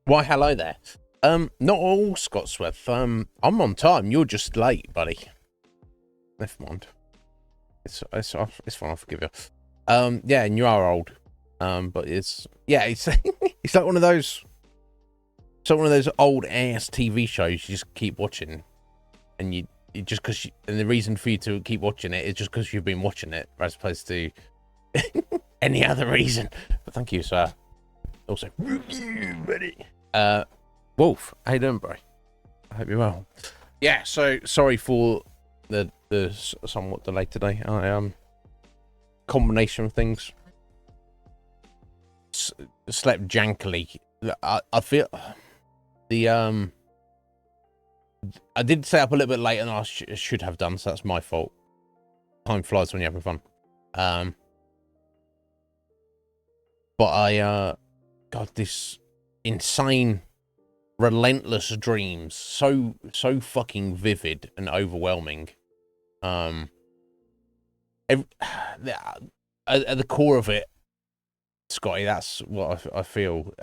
Why, hello there. Not all Scotsworth. I'm on time. You're just late, buddy. Never mind. It's fine. I'll forgive you. Yeah, and you are old. But it's it's like one of those. It's like one of those old ass TV shows you just keep watching, and you just because and the reason for you to keep watching it is just because you've been watching it, as opposed to any other reason. But thank you, sir. Also, buddy. Wolf, how you doing, bro? I hope you're well. Yeah, so sorry for the somewhat delay today. I combination of things. Slept jankily. I feel the I did stay up a little bit later than I should have done, so that's my fault. Time flies when you're having fun. But I got this insane, relentless dreams, so fucking vivid and overwhelming. At the core of it, Scotty, that's what I feel.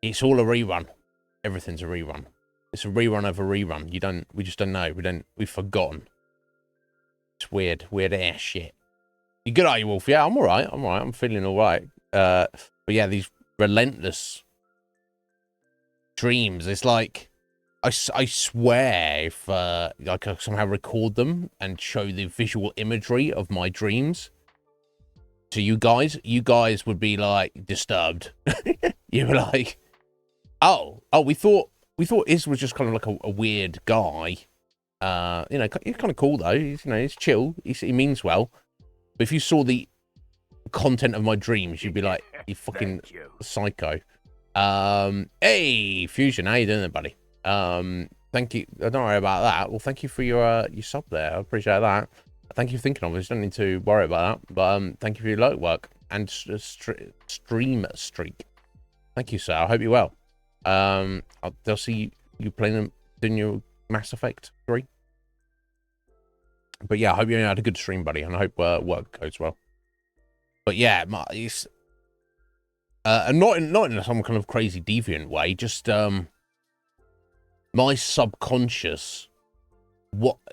It's all a rerun. Everything's a rerun. It's a rerun of a rerun. We just don't know. We've forgotten. It's weird ass shit. You good, are you, Wolf? Yeah, I'm all right. I'm feeling all right. But yeah, these relentless dreams. It's like I swear if like I somehow record them and show the visual imagery of my dreams to you guys would be like disturbed. You were like, oh, we thought Iz was just kind of like a weird guy. You know, he's kind of cool though. He's chill. He means well. But if you saw the content of my dreams, you'd be like, you fucking psycho. Hey, Fusion, how you doing there, buddy? Thank you. Don't worry about that. Well, thank you for your sub there. I appreciate that. Thank you for thinking of us. You don't need to worry about that. But thank you for your light work and stream streak. Thank you, sir. I hope you're well. I'll see you playing in your Mass Effect 3. But yeah, I hope you had a good stream, buddy, and I hope work goes well. But yeah, it's not in some kind of crazy deviant way. Just my subconscious.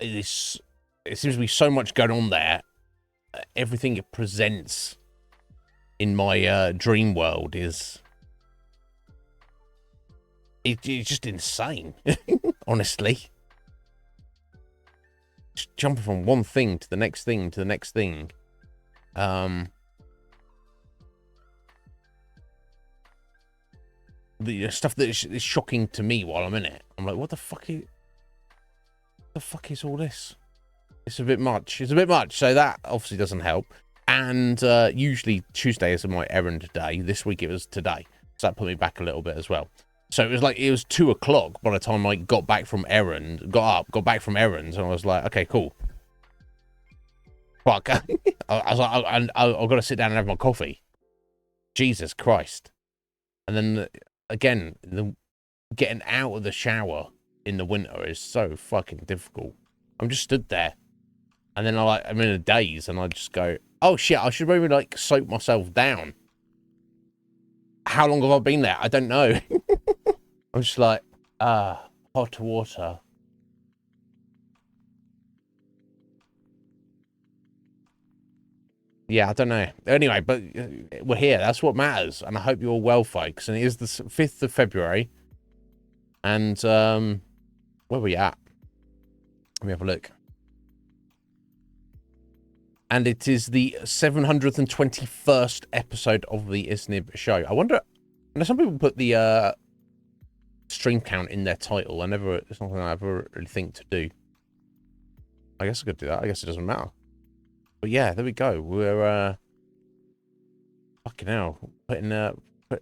It seems to be so much going on there. Everything it presents in my dream world is it's just insane. Honestly. Just jumping from one thing to the next thing to the next thing. The stuff that is shocking to me while I'm in it. I'm like, what the fuck is all this? It's a bit much. It's a bit much. So that obviously doesn't help. And usually Tuesday is my errand day. This week it was today. So that put me back a little bit as well. So it was 2 o'clock by the time I got back from errands, got back from errands, and I was like, okay, cool. Fuck. I was like, I've got to sit down and have my coffee. Jesus Christ. And then again, getting out of the shower in the winter is so fucking difficult. I'm just stood there, and then I'm in a daze, and I just go, oh shit, I should maybe like soak myself down. How long have I been there? I don't know. I'm just like, hot water. Yeah, I don't know. Anyway, but we're here. That's what matters. And I hope you're all well, folks. And it is the 5th of February. And where are we at? Let me have a look. And it is the 721st episode of the Iznib Show. I wonder, and some people put the stream count in their title. It's something I ever really think to do. I guess I could do that. I guess it doesn't matter. But yeah, there we go. We're fucking hell,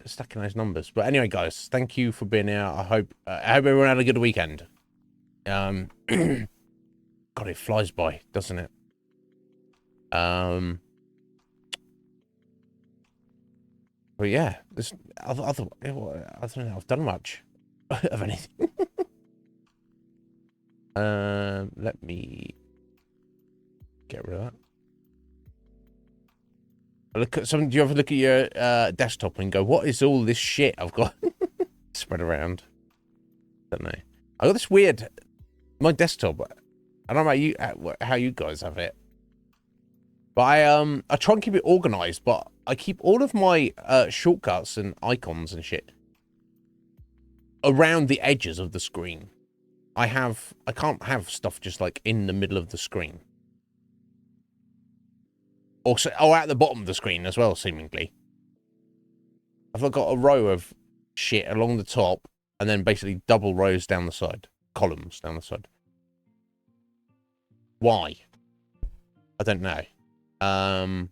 stacking those numbers. But anyway, guys, thank you for being here. I hope everyone had a good weekend. God, it flies by, doesn't it? But yeah, I don't know. I've done much of anything. Let me get rid of that. Look at some. Do you ever look at your desktop and go, "What is all this shit I've got spread around?" Don't know. I got this weird. My desktop. I don't know about you, how you guys have it, but I try and keep it organized. But I keep all of my shortcuts and icons and shit around the edges of the screen. I can't have stuff just like in the middle of the screen. Also, at the bottom of the screen as well, seemingly. I've got a row of shit along the top, and then basically double rows down the side. Columns down the side. Why? I don't know. I'm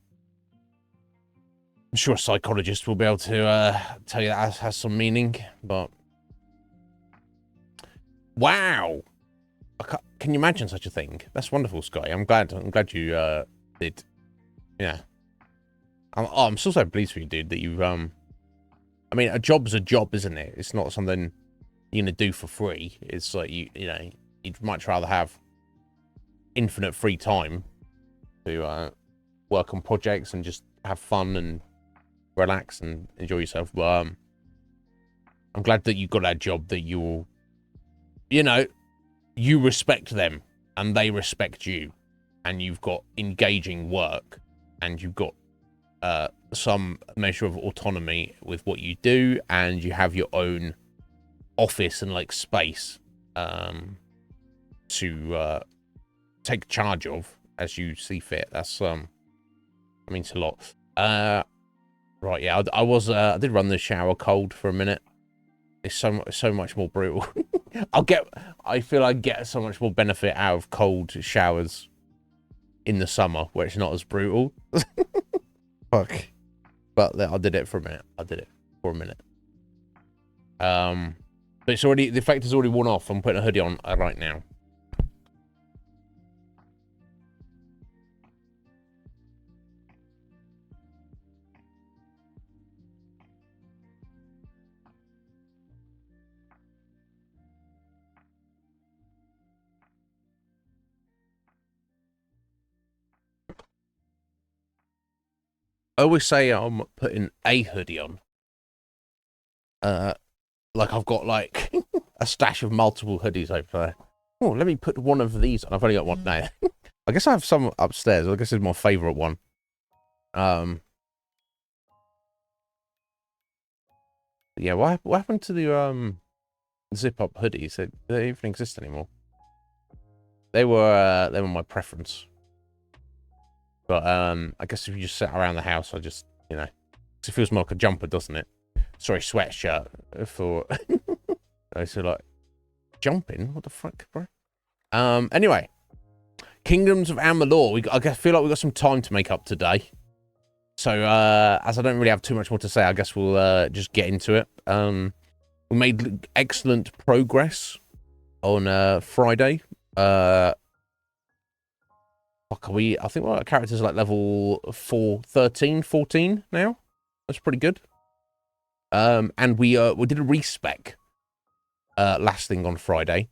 sure a psychologist will be able to tell you that has some meaning, but... Wow! Can you imagine such a thing? That's wonderful, Sky. I'm glad you did. Yeah. I'm still so pleased for you, dude, that you I mean, a job's a job, isn't it? It's not something you're gonna do for free. It's like you know, you'd much rather have infinite free time to work on projects and just have fun and relax and enjoy yourself. But I'm glad that you got that job that you know, you respect them and they respect you, and you've got engaging work, and you've got some measure of autonomy with what you do, and you have your own office and like space to take charge of as you see fit. That's I mean, it's a lot. Right, yeah, I did run the shower cold for a minute. It's so much more brutal. I feel I get so much more benefit out of cold showers in the summer where it's not as brutal. Fuck. But I did it for a minute. But it's already, the effect is already worn off. I'm putting a hoodie on right now. I always say I'm putting a hoodie on. Like I've got like a stash of multiple hoodies over there. Oh, let me put one of these on. I've only got one now. I guess I have some upstairs. I guess it's my favorite one. Yeah, what happened to the zip up hoodies? They don't even exist anymore. They were my preference. But I guess if you just sit around the house, I just, you know, it feels more like a jumper, doesn't it? Sorry, sweatshirt for so like jumping. What the fuck, bro? Anyway, Kingdoms of Amalur. I feel like we got some time to make up today. So as I don't really have too much more to say, I guess we'll just get into it. We made excellent progress on Friday. Fuck, I think our characters are like level 14 now. That's pretty good. And we did a respec last thing on Friday.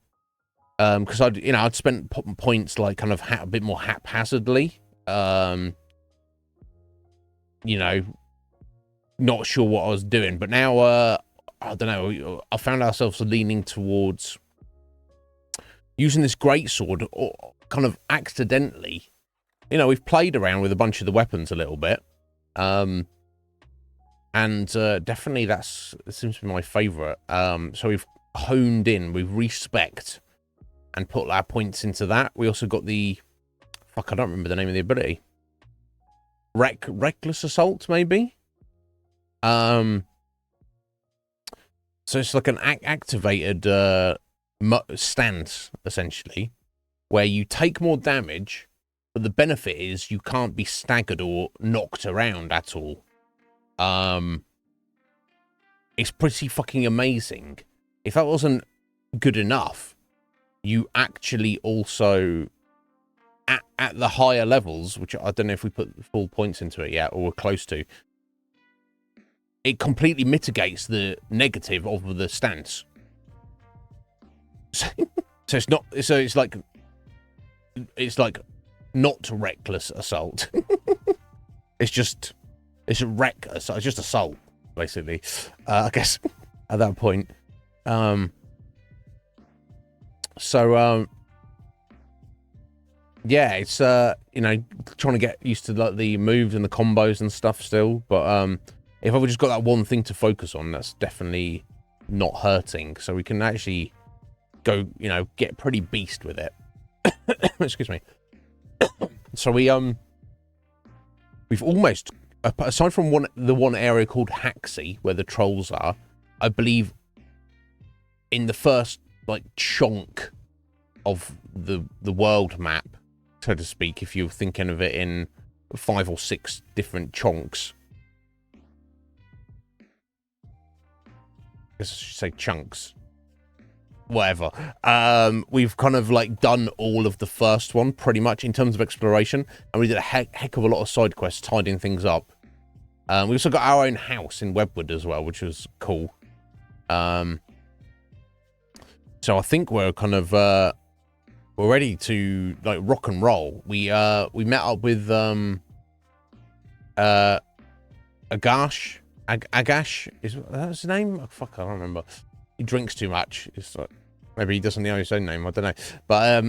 Because I'd spent points like kind of a bit more haphazardly. You know, not sure what I was doing, but now I don't know. I found ourselves leaning towards using this greatsword, or kind of accidentally. You know, we've played around with a bunch of the weapons a little bit, and definitely it seems to be my favorite. So we've honed in, we've respec'd, and put our points into that. We also got the fuck. I don't remember the name of the ability. Reckless assault, maybe. So it's like an activated stance, essentially, where you take more damage, but the benefit is you can't be staggered or knocked around at all. It's pretty fucking amazing. If that wasn't good enough, you actually also, at the higher levels, which I don't know if we put full points into it yet, or we're close to, it completely mitigates the negative of the stance. So it's not. So it's like not reckless assault. It's just It's a wreck. It's just assault, basically. I guess at that point. Yeah, it's you know, trying to get used to like the moves and the combos and stuff still. But if I've just got that one thing to focus on, that's definitely not hurting. So we can actually go, you know, get pretty beast with it. Excuse me. So we've almost, aside from the one area called Haxie where the trolls are, I believe in the first like chunk of the world map, so to speak, if you're thinking of it in 5 or 6 different chunks. I guess I should say chunks. Whatever. We've kind of like done all of the first one pretty much in terms of exploration, and we did a heck of a lot of side quests tidying things up. We also got our own house in Webwood as well, which was cool. So I think we're kind of we're ready to like rock and roll. We met up with Agash. Agash, is that his name? Oh, fuck, I don't remember. He drinks too much. It's like, maybe he doesn't know his own name. I don't know. But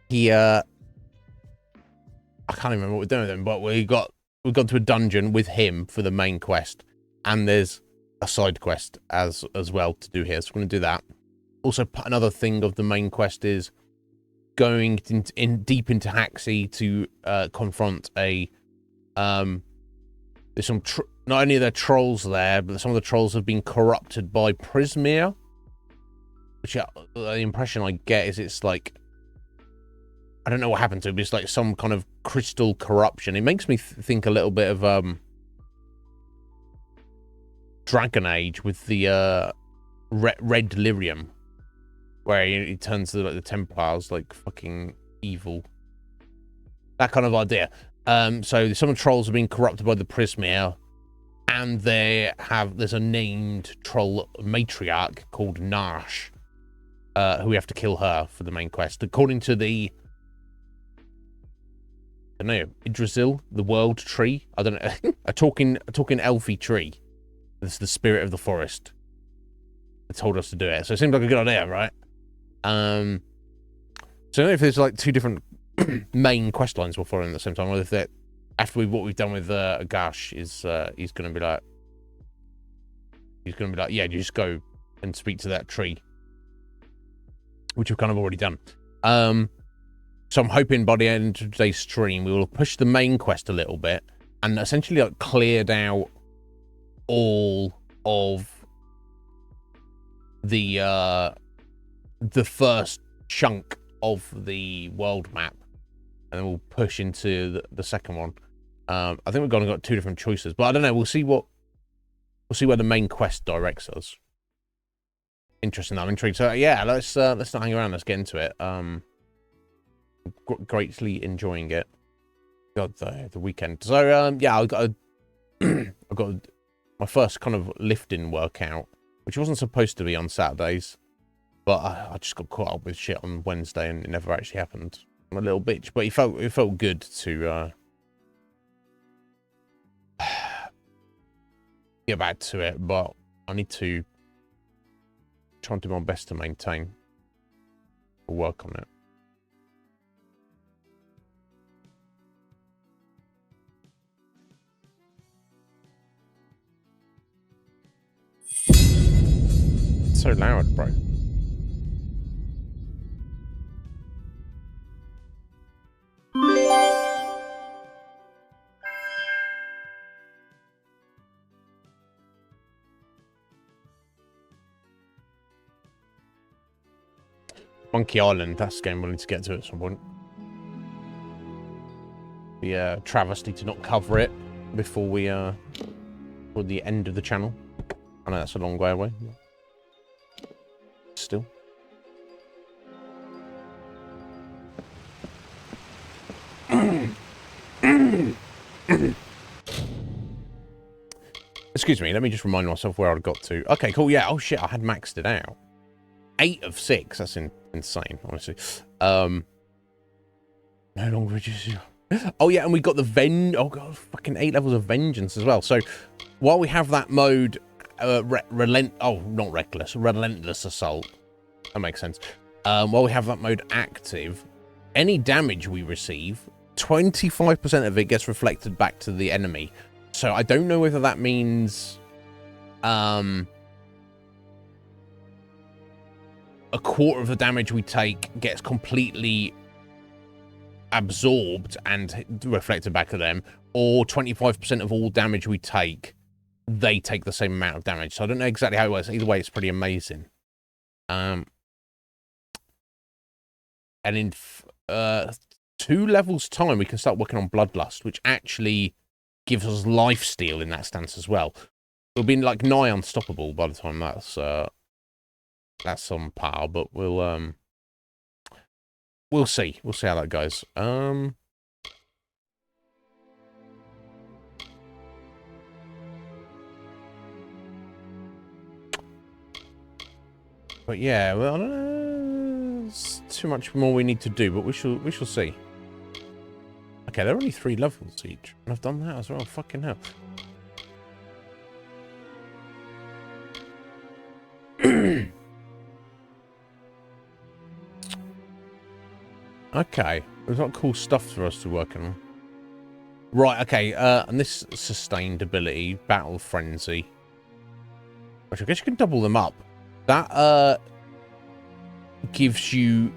he I can't even remember what we're doing with him. But we've gone to a dungeon with him for the main quest, and there's a side quest as well to do here. So we're gonna do that. Also, another thing of the main quest is going deep into Haxie to confront a there's some not only are there trolls there, but some of the trolls have been corrupted by Prismir, which the impression I get is it's like, I don't know what happened to it, but it's like some kind of crystal corruption. It makes me think a little bit of Dragon Age with the red delirium, where it turns to like the Templars like fucking evil. That kind of idea. So some of the trolls have been corrupted by the Prismir, and there's a named troll matriarch called Nash, who we have to kill her for the main quest. According to the, I don't know, Yggdrasil, the world tree. I don't know, a talking elfy tree. It's the spirit of the forest. It told us to do it, so it seems like a good idea, right? So I don't know if there's like 2 different main quest lines we're following at the same time, or if that after what we've done with Agash is he's gonna be like, yeah, you just go and speak to that tree, which we've kind of already done. So I'm hoping by the end of today's stream we will push the main quest a little bit and essentially like cleared out all of the first chunk of the world map, and then we'll push into the second one. I think we've got 2 different choices, but I don't know. We'll see where the main quest directs us. Interesting. I'm intrigued. So yeah, let's not hang around. Let's get into it. Greatly enjoying it. God, the weekend. So yeah, I've got my first kind of lifting workout, which wasn't supposed to be on Saturdays, but I just got caught up with shit on Wednesday and it never actually happened. I'm a little bitch, but it felt good to get back to it, but I need to try and do my best to maintain or work on it. It's so loud, bro. Monkey Island, that's a game we'll need to get to at some point. The travesty to not cover it before we for the end of the channel. I know that's a long way away. Still. Excuse me, let me just remind myself where I got to. Okay, cool, yeah. Oh shit, I had maxed it out. 8 of 6. That's insane, honestly. No longer reduces. Oh yeah, and we got the oh god, fucking 8 levels of vengeance as well. So while we have that mode, relentless assault. That makes sense. While we have that mode active, any damage we receive, 25% of it gets reflected back to the enemy. So I don't know whether that means a quarter of the damage we take gets completely absorbed and reflected back to them, or 25% of all damage we take, they take the same amount of damage. So I don't know exactly how it works. Either way, it's pretty amazing. And in 2 levels time, we can start working on Bloodlust, which actually gives us lifesteal in that stance as well. We'll be like nigh unstoppable by the time that's on par, but we'll see. We'll see how that goes. But yeah, well, I don't know. There's too much more we need to do, but we shall see. Okay, they're only 3 levels each, and I've done that as well. Fucking hell. Okay, there's a lot of cool stuff for us to work on. Right, okay, and this sustained ability, Battle Frenzy, which I guess you can double them up. That gives you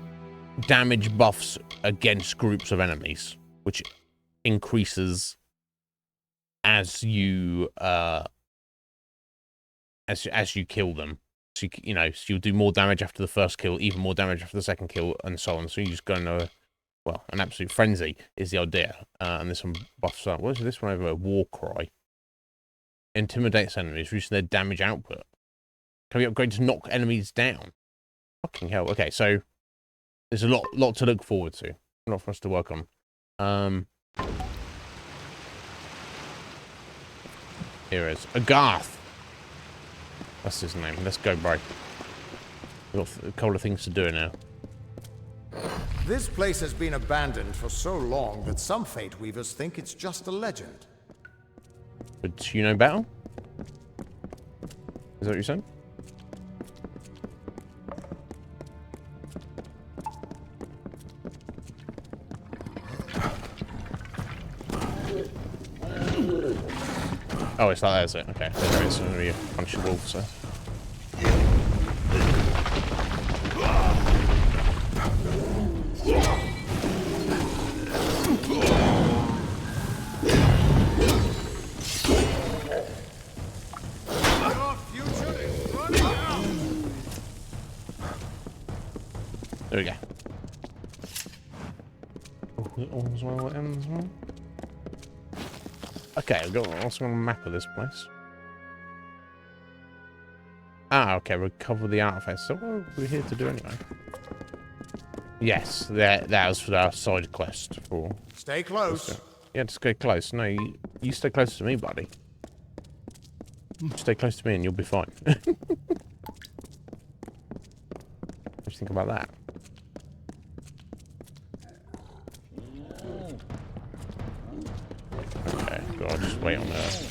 damage buffs against groups of enemies, which increases as you as you kill them. So so you'll do more damage after the first kill, even more damage after the second kill, and so on. So you just go into an absolute frenzy is the idea. And this one buffs up. What is this one over? War Cry. Intimidates enemies, reducing their damage output. Can we upgrade to knock enemies down? Fucking hell. Okay, so there's a lot to look forward to. A lot for us to work on. Here is Agarth. That's his name. Let's go, bro. We've got a couple of things to do now. This place has been abandoned for so long that some Fate Weavers think it's just a legend. But you know battle? Is that what you said? Oh, it's like that, is it? Okay. There is going to be a bunch of wolves, so. There we go. Okay, we've got also on a map of this place. Ah, okay, recover the artifacts. So what are we here to do anyway? Yes, that was for our side quest. Stay close. Yeah, just stay close. No, you stay close to me, buddy. Stay close to me and you'll be fine. What do you think about that? Okay, God, just wait on that.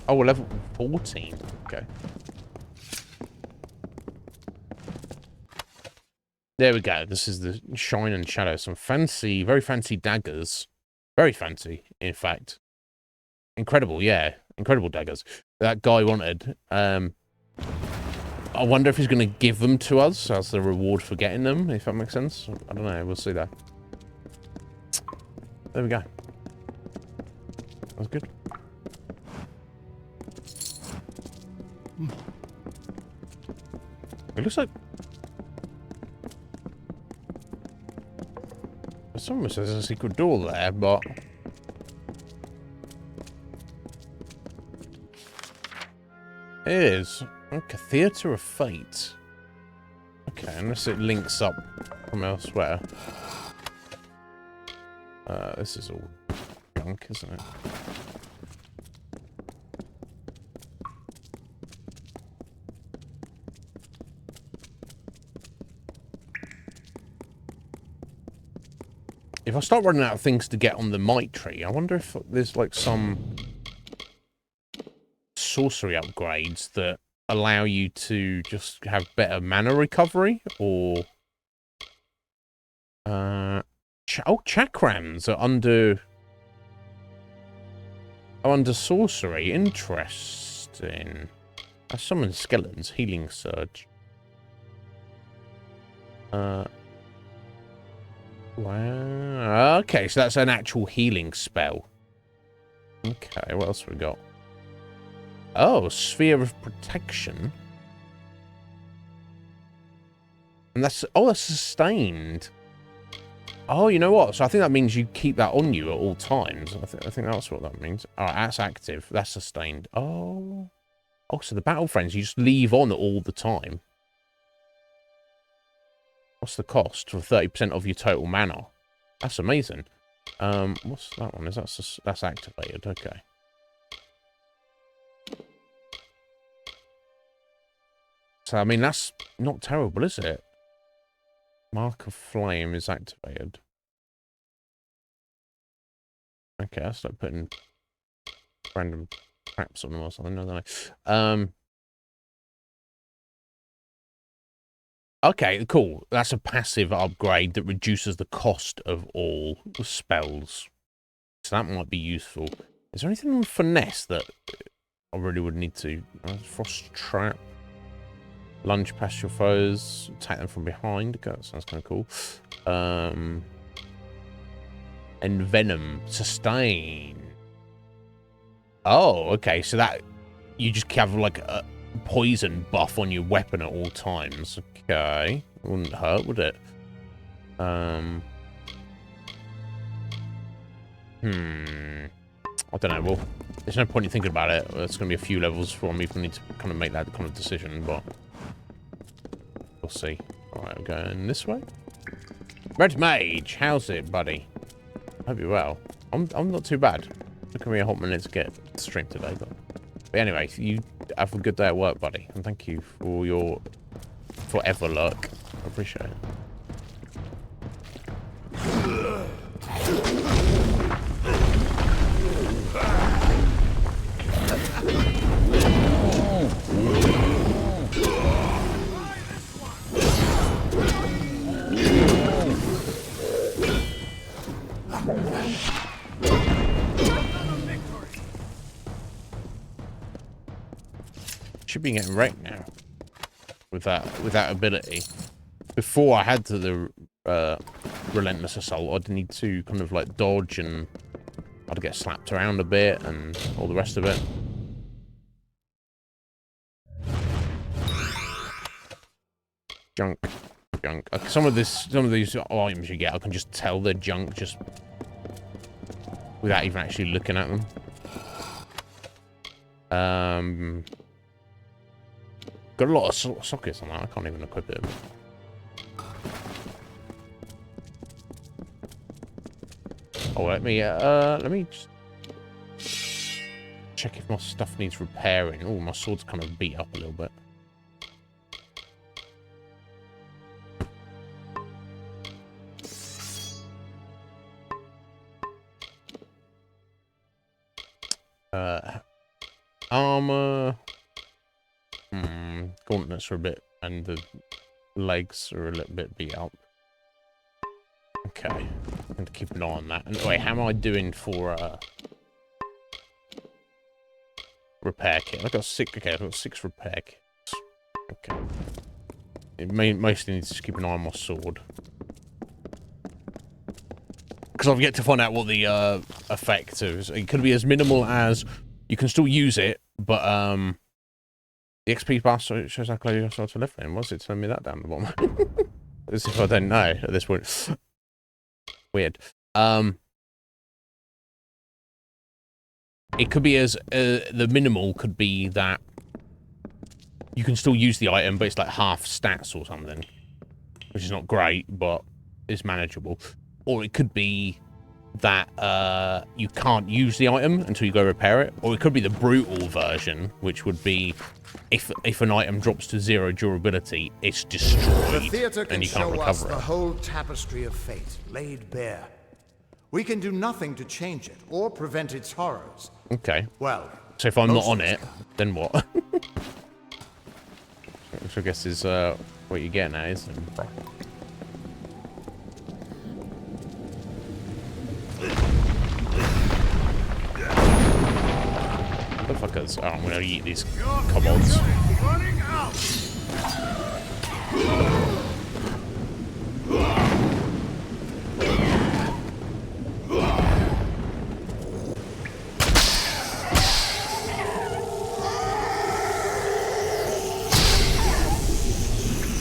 Oh, we're level 14. Okay. There we go. This is the Shine and Shadow. Some fancy, very fancy daggers. Very fancy, in fact. Incredible, yeah. Incredible daggers. That guy wanted. I wonder if he's going to give them to us as the reward for getting them, if that makes sense. I don't know. We'll see that. There we go. That's good. It looks like... It's almost as a secret door there, but... It is. Okay, Theatre of Fate. Okay, unless it links up from elsewhere. This is all junk, isn't it? If I start running out of things to get on the Might Tree, I wonder if there's like some sorcery upgrades that allow you to just have better mana recovery, or chakrams are under sorcery. Interesting. I summon skeletons. Healing surge. Wow. Okay, so that's an actual healing spell. Okay, what else we got? Oh, Sphere of Protection. And that's... Oh, that's sustained. Oh, you know what? So I think that means you keep that on you at all times. I think that's what that means. Alright, that's active. That's sustained. Oh. Oh, so the Battle Friends, you just leave on all the time. What's the cost for 30% of your total mana? That's amazing. What's that one? Is that's activated? Okay. So I mean that's not terrible, is it? Mark of Flame is activated. Okay, I'll start putting random traps on them or something. I don't know. Okay, cool. That's a passive upgrade that reduces the cost of all the spells. So that might be useful. Is there anything on Finesse that I really would need to... Frost Trap. Lunge past your foes. Attack them from behind. Okay, that sounds kind of cool. Envenom. Sustain. Oh, okay. So that... You just have like a poison buff on your weapon at all times. Okay. It wouldn't hurt, would it? I don't know. Well, there's no point in thinking about it. It's going to be a few levels for me if I need to kind of make that kind of decision, but we'll see. Alright, we're going this way. Red Mage, how's it, buddy? Hope you're well. I'm not too bad. It took me a hot minute to get to stream today, but anyway, you have a good day at work, buddy, and thank you for your forever luck. I appreciate it. Should be getting wrecked now with that ability. Before I had the relentless assault, I'd need to kind of like dodge and I'd get slapped around a bit and all the rest of it. Junk. Some of these items you get, I can just tell they're junk just without even actually looking at them. Got a lot of sockets on that. I can't even equip it. Oh, let me just check if my stuff needs repairing. Oh, my sword's kind of beat up a little bit. Armor. Gauntlets are a bit, and the legs are a little bit beat up. Okay, I have to keep an eye on that. And wait, how am I doing for repair kit? I've got 6. Okay, I've got 6 repair kits. Okay, it mostly needs to keep an eye on my sword because I've yet to find out what the effect is. It could be as minimal as you can still use it, but The XP bar shows how close you are to leveling. What's it telling me that down the bottom? As if I don't know at this point. Weird. It could be as the minimal could be that you can still use the item, but it's like half stats or something, which is not great, but it's manageable. Or it could be that you can't use the item until you go repair it. Or it could be the brutal version, which would be if an item drops to 0 durability, it's destroyed, the theater can and you can't show us recover the it. whole tapestry of fate laid bare. We can do nothing to change it or prevent its horrors. Okay. Well, so if I'm not most on of us it, can. then what? Which I guess is what you're getting at, isn't it? Motherfuckers. Oh, I'm gonna eat these kobolds. Running out.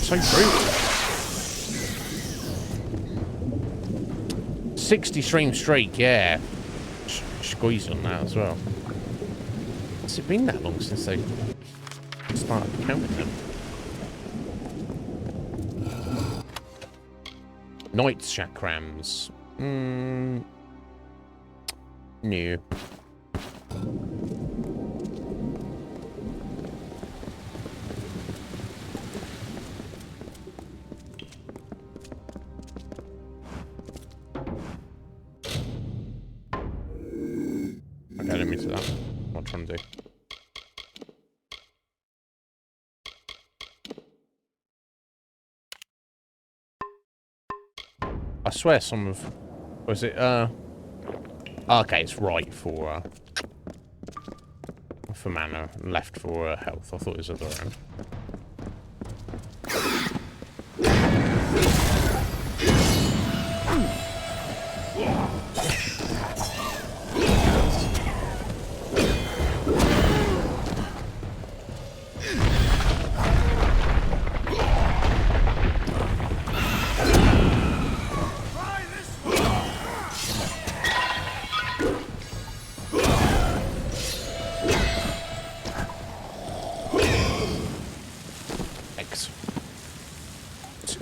So brutal. 60 stream streak, yeah. Squeeze on that as well. Has it been that long since they started counting them? Night chakrams. New. Okay, let me do that. What I'm trying to do. I swear some of... Was it, okay, it's right for mana, left for health. I thought it was other way around.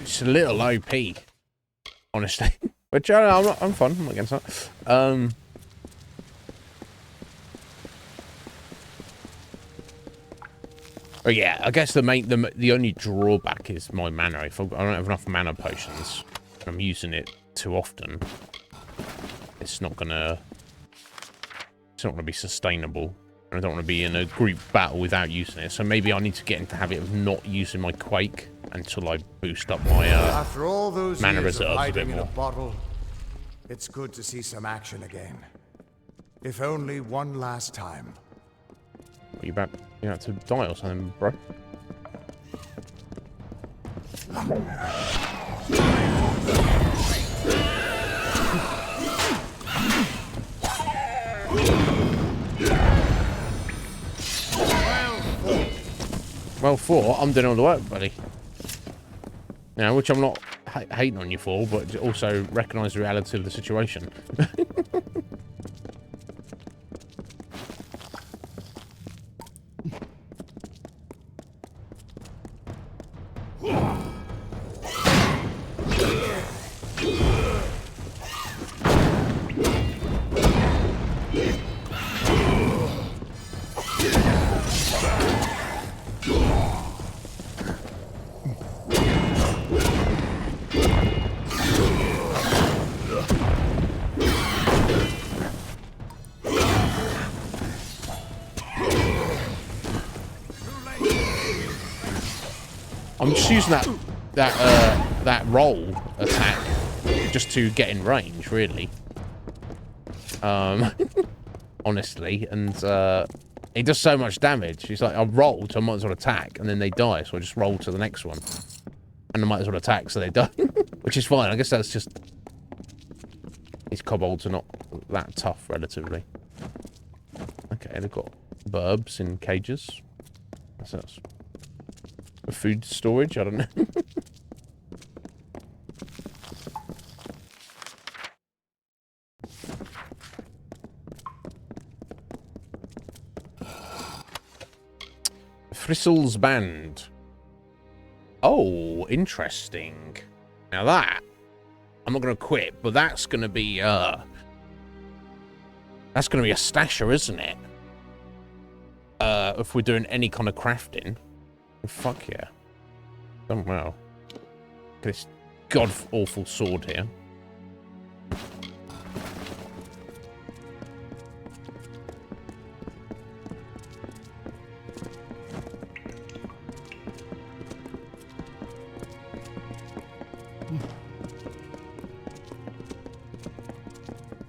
It's a little OP, honestly. But I'm fun. I'm not against that. But yeah, I guess the only drawback is my mana. If I don't have enough mana potions, and I'm using it too often, it's not gonna be sustainable. And I don't want to be in a group battle without using it. So maybe I need to get into the habit of not using my Quake until I boost up my After all those mana years of reserves a hiding bit in a more. bottle, it's good to see some action again. If only one last time. Are you about to die or something, bro? Well, I'm doing all the work, buddy. You know, which I'm not hating on you for, but also recognise the reality of the situation. I'm just using that roll attack just to get in range, really. Honestly, and it does so much damage. It's like I rolled, so I might as well attack, and then they die, so I just roll to the next one, and I might as well attack, so they die, which is fine. I guess that's just these kobolds are not that tough, relatively. Okay, they've got burbs in cages. That's food storage. I don't know. Thistle's Band. Oh, interesting. Now that, I'm not going to quit, but that's going to be a stasher, isn't it? If we're doing any kind of crafting. Fuck yeah. Done well. This god-awful sword here.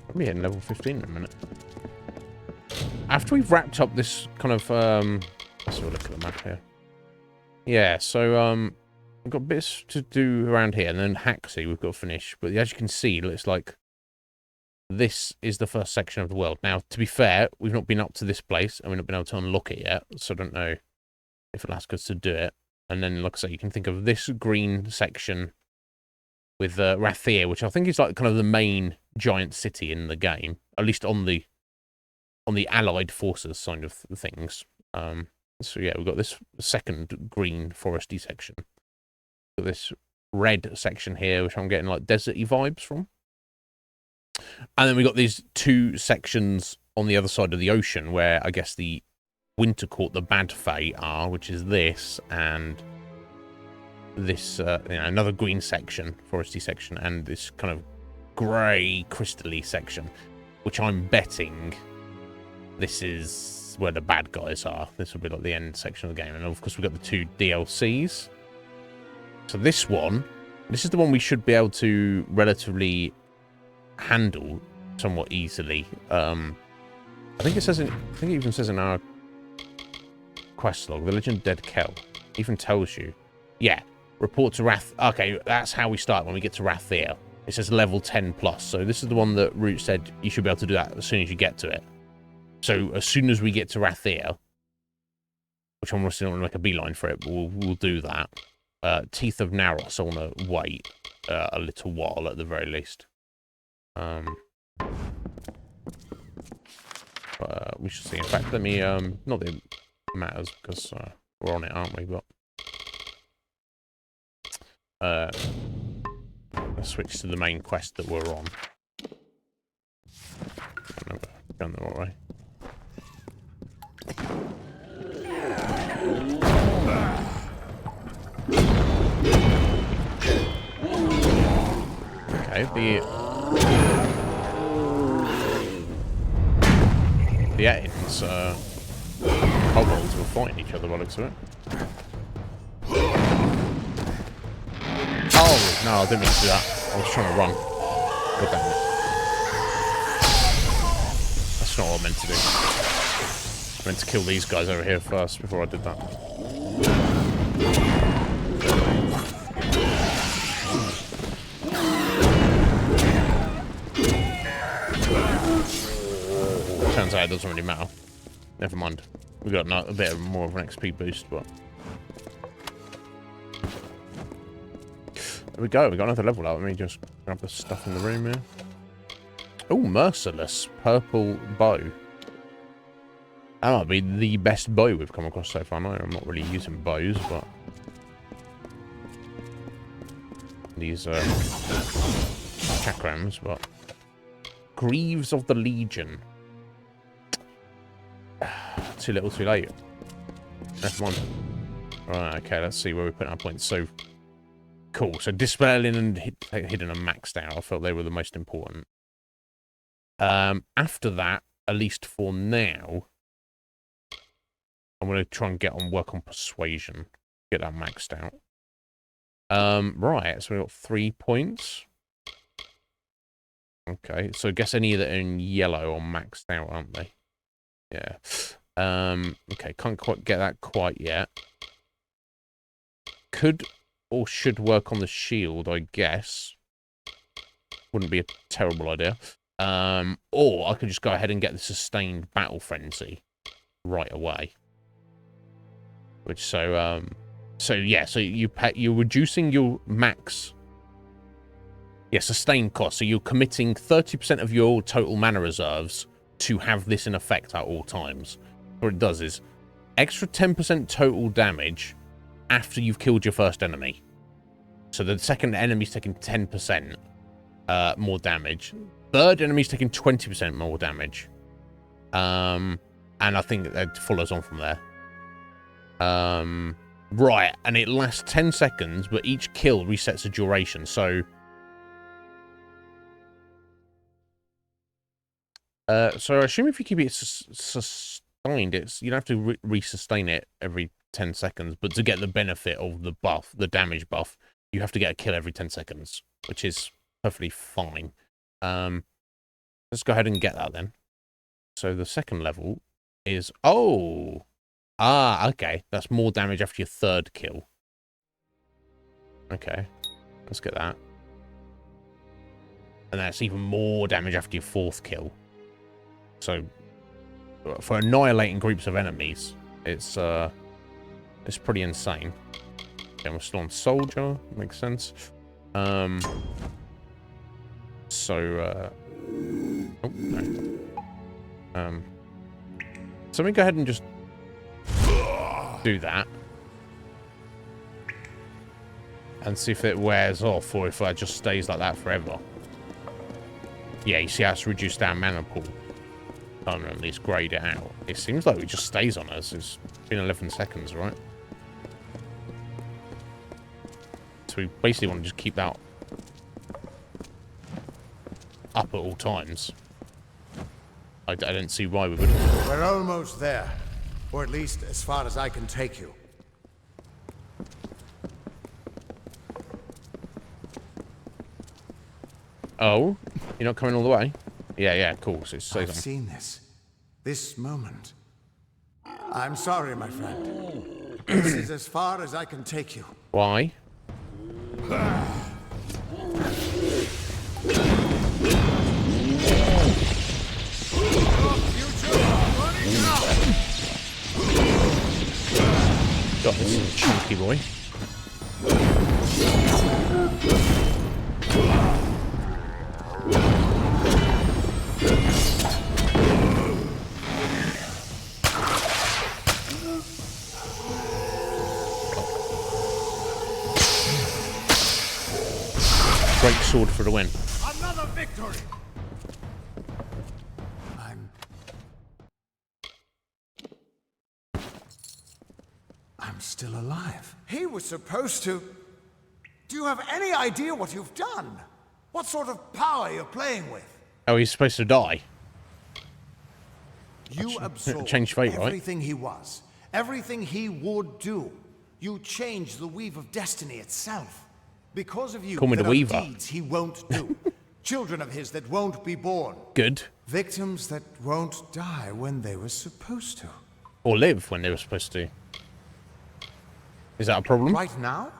I'll be hitting level 15 in a minute. After we've wrapped up this kind of, let's have a look at the map here. Yeah, so, we've got bits to do around here, and then Haxie we've got to finish. But as you can see, it's like, this is the first section of the world. Now, to be fair, we've not been up to this place, and we've not been able to unlock it yet, so I don't know if it'll ask us to do it. And then, like I say, you can think of this green section with Rathir, which I think is like kind of the main giant city in the game, at least on the Allied forces side of things. So yeah, we've got this second green foresty section. Got this red section here, which I'm getting like deserty vibes from. And then we got these two sections on the other side of the ocean, where I guess the Winter Court, the Bad Fae are, which is this and this, another green section, foresty section, and this kind of grey, crystally section, which I'm betting this is where the bad guys are. This will be like the end section of the game. And of course, we've got the two DLCs. So this is the one we should be able to relatively handle somewhat easily. I think it even says in our quest log, the Legend of Dead Kel even tells you, yeah, report to Wrath. Okay, that's how we start when we get to Rathir. It says level 10 plus. So this is the one that Root said you should be able to do that as soon as you get to it. So as soon as we get to Rathir, which I'm still going to make a beeline for it, but we'll do that. Teeth of Naros, I want to wait a little while at the very least. We should see. In fact, let me, not that it matters because we're on it, aren't we? But let's switch to the main quest that we're on. I've never gone the right way. Okay, the Ettins, kobolds were fighting each other by the looks of it. Oh, no, I didn't mean to do that. I was trying to run. God damn it. That's not what I meant to do. I meant to kill these guys over here first before I did that. Turns out it doesn't really matter. Never mind. We got a bit more of an XP boost, but there we go. We got another level out. Let me just grab the stuff in the room here. Oh, Merciless purple bow. That might be the best bow we've come across so far. No, I'm not really using bows, but these chakrams. But Greaves of the Legion. Too little, too late. Never mind. Alright, okay, let's see where we put our points. So, cool. So, Dispelling and Hidden and Maxed Out. I felt they were the most important. After that, at least for now, I'm going to try and work on Persuasion. Get that maxed out. Right, so we've got 3 points. Okay, so I guess any that are in yellow are maxed out, aren't they? Yeah. Okay, can't quite get that quite yet. Could or should work on the shield, I guess. Wouldn't be a terrible idea. Or I could just go ahead and get the Sustained Battle Frenzy right away. Which, so, So yeah, so you're reducing your max, sustained cost. So you're committing 30% of your total mana reserves to have this in effect at all times. What it does is extra 10% total damage after you've killed your first enemy. So the second enemy's taking 10% more damage. Third enemy's taking 20% more damage. And I think that follows on from there. Right, and it lasts 10 seconds, but each kill resets a duration. So I assume if you keep it sustained, you don't have to resustain it every 10 seconds, but to get the benefit of the buff, the damage buff, you have to get a kill every 10 seconds, which is perfectly fine. Let's go ahead and get that then. So the second level is... Oh! Ah, okay. That's more damage after your third kill. Okay. Let's get that. And that's even more damage after your fourth kill. So, for annihilating groups of enemies, it's pretty insane. Okay, we're still on Soldier. Makes sense. Oh, no. So let me go ahead and just do that. And see if it wears off or if it just stays like that forever. Yeah, you see how it's reduced our mana pool. Can't at least grade it out. It seems like it just stays on us. It's been 11 seconds, right? So we basically want to just keep that up at all times. I don't see why we wouldn't. We're almost there. Or at least as far as I can take you. Oh? You're not coming all the way? Yeah, cool. So it's I've seen this. This moment. I'm sorry, my friend. This is as far as I can take you. Why? God, this is a chunky boy. Great sword for the win. Another victory. I'm still alive. He was supposed to... Do you have any idea what you've done? What sort of power you're playing with? Oh, he's supposed to die. You absorbed Change fate, right? everything he was, everything he would do. You changed the weave of destiny itself. Because of you, Call me the there are Weaver. deeds he won't do. Children of his that won't be born. Good. Victims that won't die when they were supposed to. Or live when they were supposed to. Is that a problem? Right now?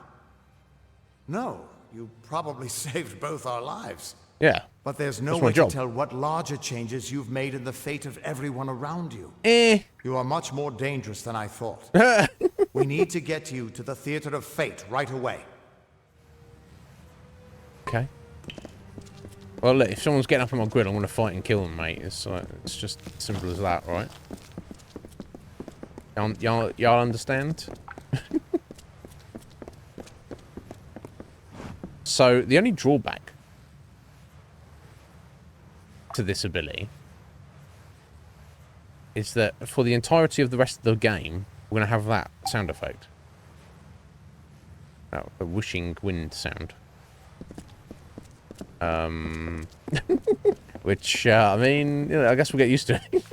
No. You probably saved both our lives. Yeah. But there's no That's my way to job. tell what larger changes you've made in the fate of everyone around you. You are much more dangerous than I thought. We need to get you to the Theater of Fate right away. Okay. Well, look, if someone's getting up on my grid, I'm going to fight and kill them, mate. It's just simple as that, right? Y'all understand? So, the only drawback to this ability is that for the entirety of the rest of the game, we're going to have that sound effect. Oh, a whooshing wind sound. Which, I mean, you know, I guess we'll get used to it.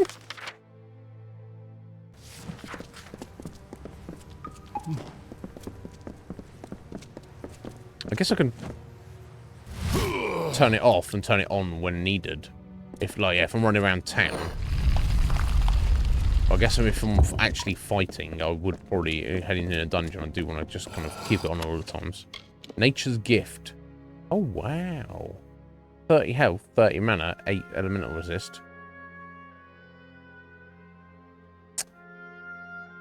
I guess I can turn it off and turn it on when needed. If, like, yeah, if I'm running around town. I guess if I'm actually fighting, I would probably, heading in a dungeon, I do want to just kind of keep it on all the times. Nature's Gift. Oh, wow. 30 health, 30 mana, 8 elemental resist.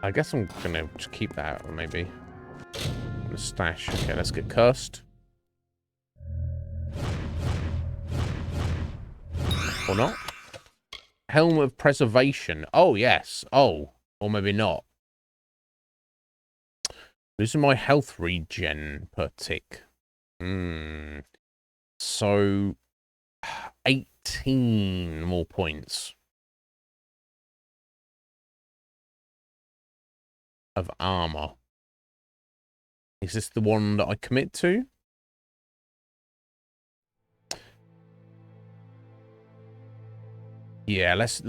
I guess I'm going to just keep that, maybe. The stash. Okay, let's get cursed. Or not. Helm of Preservation. Oh, yes. Oh, or maybe not. Losing my health regen per tick. So, 18 more points of armor. Is this the one that I commit to? Yeah, let's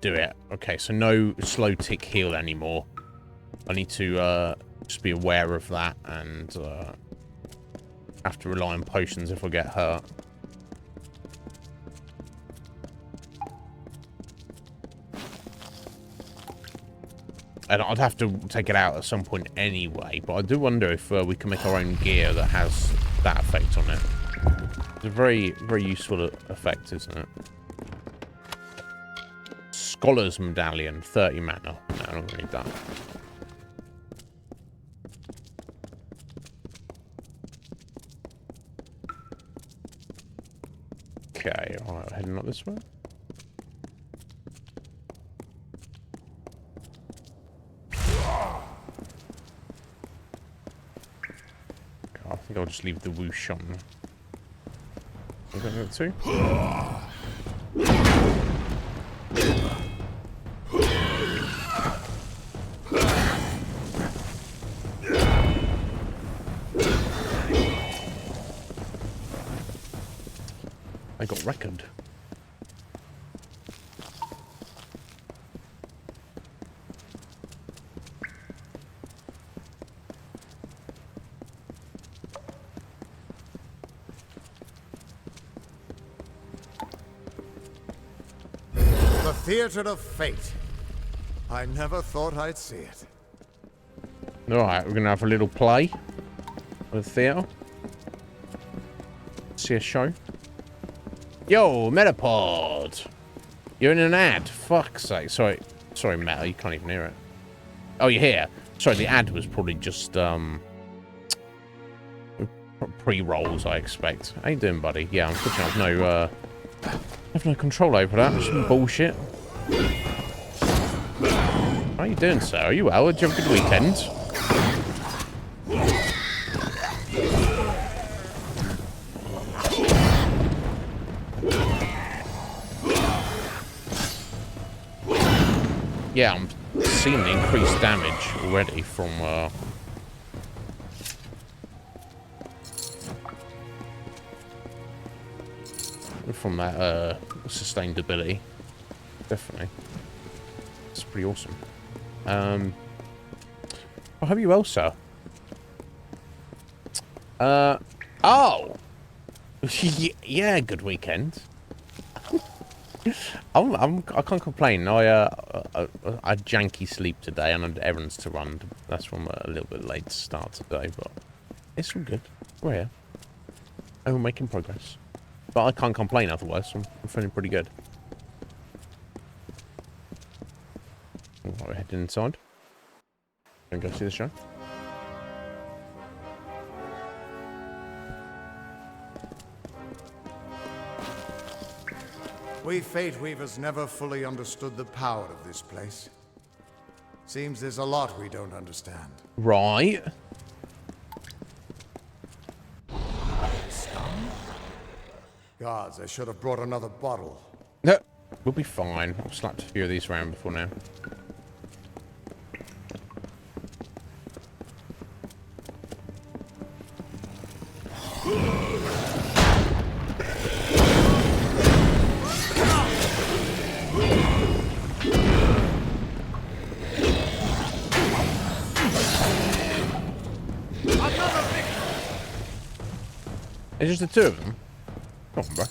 do it. Okay, so no slow tick heal anymore. I need to just be aware of that and have to rely on potions if I get hurt. And I'd have to take it out at some point anyway, but I do wonder if we can make our own gear that has that effect on it. It's a very, very useful effect, isn't it? Scholar's Medallion, 30 mana. No, I don't really need that. Okay, alright, heading up this way. I think I'll just leave the whoosh on. Is that it too? I got reckoned. The Theater of Fate. I never thought I'd see it. Alright, we're gonna have a little play with the theater. See a show. Yo, Metapod! You're in an ad. Fuck's sake. Sorry, Meta, you can't even hear it. Oh, you're here. Sorry, the ad was probably just pre-rolls, I expect. How you doing, buddy? Yeah, unfortunately I have no control over that. It's some bullshit. How you doing, sir? Are you well? Did you have a good weekend? Yeah, I'm seeing the increased damage already from that sustained ability. Definitely. It's pretty awesome. I hope you well, sir. Oh! Yeah, good weekend. I can't complain. I had janky sleep today and I had errands to run. That's from a little bit late start today, but it's all good. We're here. And we're making progress. But I can't complain otherwise. I'm feeling pretty good. We're heading inside. And go see the show. We Fate Weavers never fully understood the power of this place. Seems there's a lot we don't understand. Right. Gods, I should have brought another bottle. No, we'll be fine. I've slapped a few of these around before now. It's just the two of them. Come on, bro.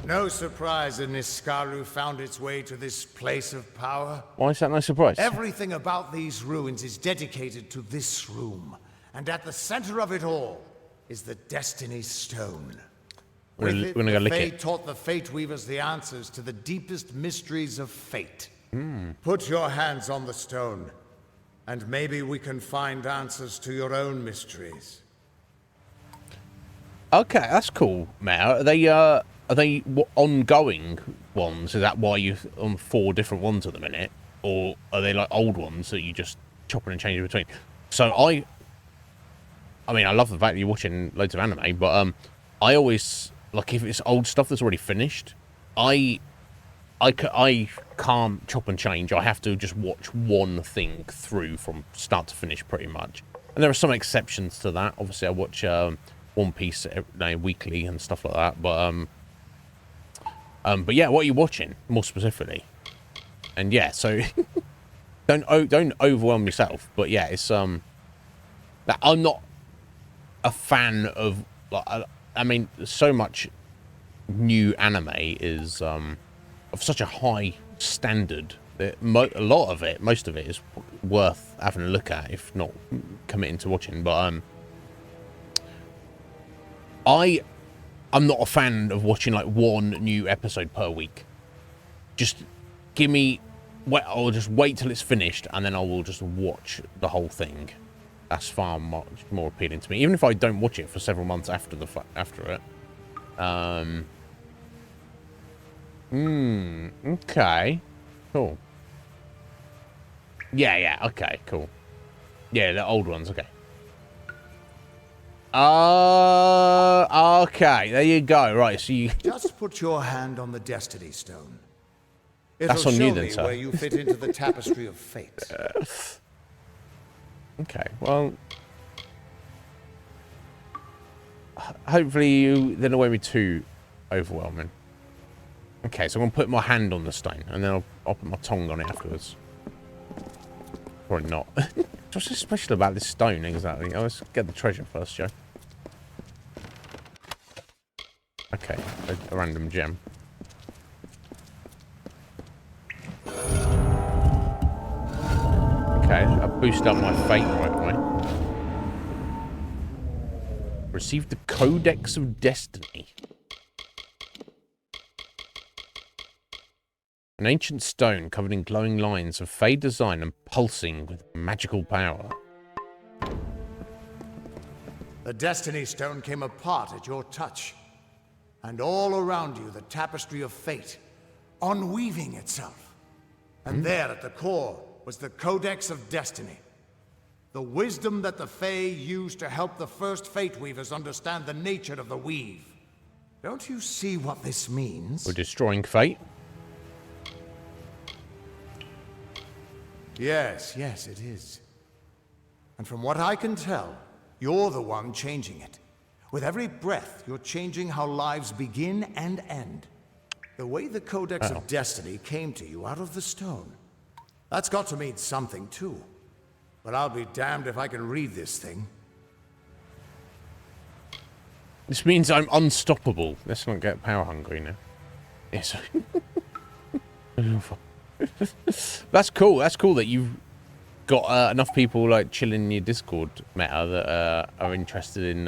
No surprise that Niskaru found its way to this place of power. Why is that no surprise? Everything about these ruins is dedicated to this room. And at the center of it all is the Destiny Stone. We're gonna go lick it. Fae taught the Fate Weavers the answers to the deepest mysteries of fate. Put your hands on the stone, And maybe we can find answers to your own mysteries. Okay, that's cool, Matt. Are they ongoing ones? Is that why you're on 4 different ones at the minute? Or are they like old ones that you just chopping and changing between? So I mean, I love the fact that you're watching loads of anime, but I always, like, if it's old stuff that's already finished, I can't chop and change. I have to just watch one thing through from start to finish, pretty much. And there are some exceptions to that. Obviously, I watch One Piece weekly and stuff like that. But yeah, what are you watching more specifically? And yeah, so don't overwhelm yourself. But yeah, it's I'm not a fan of, like, I mean, so much new anime is of such a high standard that most of it is worth having a look at, if not committing to watching. But I'm not a fan of watching like one new episode per week. Just give me, I'll just wait till it's finished and then I will just watch the whole thing. That's far much more appealing to me, even if I don't watch it for several months after it. Okay. Cool. Yeah, okay, cool. Yeah, the old ones, okay. Okay, there you go. Right, so you... Just put your hand on the Destiny Stone. It'll That's on show you then, me sir. where you fit into the tapestry of fate. Okay, well... Hopefully they don't be too overwhelming. Okay, so I'm going to put my hand on the stone, and then I'll put my tongue on it afterwards. Or not. What's so special about this stone, exactly? Oh, let's get the treasure first, Joe. Okay, a random gem. Okay, I boosted up my fate right away. Received the Codex of Destiny. An ancient stone covered in glowing lines of fade design and pulsing with magical power. The Destiny Stone came apart at your touch. And all around you, the tapestry of fate, unweaving itself. And there at the core was the Codex of Destiny. The wisdom that the Fae used to help the first Fate Weavers understand the nature of the weave. Don't you see what this means? We're destroying fate. Yes, it is. And from what I can tell, you're the one changing it. With every breath, you're changing how lives begin and end. The way the Codex of Destiny came to you out of the stone. That's got to mean something, too. But I'll be damned if I can read this thing. This means I'm unstoppable. Let's not get power hungry now. Yes. That's cool. That's cool that you've got enough people like chilling in your Discord meta that are interested in,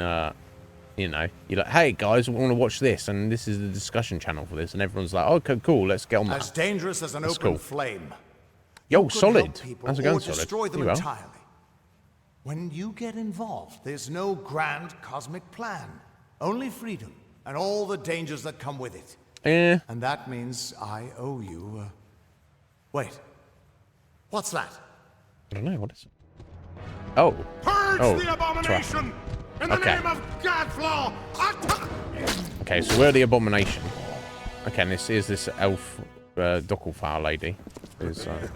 you know, you're like, hey guys, we want to watch this, and this is the discussion channel for this, and everyone's like, okay, cool, let's get on that. As dangerous as an open flame. Yo, You could Solid. help people How's it going, or Solid? destroy them You well? entirely. When you get involved, there's no grand cosmic plan. Only freedom and all the dangers that come with it. Yeah. And that means I owe you. Wait. What's that? I don't know, what is it? Oh. Purge the abomination! In the name of Godflaw! Okay, so we're the abomination. Okay, and this is this elf Docklefire lady. Who's, okay,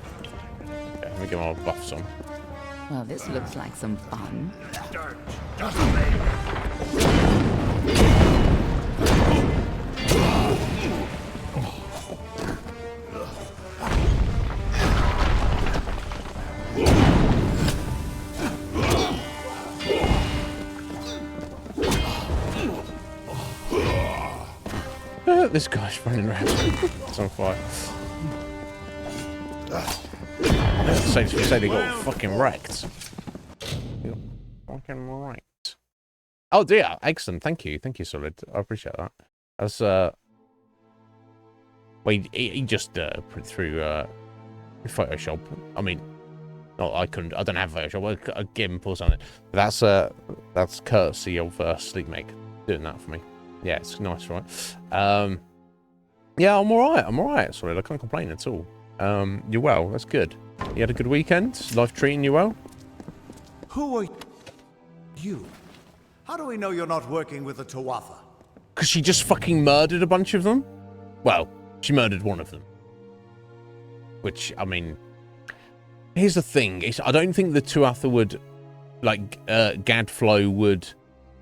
let me get my buffs on. Well, this looks like some fun. This guy's running around. It's on fire. Saints for say they got fucking wrecked. They got fucking wrecked. Oh dear, excellent. Thank you, Solid. I appreciate that. That's well, he just put it through Photoshop. I mean, No, I couldn't. I don't have Photoshop. A GIMP or something. But that's courtesy of Sleepmake doing that for me. Yeah, it's nice, right? Yeah, I'm alright. I'm alright. Sorry, I can't complain at all. You're well. That's good. You had a good weekend? Life treating you well? Who are you? How do we know you're not working with the Tuatha? Because she just fucking murdered a bunch of them? Well, she murdered one of them. Which, I mean... Here's the thing. I don't think the Tuatha would... Like, Gadflow would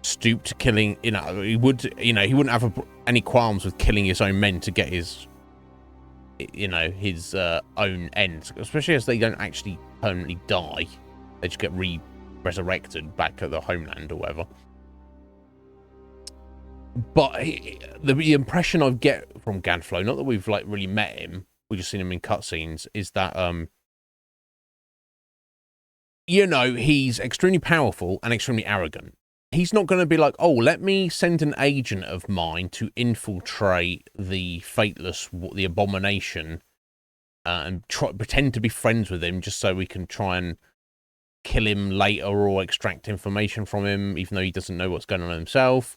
stoop to killing... You know, he would... You know, he wouldn't have any qualms with killing his own men to get his... You know, his own ends. Especially as they don't actually permanently die. They just get resurrected back at the homeland or whatever. But the impression I get from Gadflow, not that we've like really met him, we've just seen him in cutscenes, is that you know, he's extremely powerful and extremely arrogant. He's not going to be like, oh, let me send an agent of mine to infiltrate the Fateless, the Abomination, and pretend to be friends with him just so we can try and kill him later or extract information from him, even though he doesn't know what's going on himself.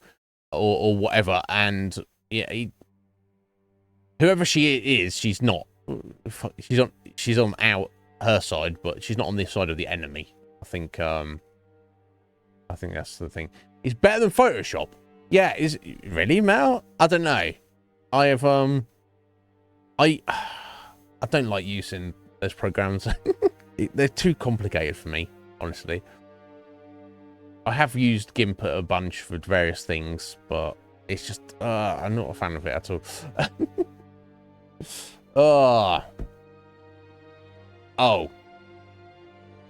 Or whatever, and yeah, whoever she is, she's not. She's on her side, but she's not on this side of the enemy. I think that's the thing. It's better than Photoshop. Yeah, is really, Mel? I don't know. I have I don't like using those programs. They're too complicated for me, honestly. I have used GIMP a bunch for various things, but it's just, I'm not a fan of it at all.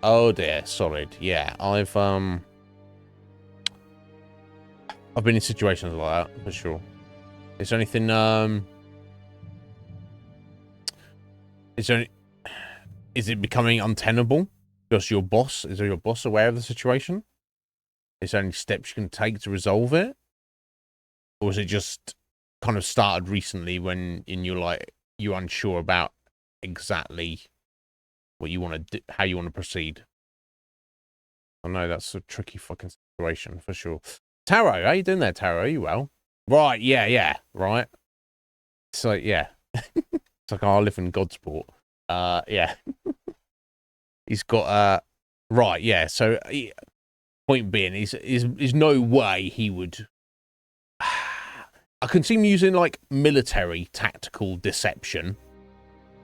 Oh dear, Solid. Yeah, I've been in situations like that, for sure. Is there anything, is it becoming untenable? Because your boss, is your boss aware of the situation? Is there any steps you can take to resolve it? Or is it just kind of started recently when you're unsure about exactly what you want to do, how you want to proceed? I know that's a tricky fucking situation for sure. Taro, how you doing there, Taro? Are you well? Right, yeah, right. So yeah. It's like, I live in Godsport. Yeah. He's got right, yeah, so point being, is no way he would. I can see him using like military tactical deception,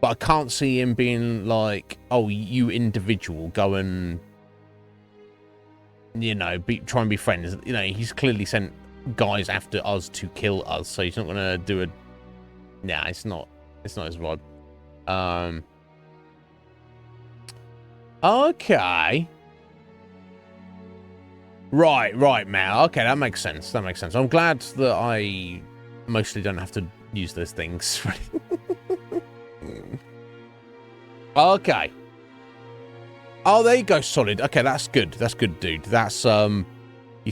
but I can't see him being like, "Oh, you individual, go and you know, try and be friends." You know, he's clearly sent guys after us to kill us, so he's not gonna do a. Nah, it's not his vibe. Okay. Right, Mal. Okay, that makes sense. I'm glad that I mostly don't have to use those things. Okay. Oh, there you go, Solid. Okay, that's good. That's good, dude. That's, your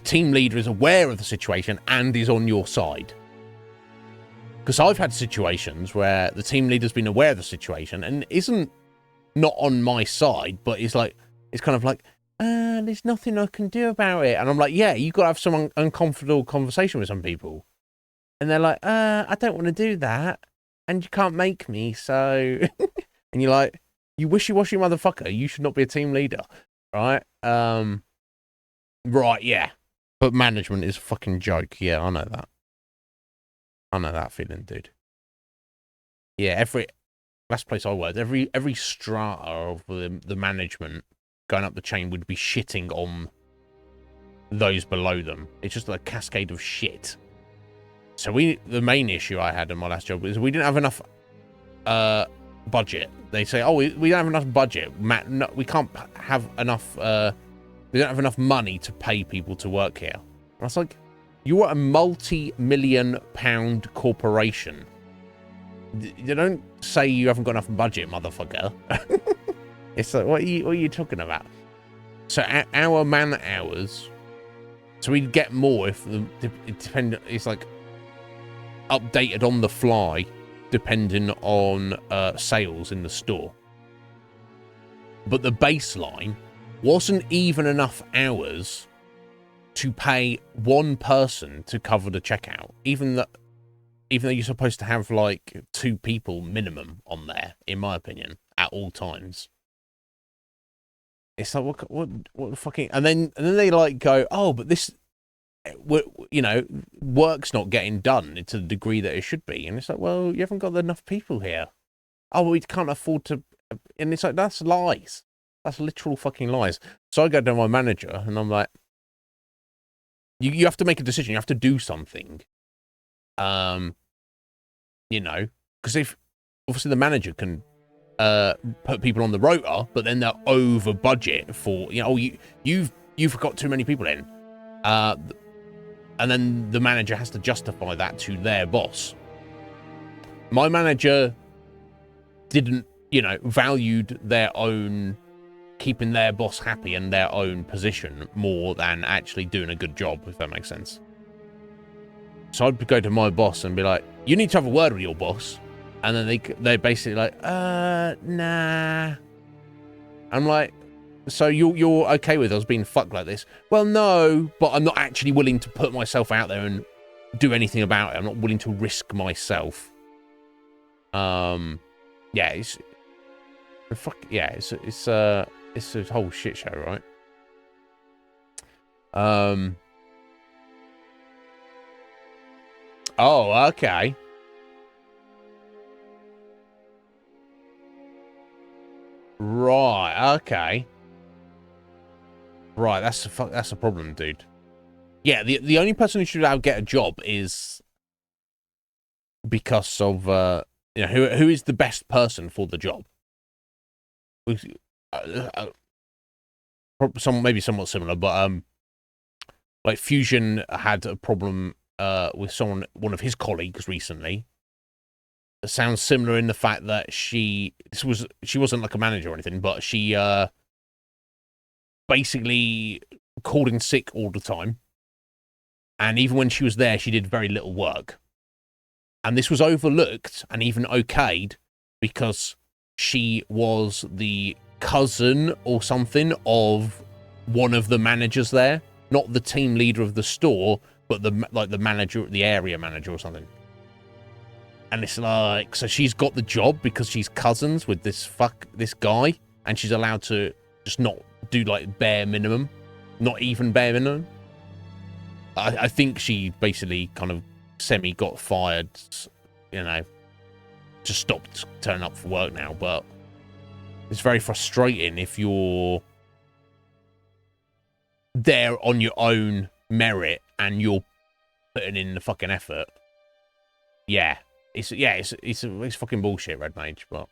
team leader is aware of the situation and is on your side. Because I've had situations where the team leader's been aware of the situation and isn't not on my side, but it's kind of like, there's nothing I can do about it. And I'm like, yeah, you got to have some uncomfortable conversation with some people. And they're like, I don't want to do that. And you can't make me, so... And you're like, you wishy-washy motherfucker. You should not be a team leader. Right? Right, yeah. But management is a fucking joke. Yeah, I know that. I know that feeling, dude. Yeah, last place I worked, every strata of the management going up the chain would be shitting on those below them. It's just a cascade of shit. So the main issue I had in my last job is we didn't have enough budget. They say, oh, we don't have enough budget. Matt, no, we can't have enough, we don't have enough money to pay people to work here. And I was like, you're a multi-million-pound corporation. You don't say you haven't got enough budget, motherfucker. It's like, what are you talking about? So our man hours, so we'd get more if it's like updated on the fly, depending on sales in the store. but the baseline wasn't even enough hours to pay one person to cover the checkout, even though you're supposed to have like 2 people minimum on there, in my opinion, at all times. It's like what the fucking, and then they like go, oh, but this, you know, work's not getting done to the degree that it should be, and it's like, well, you haven't got enough people here. Oh, well, we can't afford to, and it's like, that's lies. That's literal fucking lies. So I go to my manager and I'm like, you have to make a decision. You have to do something. You know, because if obviously the manager can put people on the rota, but then they're over budget for, you know, you've got too many people in, and then the manager has to justify that to their boss. My manager didn't, you know, valued their own, keeping their boss happy and their own position more than actually doing a good job, if that makes sense. So I'd go to my boss and be like, you need to have a word with your boss. And then they're basically like, nah. I'm like, so you're okay with us being fucked like this? Well, no, but I'm not actually willing to put myself out there and do anything about it. I'm not willing to risk myself. Yeah, it's a whole shit show, right? Oh, okay. Right, okay. Right, that's a problem, dude. Yeah, the only person who should get a job is because of you know, who is the best person for the job. Maybe somewhat similar, but like Fusion had a problem with one of his colleagues recently. It sounds similar in the fact that she wasn't like a manager or anything, but she basically called in sick all the time, and even when she was there, she did very little work. And this was overlooked and even okayed because she was the cousin or something of one of the managers there, not the team leader of the store, but the manager, the area manager or something. And it's like, so she's got the job because she's cousins with this guy, and she's allowed to just not do like bare minimum, not even bare minimum. I think she basically kind of semi got fired, you know, just stopped turning up for work now. But it's very frustrating if you're there on your own merit and you're putting in the fucking effort. Yeah, it's fucking bullshit, Red Mage, but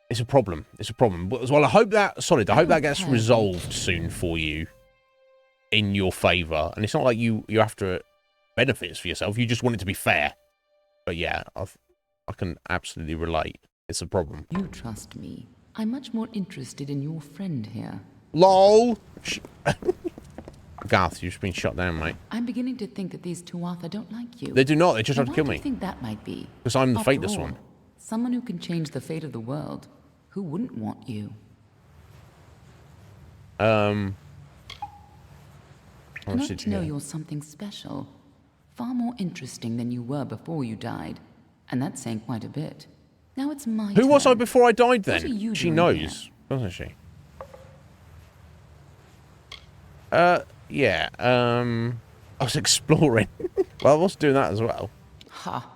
it's a problem. It's a problem. But as well, I hope that gets resolved soon for you in your favor. And it's not like you after benefits for yourself. You just want it to be fair. But yeah, I can absolutely relate. It's a problem. You trust me. I'm much more interested in your friend here. LOL! Garth, you've just been shot down, mate. I'm beginning to think that these Tuatha don't like you. They do not. They just tried to kill me. Why do you think that might be? Because I'm the After fateless all, one. Someone who can change the fate of the world. Who wouldn't want you? Enough to know you're something special. Far more interesting than you were before you died. And that's saying quite a bit. Now it's my turn. Who was I before I died then? What are you She doing knows, here? doesn't she? Yeah, I was exploring. Well, I was doing that as well. Ha!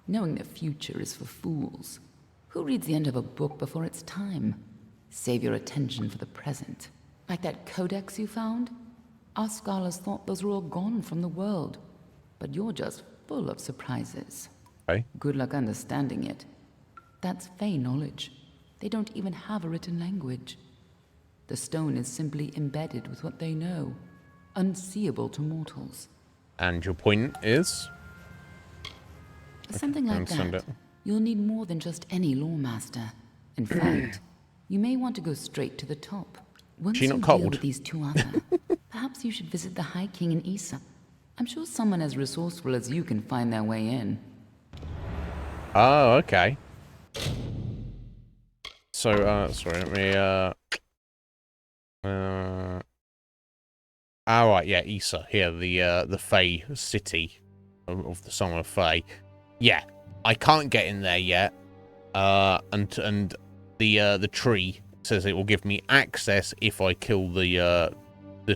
Knowing the future is for fools. Who reads the end of a book before it's time? Save your attention for the present. Like that codex you found? Our scholars thought those were all gone from the world. But you're just full of surprises. Okay. Good luck understanding it. That's Fey knowledge. They don't even have a written language. The stone is simply embedded with what they know, unseeable to mortals. And your point is? For something like that, you'll need more than just any lawmaster. In fact, you may want to go straight to the top. Once you deal with these Tuatha, perhaps you should visit the High King in Issa. I'm sure someone as resourceful as you can find their way in. Oh, okay. so, sorry, let me, alright, yeah, Issa, here, the Fae city of the Song of Fae. Yeah, I can't get in there yet, and the tree says it will give me access if I kill the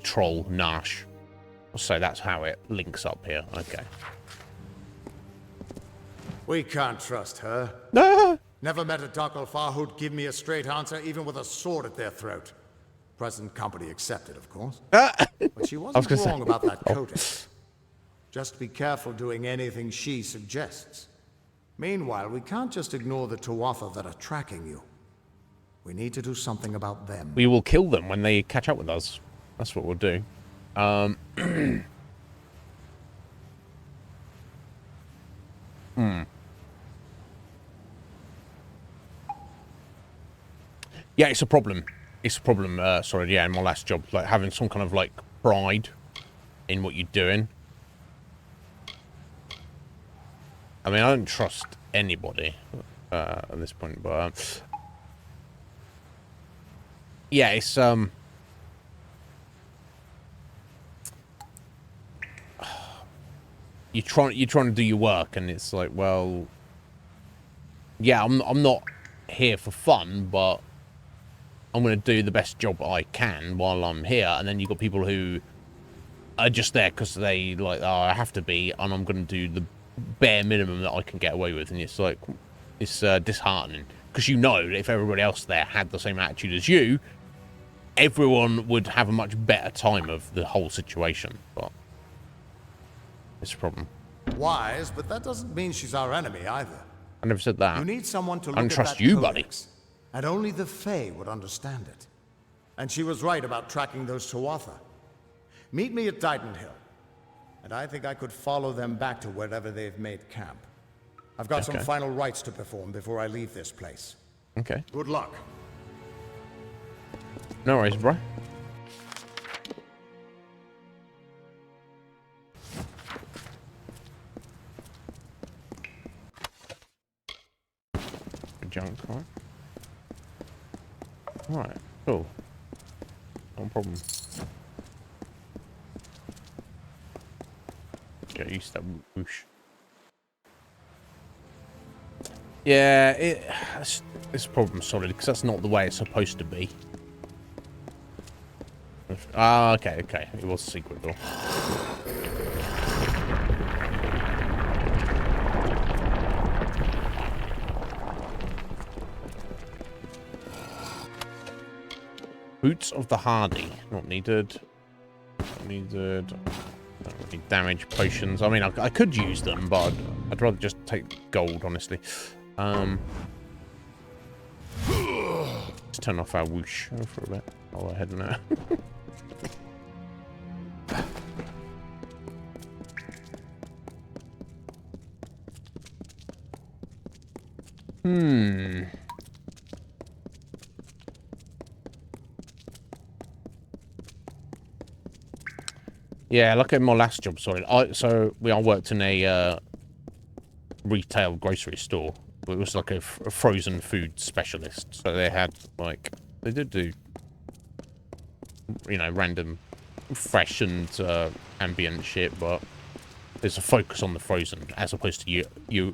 troll, Nash. So that's how it links up here, okay. We can't trust her. No! Never met a Dakhilfar who'd give me a straight answer, even with a sword at their throat. Present company accepted, of course. But she wasn't wrong about that codex. Just be careful doing anything she suggests. Meanwhile, we can't just ignore the Tuatha that are tracking you. We need to do something about them. We will kill them when they catch up with us. That's what we'll do. Yeah, it's a problem. It's a problem, sorry, yeah, in my last job. Like, having some kind of, like, pride in what you're doing. I mean, I don't trust anybody at this point, but... yeah, it's, you're trying to do your work, and it's like, well... yeah, I'm not here for fun, but... I'm going to do the best job I can while I'm here, and then you've got people who are just there because they, like, oh, I have to be, and I'm going to do the bare minimum that I can get away with, and it's like, it's disheartening, because you know that if everybody else there had the same attitude as you, everyone would have a much better time of the whole situation, but it's a problem. Wise, but that doesn't mean she's our enemy either. I never said that. You need someone to look I don't at trust that you, codex. Buddy. And only the Fae would understand it. And she was right about tracking those Tuatha. Meet me at Dighton Hill. And I think I could follow them back to wherever they've made camp. I've got some final rites to perform before I leave this place. Okay. Good luck. No worries, bro. Junk, right? Alright, cool. No problem. Get used to that whoosh. Yeah, it's problem solid, because that's not the way it's supposed to be. Ah, okay. It was a secret door. Boots of the Hardy. Not needed. Not needed. Don't need damage potions. I mean, I could use them, but I'd rather just take gold, honestly. Let's turn off our whoosh for a bit. I'll go ahead now. Yeah, like in my last job, sorry. I worked in a retail grocery store. It was like a frozen food specialist. So they had, like, they did do, you know, random fresh and ambient shit, but there's a focus on the frozen as opposed to your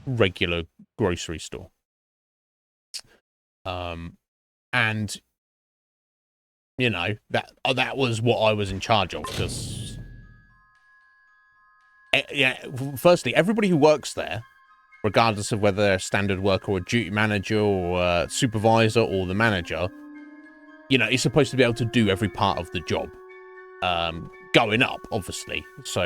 regular grocery store. And you know, that was what I was in charge of, because yeah, firstly, everybody who works there, regardless of whether they're a standard worker or a duty manager or a supervisor or the manager, you know, is supposed to be able to do every part of the job. Going up, obviously. So,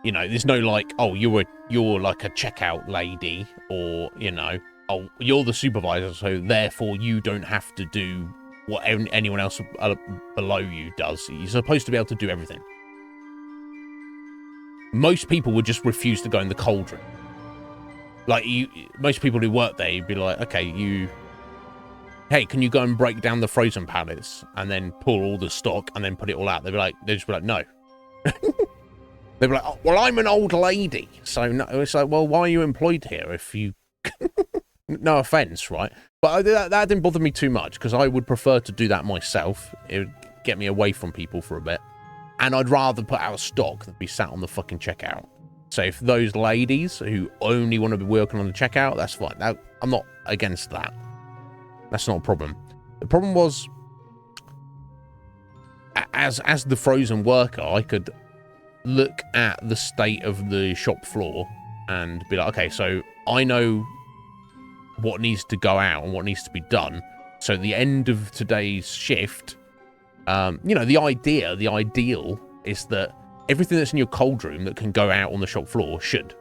you know, there's no like, oh, you're like a checkout lady, or, you know, oh, you're the supervisor, so therefore you don't have to do what anyone else below you does. You're supposed to be able to do everything. Most people would just refuse to go in the cauldron. Like, most people who work there, you'd be like, okay, hey, can you go and break down the frozen pallets and then pull all the stock and then put it all out? They'd just be like, no. They'd be like, oh, well, I'm an old lady. So no, it's like, well, why are you employed here if you... No offense, right? But that didn't bother me too much because I would prefer to do that myself. It would get me away from people for a bit. And I'd rather put out stock than be sat on the fucking checkout. So if those ladies who only want to be working on the checkout, that's fine. Now, I'm not against that. That's not a problem. The problem was, as the frozen worker, I could look at the state of the shop floor and be like, okay, so I know what needs to go out and what needs to be done. So at the end of today's shift, the ideal is that everything that's in your cold room that can go out on the shop floor should.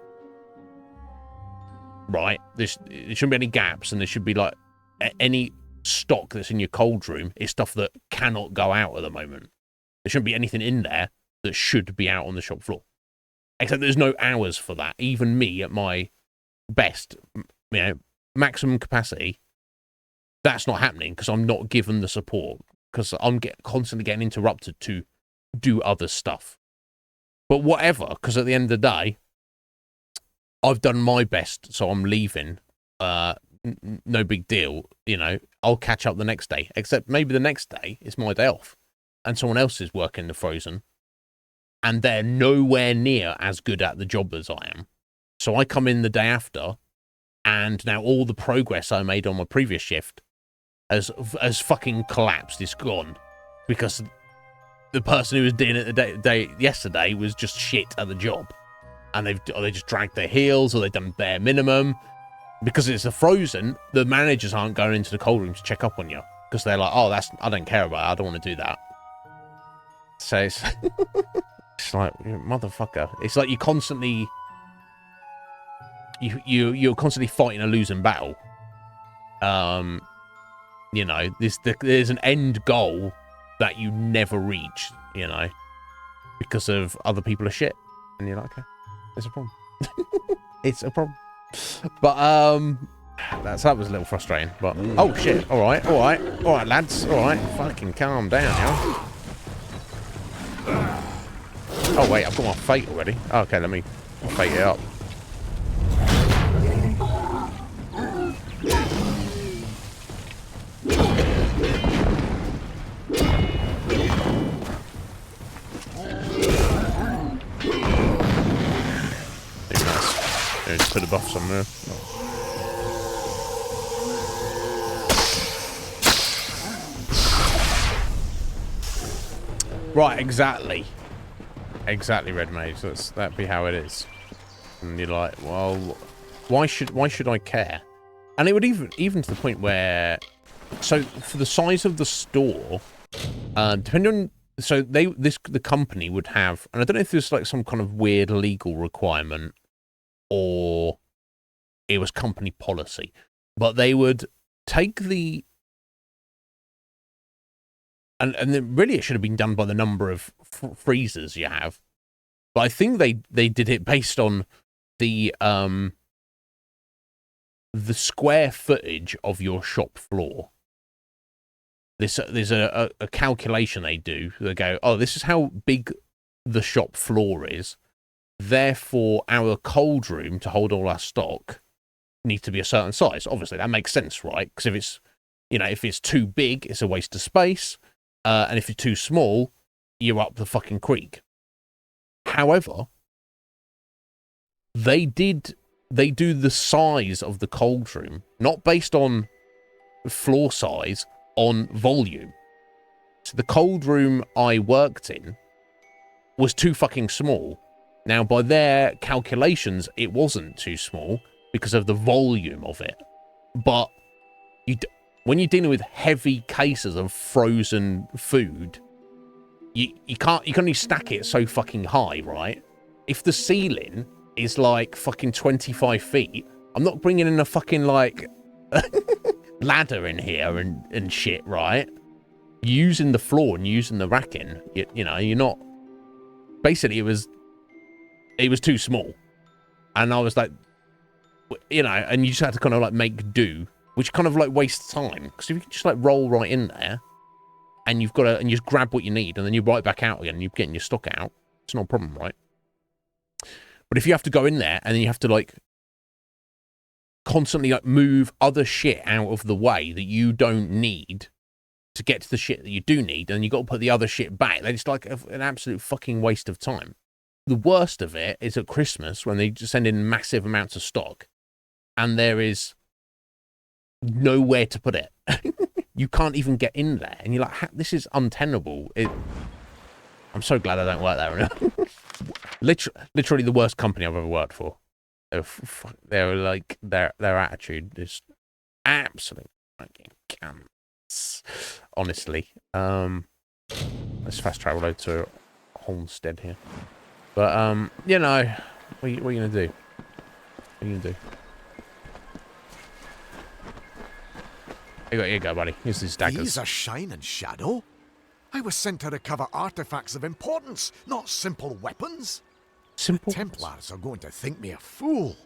Right? There shouldn't be any gaps, and there should be like any stock that's in your cold room is stuff that cannot go out at the moment. There shouldn't be anything in there that should be out on the shop floor. Except there's no hours for that. Even me at my best, maximum capacity, that's not happening because I'm not given the support because I'm constantly getting interrupted to do other stuff. But whatever, because at the end of the day, I've done my best, so I'm leaving. No big deal, I'll catch up the next day. Except maybe the next day is my day off and someone else is working the frozen and they're nowhere near as good at the job as I am. So I come in the day after, and now all the progress I made on my previous shift has fucking collapsed. It's gone because the person who was doing it the day yesterday was just shit at the job, and they just dragged their heels, or they've done bare minimum. Because it's a frozen, the managers aren't going into the cold room to check up on you because they're like, oh, I don't care about it. I don't want to do that. So it's it's like, motherfucker. It's like you're constantly fighting a losing battle. There's an end goal that you never reach, because of other people are shit. And you're like, okay, it's a problem. It's a problem. But that was a little frustrating. But oh shit! All right, lads. All right, fucking calm down, yeah. Oh wait, I've got my fate already. Okay, let me fate it up. Just put a buff somewhere. Right, exactly, Red Mage. That'd be how it is. And you're like, well, why should I care? And it would even to the point where, so for the size of the store, depending on, so the company would have, and I don't know if there's like some kind of weird legal requirement, or it was company policy, but they would take the, and really it should have been done by the number of freezers you have, but I think they did it based on the square footage of your shop floor. There's a calculation they do. They go, oh, this is how big the shop floor is. Therefore, our cold room to hold all our stock needs to be a certain size. Obviously, that makes sense, right? Because if it's too big, it's a waste of space. And if it's too small, you're up the fucking creek. However, they do the size of the cold room, not based on floor size, on volume. So the cold room I worked in was too fucking small. Now, by their calculations, it wasn't too small because of the volume of it. But when you're dealing with heavy cases of frozen food, you can only stack it so fucking high, right? If the ceiling is like fucking 25 feet, I'm not bringing in a fucking like ladder in here and shit, right? Using the floor and using the racking, you're not. Basically, it was too small, and I was like, and you just had to kind of like make do, which kind of like wastes time, because if you can just like roll right in there, and you just grab what you need, and then you're right back out again, and you're getting your stock out, it's not a problem, right? But if you have to go in there and then you have to like constantly like move other shit out of the way that you don't need to get to the shit that you do need, and you got to put the other shit back. They're just like an absolute fucking waste of time. The worst of it is at Christmas when they just send in massive amounts of stock and there is nowhere to put it. You can't even get in there, and you're like, this is untenable. I'm so glad I don't work there. Literally the worst company I've ever worked for. They're like their attitude is absolute fucking cunts. Honestly, let's fast travel over to Holmstead here. But you know, what are you gonna do? What are you gonna do? Here you go, buddy. Here's these daggers. These are Shine and Shadow? I was sent to recover artifacts of importance, not simple weapons. Simple? The Templars are going to think me a fool.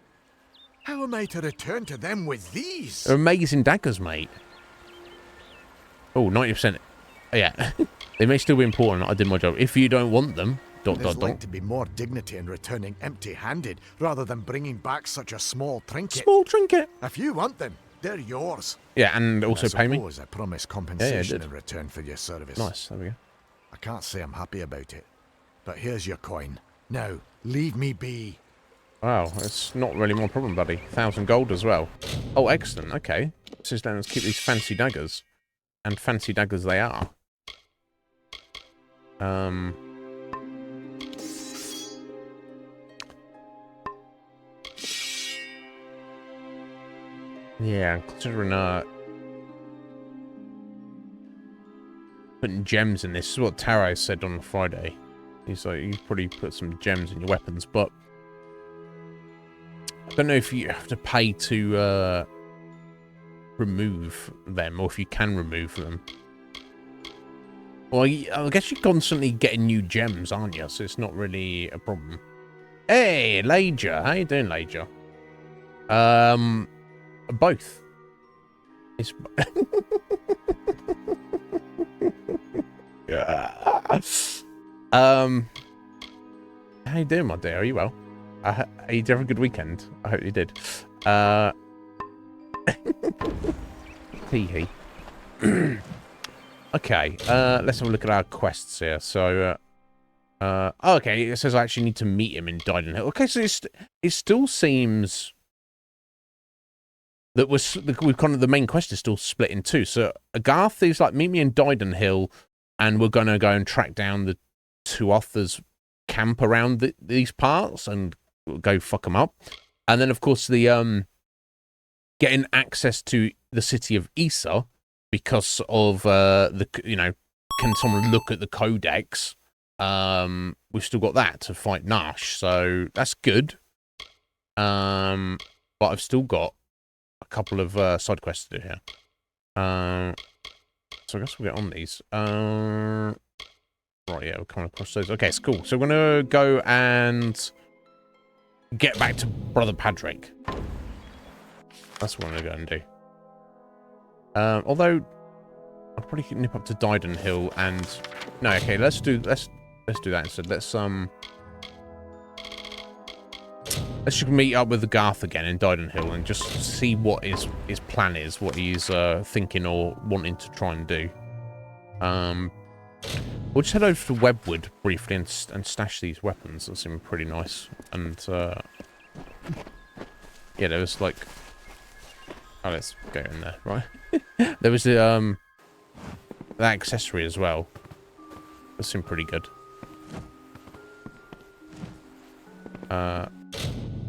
How am I to return to them with these? They're amazing daggers, mate. Oh, 90%. Yeah. They may still be important. I did my job. If you don't want them, There's like to be more dignity in returning empty-handed rather than bringing back such a small trinket. Small trinket. If you want them, they're yours. Yeah, and also pay me. I promise compensation in return for your service. Nice, there we go. I can't say I'm happy about it, but here's your coin. Now, leave me be. Wow, it's not really my problem, buddy. 1,000 gold as well. Oh, excellent. Okay. So then let's keep these fancy daggers. And fancy daggers they are. Yeah, considering putting gems in this is what Taro said on Friday. He's like, you probably put some gems in your weapons, but I don't know if you have to pay to remove them, or if you can remove them. Well, I guess you're constantly getting new gems, aren't you? So it's not really a problem. Hey, Lager. How you doing, Lager? Both. It's... How you doing, my dear? Are you well? Did you have a good weekend? I hope you did. Hee. Okay, let's have a look at our quests here. So, okay, it says I actually need to meet him in Dyden Hill. Okay, so it still seems that we've kind of, the main quest is still split in two. So Garth is like, meet me in Dyden Hill, and we're gonna go and track down the two authors' camp around these parts and go fuck them up. And then, of course, the getting access to the city of Issa because of can someone look at the codex? We've still got that to fight Nash, so that's good. But I've still got a couple of side quests to do here. So I guess we'll get on these. Right, yeah, we're coming across those. Okay, it's cool. So we're gonna go and get back to Brother Padraig. That's what I'm gonna go and do. Although I'll probably nip up to Dyden Hill and no, okay, let's do that instead. Let's just meet up with the Garth again in Dyden Hill and just see what his plan is, what he's thinking or wanting to try and do. We'll just head over to Webwood briefly and stash these weapons. That seem pretty nice. And yeah, there was like, oh, let's go in there, right? There was the that accessory as well. That seemed pretty good. Okay,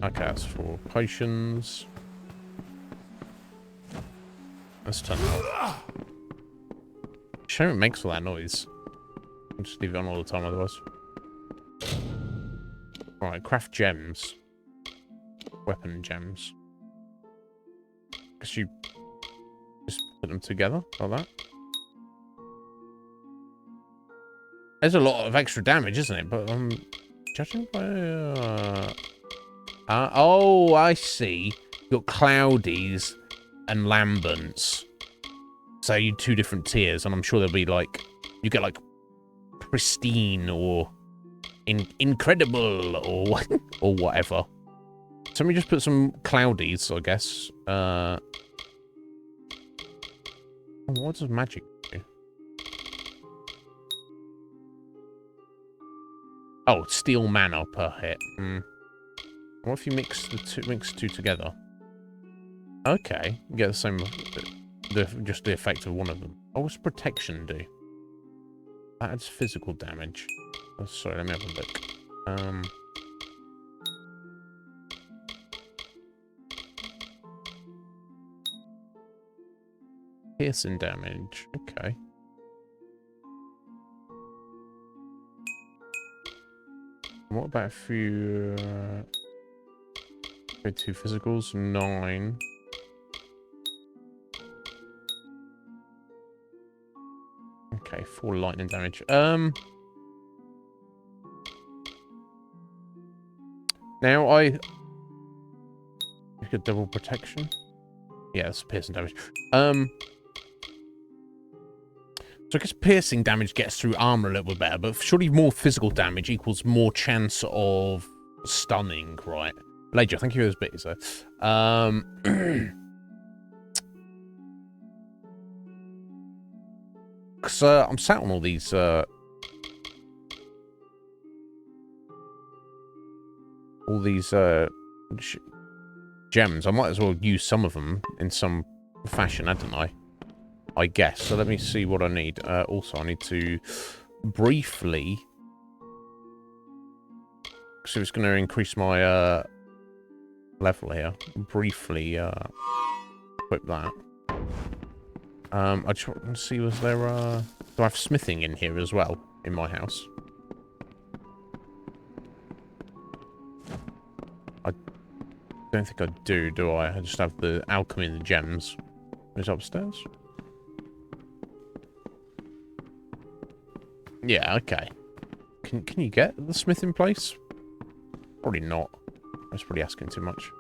that's for potions. Let's turn it off. Shame it makes all that noise. I'll just leave it on all the time otherwise. Right, craft gems. Weapon gems. Guess you just put them together like that. There's a lot of extra damage, isn't it? But judging by oh, I see. You've got Cloudies and Lambents. So you two different tiers, and I'm sure there'll be like, you get like pristine or incredible or or whatever. So let me just put some cloudies, I guess. What does magic do? Oh, steal mana per hit. What if you mix the two together? Okay, you get the same, just the effect of one of them. Oh, what's protection do? That adds physical damage. Oh, sorry, let me have a look. Piercing damage. Okay. What about if you... okay, 2 physicals, 9. Okay, 4 lightning damage. Now I get double protection. Yeah, that's piercing damage. So I guess piercing damage gets through armor a little bit better, but surely more physical damage equals more chance of stunning, right? Ledger, thank you for those bits, though. Because I'm sat on all these gems. I might as well use some of them in some fashion, hadn't I guess. So let me see what I need. Also, I need to briefly... so it's going to increase my level here. Briefly equip that. I just want to see, was there... do I have smithing in here as well, in my house? I don't think I do I? I just have the alchemy and the gems. Is it upstairs? Yeah, okay. Can you get the smithing place? Probably not. That's probably asking too much.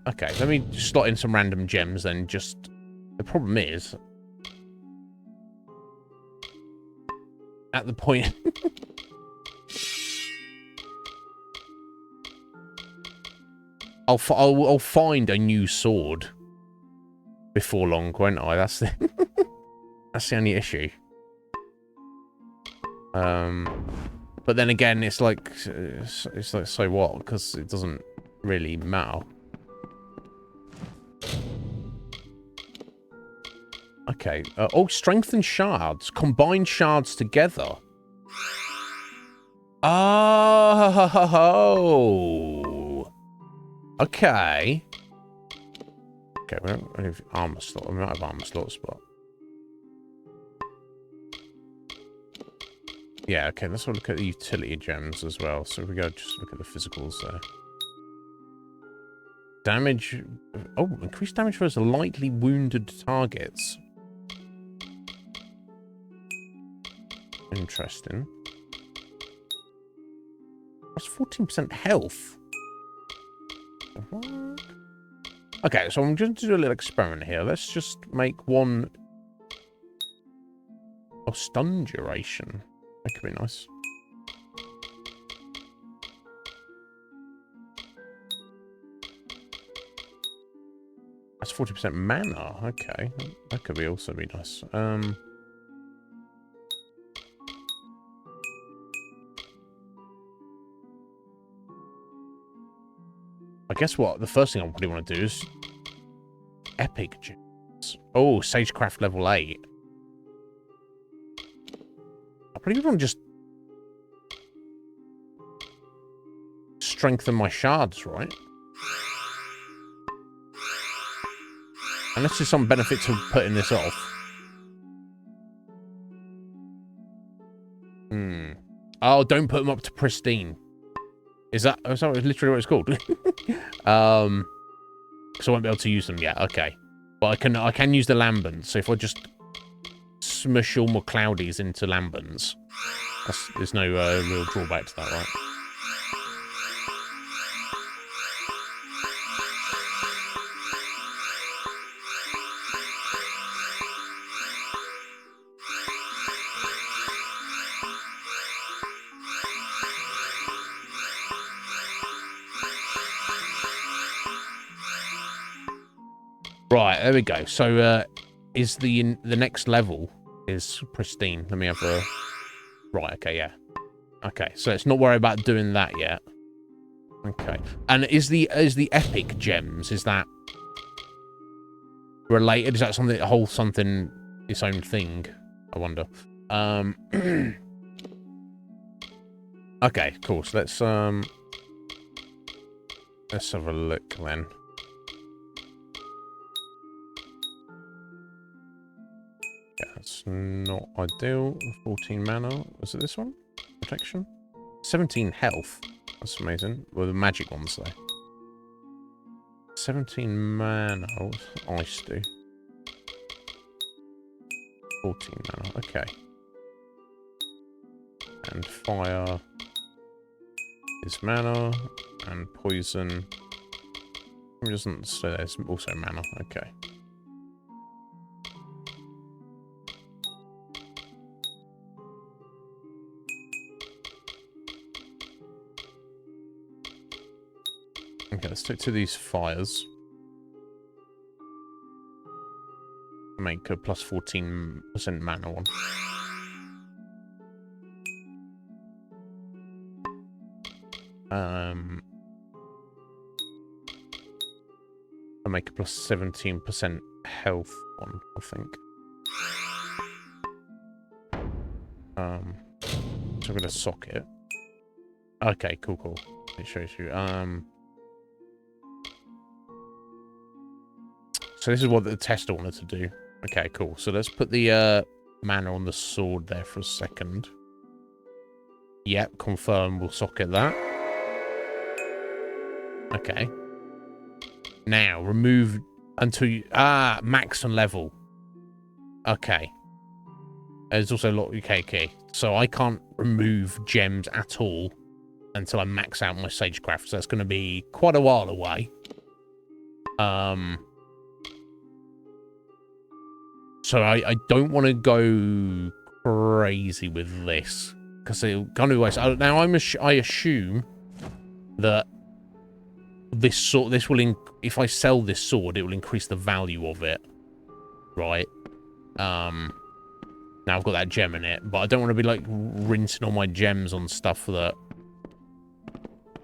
Okay, let me slot in some random gems then. Just the problem is at the point I'll find a new sword before long, won't I? That's the that's the only issue. But then again, it's like so what? Because it doesn't really matter. Okay. Oh, strengthen shards. Combine shards together. Oh. Okay. Okay, we don't really have armor slot. We might have armor slots, but... yeah, okay, let's look at the utility gems as well. So we go just look at the physicals there. Damage... oh, increased damage for lightly wounded targets. Interesting. That's 14% health. What? Okay, so I'm just going to do a little experiment here. Let's just make one... oh, stun duration. That could be nice. That's 40% mana. Okay, that could also be nice. I guess what the first thing I probably want to do is epic gems. Oh, Sagecraft level 8. I probably want to just strengthen my shards, right? Unless there's some benefit to putting this off. Oh, don't put them up to pristine. Is that literally what it's called? So I won't be able to use them yet. Okay, but I can use the lambents. So if I just smush all my cloudies into lambents, there's no real drawback to that, right? Right, there we go. So, is the next level is pristine. Let me have a... Right, okay, yeah. Okay, so let's not worry about doing that yet. Okay. And is the epic gems, is that related? Is that something, whole something, its own thing? I wonder. Okay, cool. So let's have a look then. Yeah, that's not ideal. 14 mana. Was it this one? Protection? 17 health. That's amazing. Well, the magic ones, though. 17 mana. What does ice do? 14 mana. Okay. And fire is mana. And poison. It doesn't say there's also mana. Okay. Okay, let's stick to these fires. Make a plus 14% mana one. I'll make a plus 17% health one, I think. So I'm gonna sock it. Okay, cool. It shows you. So this is what the tester wanted to do. Okay, cool. So let's put the mana on the sword there for a second. Yep, confirm. We'll socket that. Okay. Now, remove until you... max and level. Okay. There's also a lot... Okay. So I can't remove gems at all until I max out my sagecraft. So that's going to be quite a while away. So I don't want to go crazy with this. Because it'll kind of waste... Now, I assume that this will... If I sell this sword, it will increase the value of it. Right? Now I've got that gem in it. But I don't want to be, like, rinsing all my gems on stuff that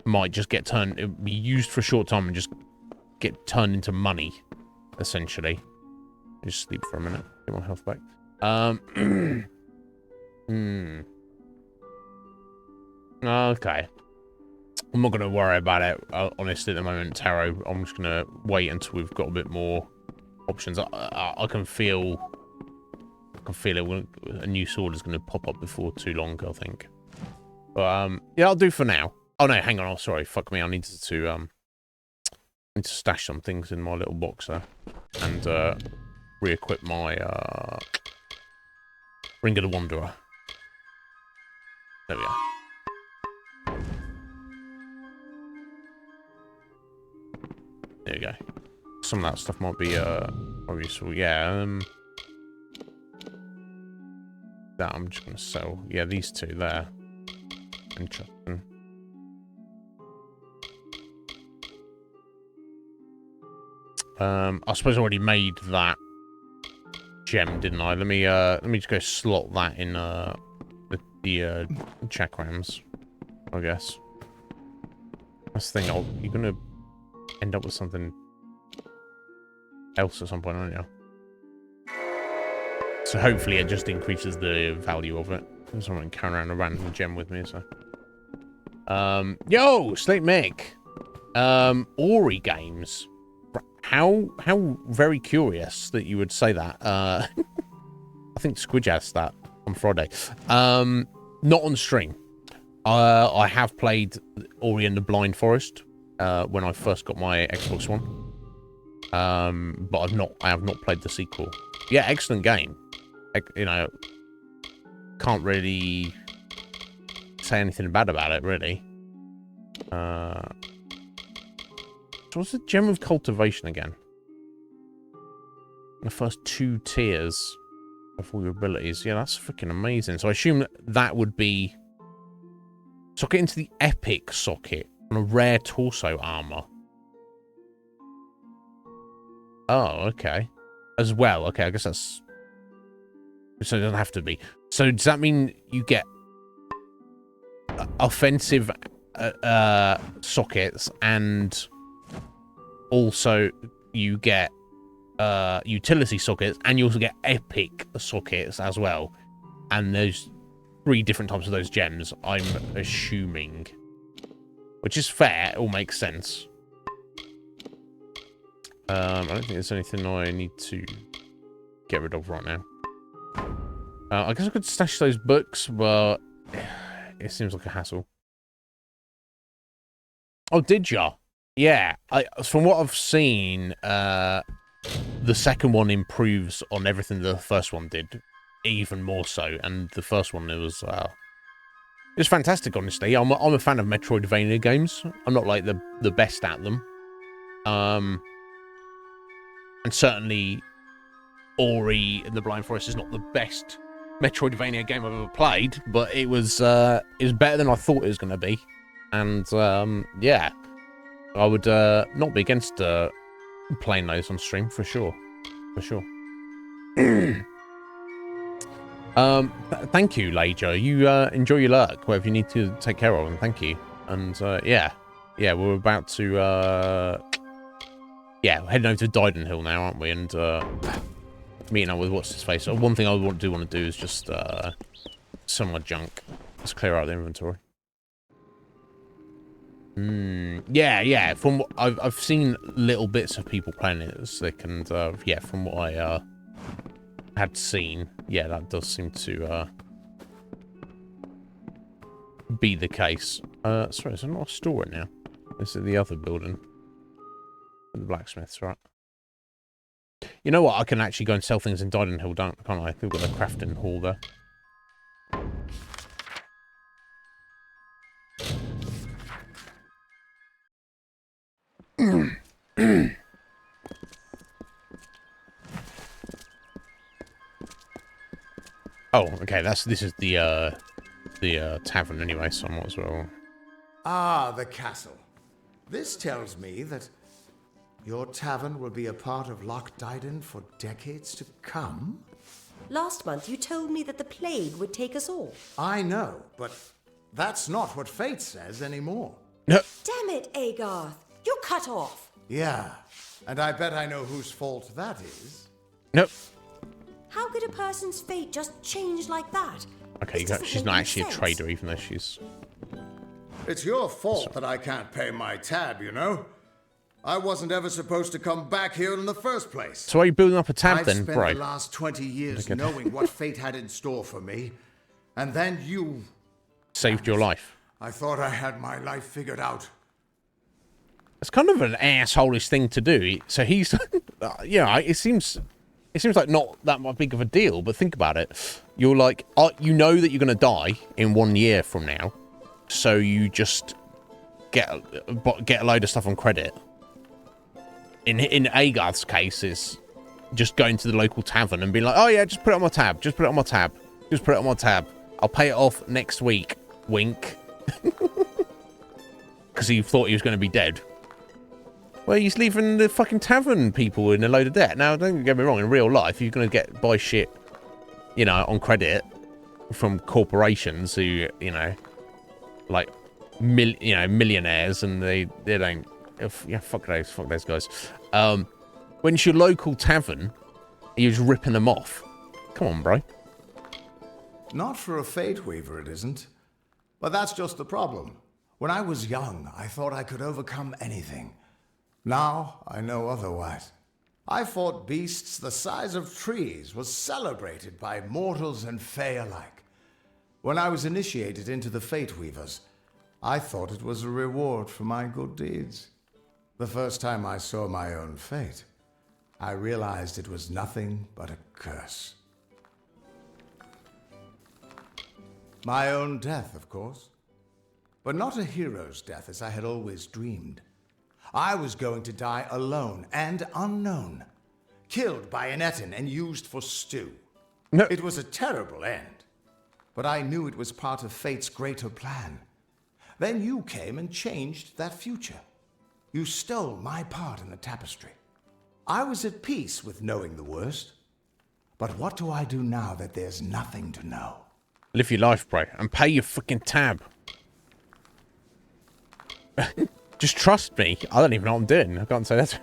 might just get turned... It'll be used for a short time and just get turned into money, essentially. Just sleep for a minute. Get my health back. Okay. I'm not going to worry about it, honestly, at the moment, Taro. I'm just going to wait until we've got a bit more options. I can feel it. A new sword is going to pop up before too long, I think. But, yeah, I'll do for now. Oh, no, hang on. Oh, sorry. Fuck me. I need to stash some things in my little box there. And, re-equip my, Ring of the Wanderer. There we are. There we go. Some of that stuff might be useful. Yeah, that I'm just gonna sell. Yeah, these two there. Interesting. I suppose I already made that gem, didn't I? Let me just go slot that in the chakrams, I guess. That's the thing. You're gonna end up with something else at some point, aren't you? So hopefully it just increases the value of it. There's someone carrying around a random gem with me, so. Yo, Slate Mick. Ori games. How very curious that you would say that. I think Squidge asked that on Friday. Not on stream. I have played Ori and the Blind Forest when I first got my Xbox One. But I have not played the sequel. Yeah, excellent game. You know, can't really say anything bad about it, really. So what's the Gem of Cultivation again? The first 2 tiers of all your abilities. Yeah, that's freaking amazing. So I assume that would be socket into the epic socket on a rare torso armor. Oh, okay. As well. Okay, I guess that's... So it doesn't have to be. So does that mean you get offensive sockets, and also you get utility sockets, and you also get epic sockets as well? And there's 3 different types of those gems, I'm assuming. Which is fair. It all makes sense. I don't think there's anything I need to get rid of right now. I guess I could stash those books, but it seems like a hassle. Oh, did ya? Yeah. From what I've seen, the second one improves on everything the first one did, even more so. And the first one, it was fantastic, honestly. I'm a fan of Metroidvania games. I'm not like the best at them. And certainly Ori and the Blind Forest is not the best Metroidvania game I've ever played, but it was better than I thought it was going to be. And yeah, I would not be against playing those on stream for sure. Thank you, Lajo. You enjoy your lurk, whatever you need to take care of, and thank you. And yeah, we're about to we're heading over to Dyden Hill now, aren't we? And meeting up with what's his face. So one thing I want to do is just some of my junk. Let's clear out the inventory. Yeah. From what I've seen little bits of people playing it, it's sick, and yeah, from what I had seen, yeah, that does seem to be the case. Sorry, is there not a store in now? This is the other building. The blacksmith's, right? You know what? I can actually go and sell things in Dyden Hill, can't I? We've got a crafting hall there. Oh, okay. This is the tavern anyway, so I might as well. Ah, the castle. This tells me that your tavern will be a part of Loch Dyden for decades to come? Last month you told me that the plague would take us all. I know, but that's not what fate says anymore. No. Damn it, Agarth. You're cut off. Yeah, and I bet I know whose fault that is. Nope. How could a person's fate just change like that? Okay, she's not actually a trader, even though she's... It's your fault that I can't pay my tab, you know? I wasn't ever supposed to come back here in the first place. So are you building up a tab then, I've bro? spent the last 20 years knowing what fate had in store for me. And then you... saved your life. I thought I had my life figured out. It's kind of an asshole-ish thing to do. So he's... yeah, it seems like not that big of a deal, but think about it. You're like... you know that you're going to die in 1 year from now. So you just get a load of stuff on credit. In Agarth's case, it's just going to the local tavern and being like, oh yeah, just put it on my tab. Just put it on my tab. Just put it on my tab. I'll pay it off next week. Wink. Because he thought he was going to be dead. Well, he's leaving the fucking tavern people in a load of debt. Now, don't get me wrong. In real life, you're going to buy shit, you know, on credit from corporations who, you know, like, millionaires, and they don't... yeah, fuck those guys. When it's your local tavern, you're just ripping them off. Come on, bro. Not for a Fate Weaver, it isn't. But that's just the problem. When I was young, I thought I could overcome anything. Now, I know otherwise. I fought beasts the size of trees, was celebrated by mortals and fae alike. When I was initiated into the Fate Weavers, I thought it was a reward for my good deeds. The first time I saw my own fate, I realized it was nothing but a curse. My own death, of course. But not a hero's death as I had always dreamed. I was going to die alone and unknown, killed by an Etin and used for stew. No. It was a terrible end, but I knew it was part of fate's greater plan. Then you came and changed that future. You stole my part in the tapestry. I was at peace with knowing the worst. But what do I do now that there's nothing to know? Live your life, bro, and pay your fucking tab. Just trust me. I don't even know what I'm doing. I can't say that.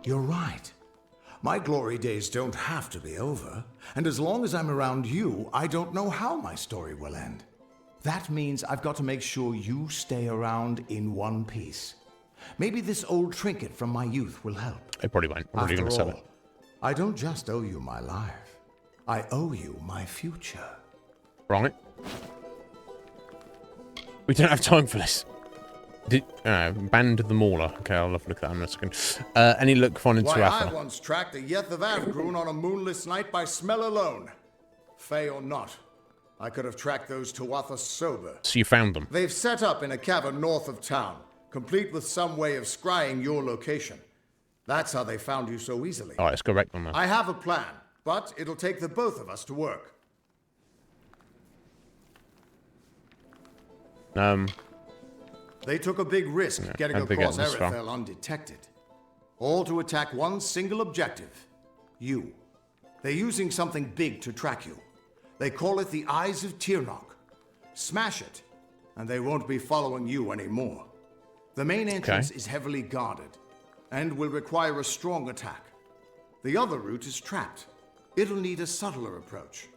You're right. My glory days don't have to be over. And as long as I'm around you, I don't know how my story will end. That means I've got to make sure you stay around in one piece. Maybe this old trinket from my youth will help. It probably won't. I'm probably going to sell it. I don't just owe you my life. I owe you my future. Right. We don't have time for this. Band the Mauler. Okay, I'll have a look at that in a second. Any look fun into Tuatha? I once tracked a Yeth of Avgrun on a moonless night by smell alone. Fey or not, I could have tracked those Tuatha sober. So you found them? They've set up in a cavern north of town, complete with some way of scrying your location. That's how they found you so easily. All right, let's go wreck them now. I have a plan, but it'll take the both of us to work. They took a big risk getting across Erethel undetected. All to attack one single objective. You. They're using something big to track you. They call it the Eyes of Tirnoch. Smash it, and they won't be following you anymore. The main entrance is heavily guarded, and will require a strong attack. The other route is trapped. It'll need a subtler approach.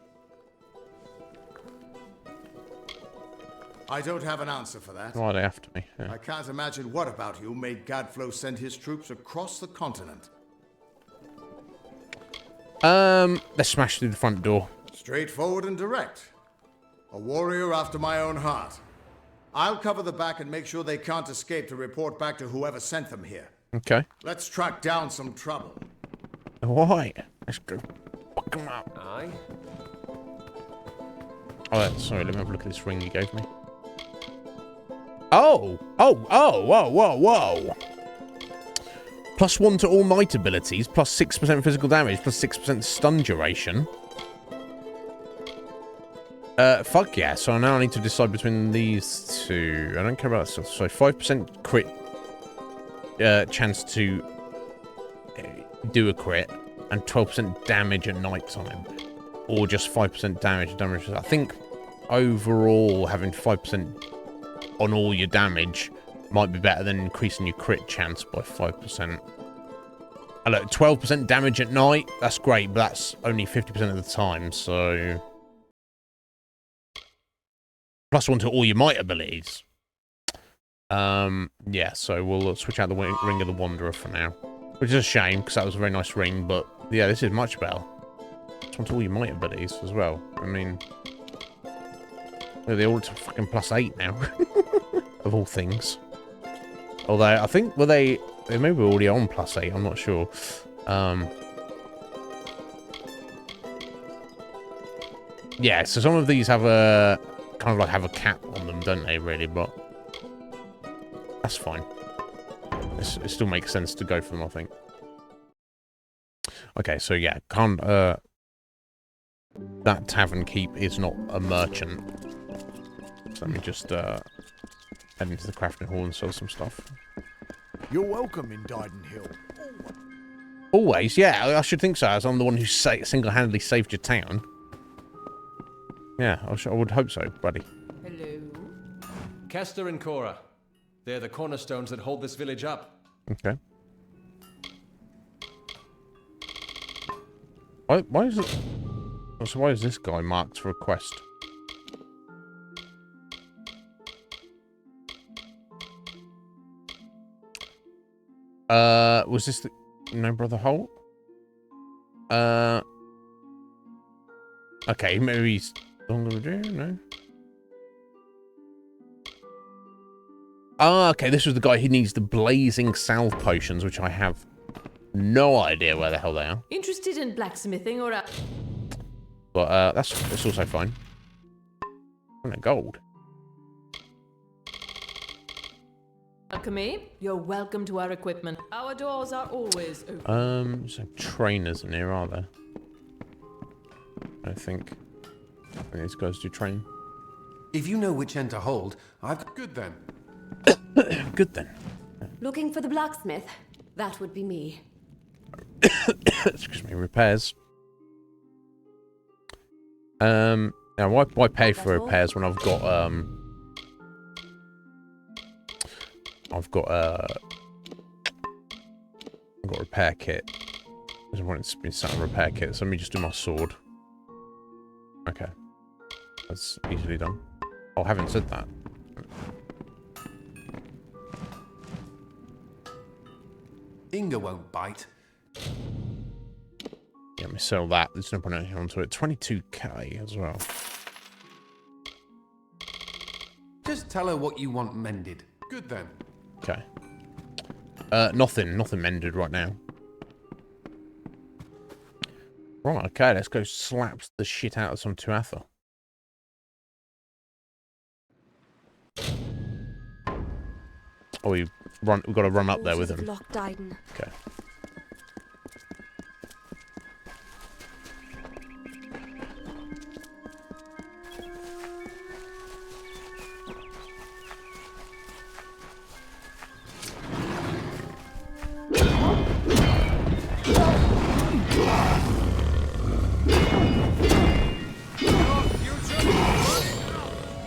I don't have an answer for that. Why are they after me? Yeah. I can't imagine what about you made Gadflow send his troops across the continent. Let's smash through the front door. Straightforward and direct. A warrior after my own heart. I'll cover the back and make sure they can't escape to report back to whoever sent them here. Okay. Let's track down some trouble. Why? Let's go fuck them up. Aye. Oh, sorry, let me have a look at this ring you gave me. Oh! Whoa! +1 to all might abilities, plus 6% physical damage, plus 6% stun duration. Fuck yeah, so now I need to decide between these two. I don't care about that stuff. So 5% crit chance to do a crit, and 12% damage at night on him. Or just 5% damage. I think overall having 5% on all your damage might be better than increasing your crit chance by 5%. And look, 12% damage at night, that's great, but that's only 50% of the time, so... +1 to all your might abilities. Yeah, so we'll switch out the Ring of the Wanderer for now. Which is a shame, because that was a very nice ring, but yeah, this is much better. +1 to all your might abilities as well. I mean... They're all to fucking +8 now. Of all things. Although, I think, they may be already on +8, I'm not sure. Yeah, so some of these have a... kind of like have a cap on them, don't they, really? But that's fine. It still makes sense to go for them, I think. Okay, so yeah, can't... that tavern keep is not a merchant. So let me just head into the crafting hall and sell some stuff. You're welcome in Dyden Hill. Always, yeah, I should think so, as I'm the one who single-handedly saved your town. Yeah, I would hope so, buddy. Hello. Kester and Cora. They're the cornerstones that hold this village up. Okay. Why is it... So why is this guy marked for a quest? Was this the... No Brother Holt? Okay, maybe he's... No? Ah, okay, this was the guy who needs the blazing salve potions, which I have no idea where the hell they are. Interested in blacksmithing or a... But, that's also fine. And gold. Alchemy, you're welcome to our equipment. Our doors are always open. So trainers in here, are there? I think these guys do train. If you know which end to hold, I've got... Good then. Good then. Looking for the blacksmith? That would be me. Excuse me, repairs. Now why pay for repairs when I've got a repair kit. I just want it to be set on repair kit, so let me just do my sword. Okay. That's easily done. Oh, I haven't said that. Inga won't bite. Yeah, let me sell that. There's no point adding onto it. 22k as well. Just tell her what you want mended. Good then. Okay. Nothing mended right now. Right, okay, let's go slap the shit out of some Tuatha. Oh, we've got to run up there with him. Okay.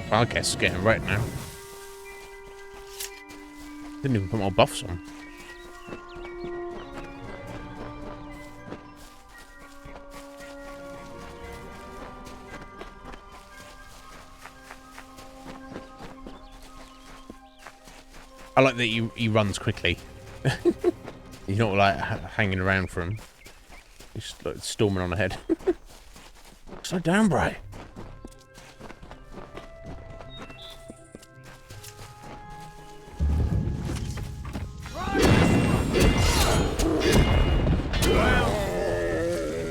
I guess it's getting right now. Didn't even put my buffs on. I like that he runs quickly. You're not like hanging around for him. He's like storming on ahead. Slow down, Bray.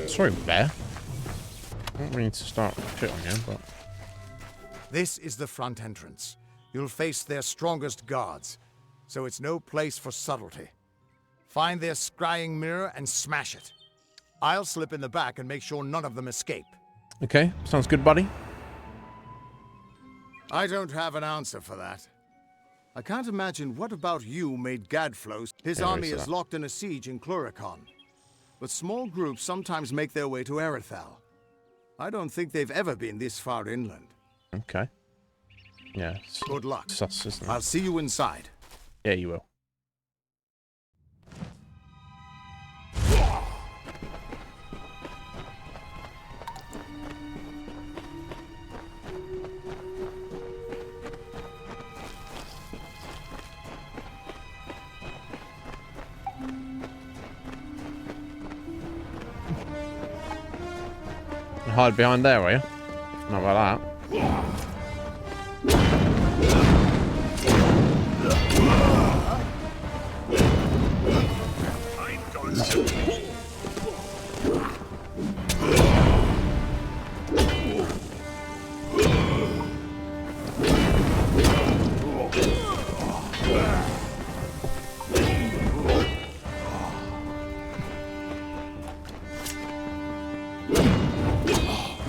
Sorry, Bear. I don't really need to start shit on you, but... This is the front entrance. You'll face their strongest guards, so it's no place for subtlety. Find their scrying mirror and smash it. I'll slip in the back and make sure none of them escape. Okay, sounds good, buddy. I don't have an answer for that. I can't imagine what about you made Gadflow. His army is locked in a siege in Cluricon. But small groups sometimes make their way to Erithal. I don't think they've ever been this far inland. Okay. Yeah. Good luck. Sus, isn't it? I'll see you inside. Yeah, you will. Hide behind there, are you? Not like that.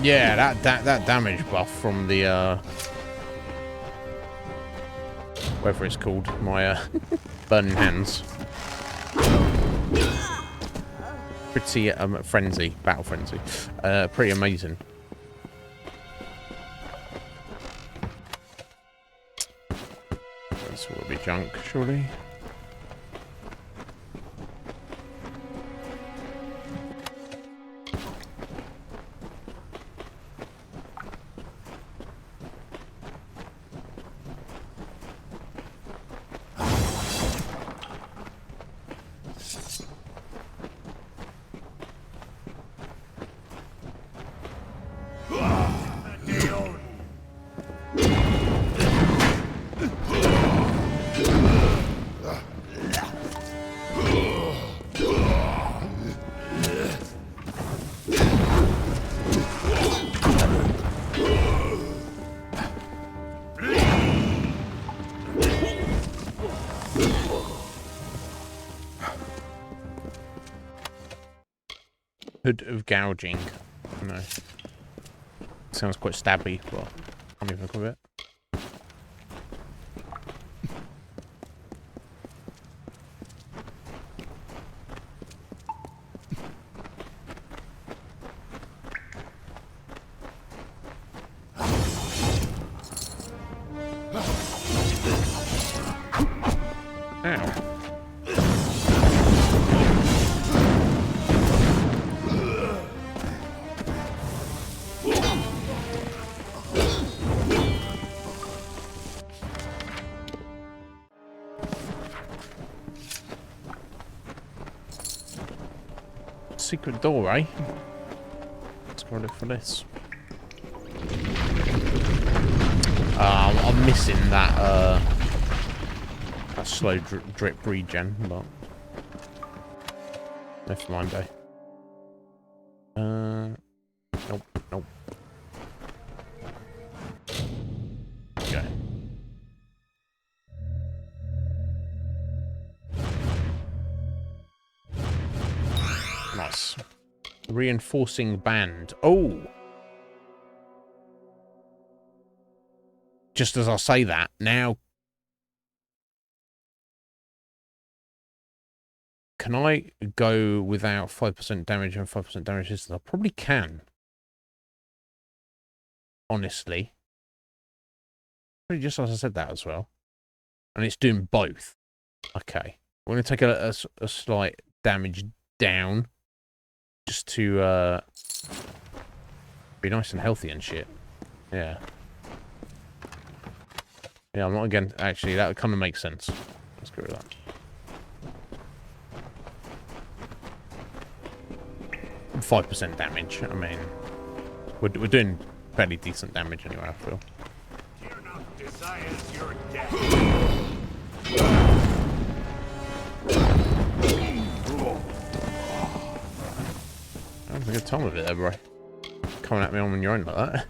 Yeah, that damage buff from the whatever it's called, my burning hands. Pretty frenzy, battle frenzy. Pretty amazing. This will be junk, surely. Hood of gouging. No. Sounds quite stabby, but I'll even look at it. Ow. Secret door, eh? Let's go look for this. I'm missing that slow drip regen, but never mind, eh? Nope, nope. Okay. Nice. Reinforcing band. Oh! Just as I say that, now... Can I go without 5% damage and 5% damage resistance? I probably can. Honestly. Probably just as I said that as well. And it's doing both. Okay. We're going to take a slight damage down. Just to be nice and healthy and shit. Yeah. Yeah, I'm not again. Actually, that kind of makes sense. Let's go with that. And 5% damage. I mean, we're doing fairly decent damage anyway, I feel. Desires your death. I'm having a good time with it there, bro. Coming at me on your own like that.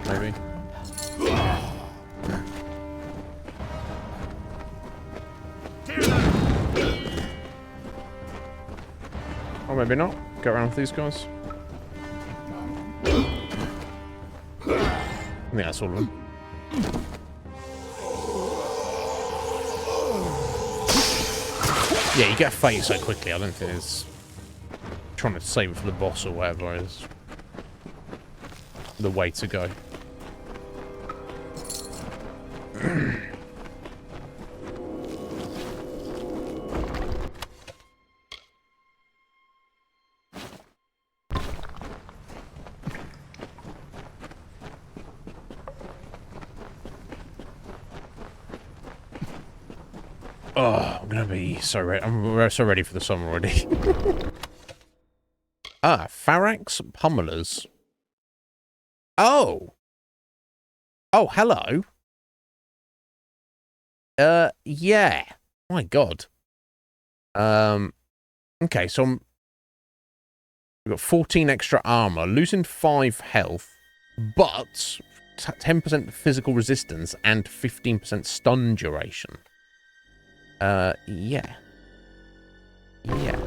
Maybe. Or maybe not. Go around with these guys. I think that's all of them. Yeah, you get fate so quickly. I don't think it's trying to save it for the boss or whatever is the way to go. Oh, I'm gonna be so ready. I'm so ready for the summer already. Pharax Pummelers. Oh. Oh, hello. Yeah. My God. Okay, so we've got 14 extra armor, losing 5 health, but 10% physical resistance and 15% stun duration. Yeah. Yeah.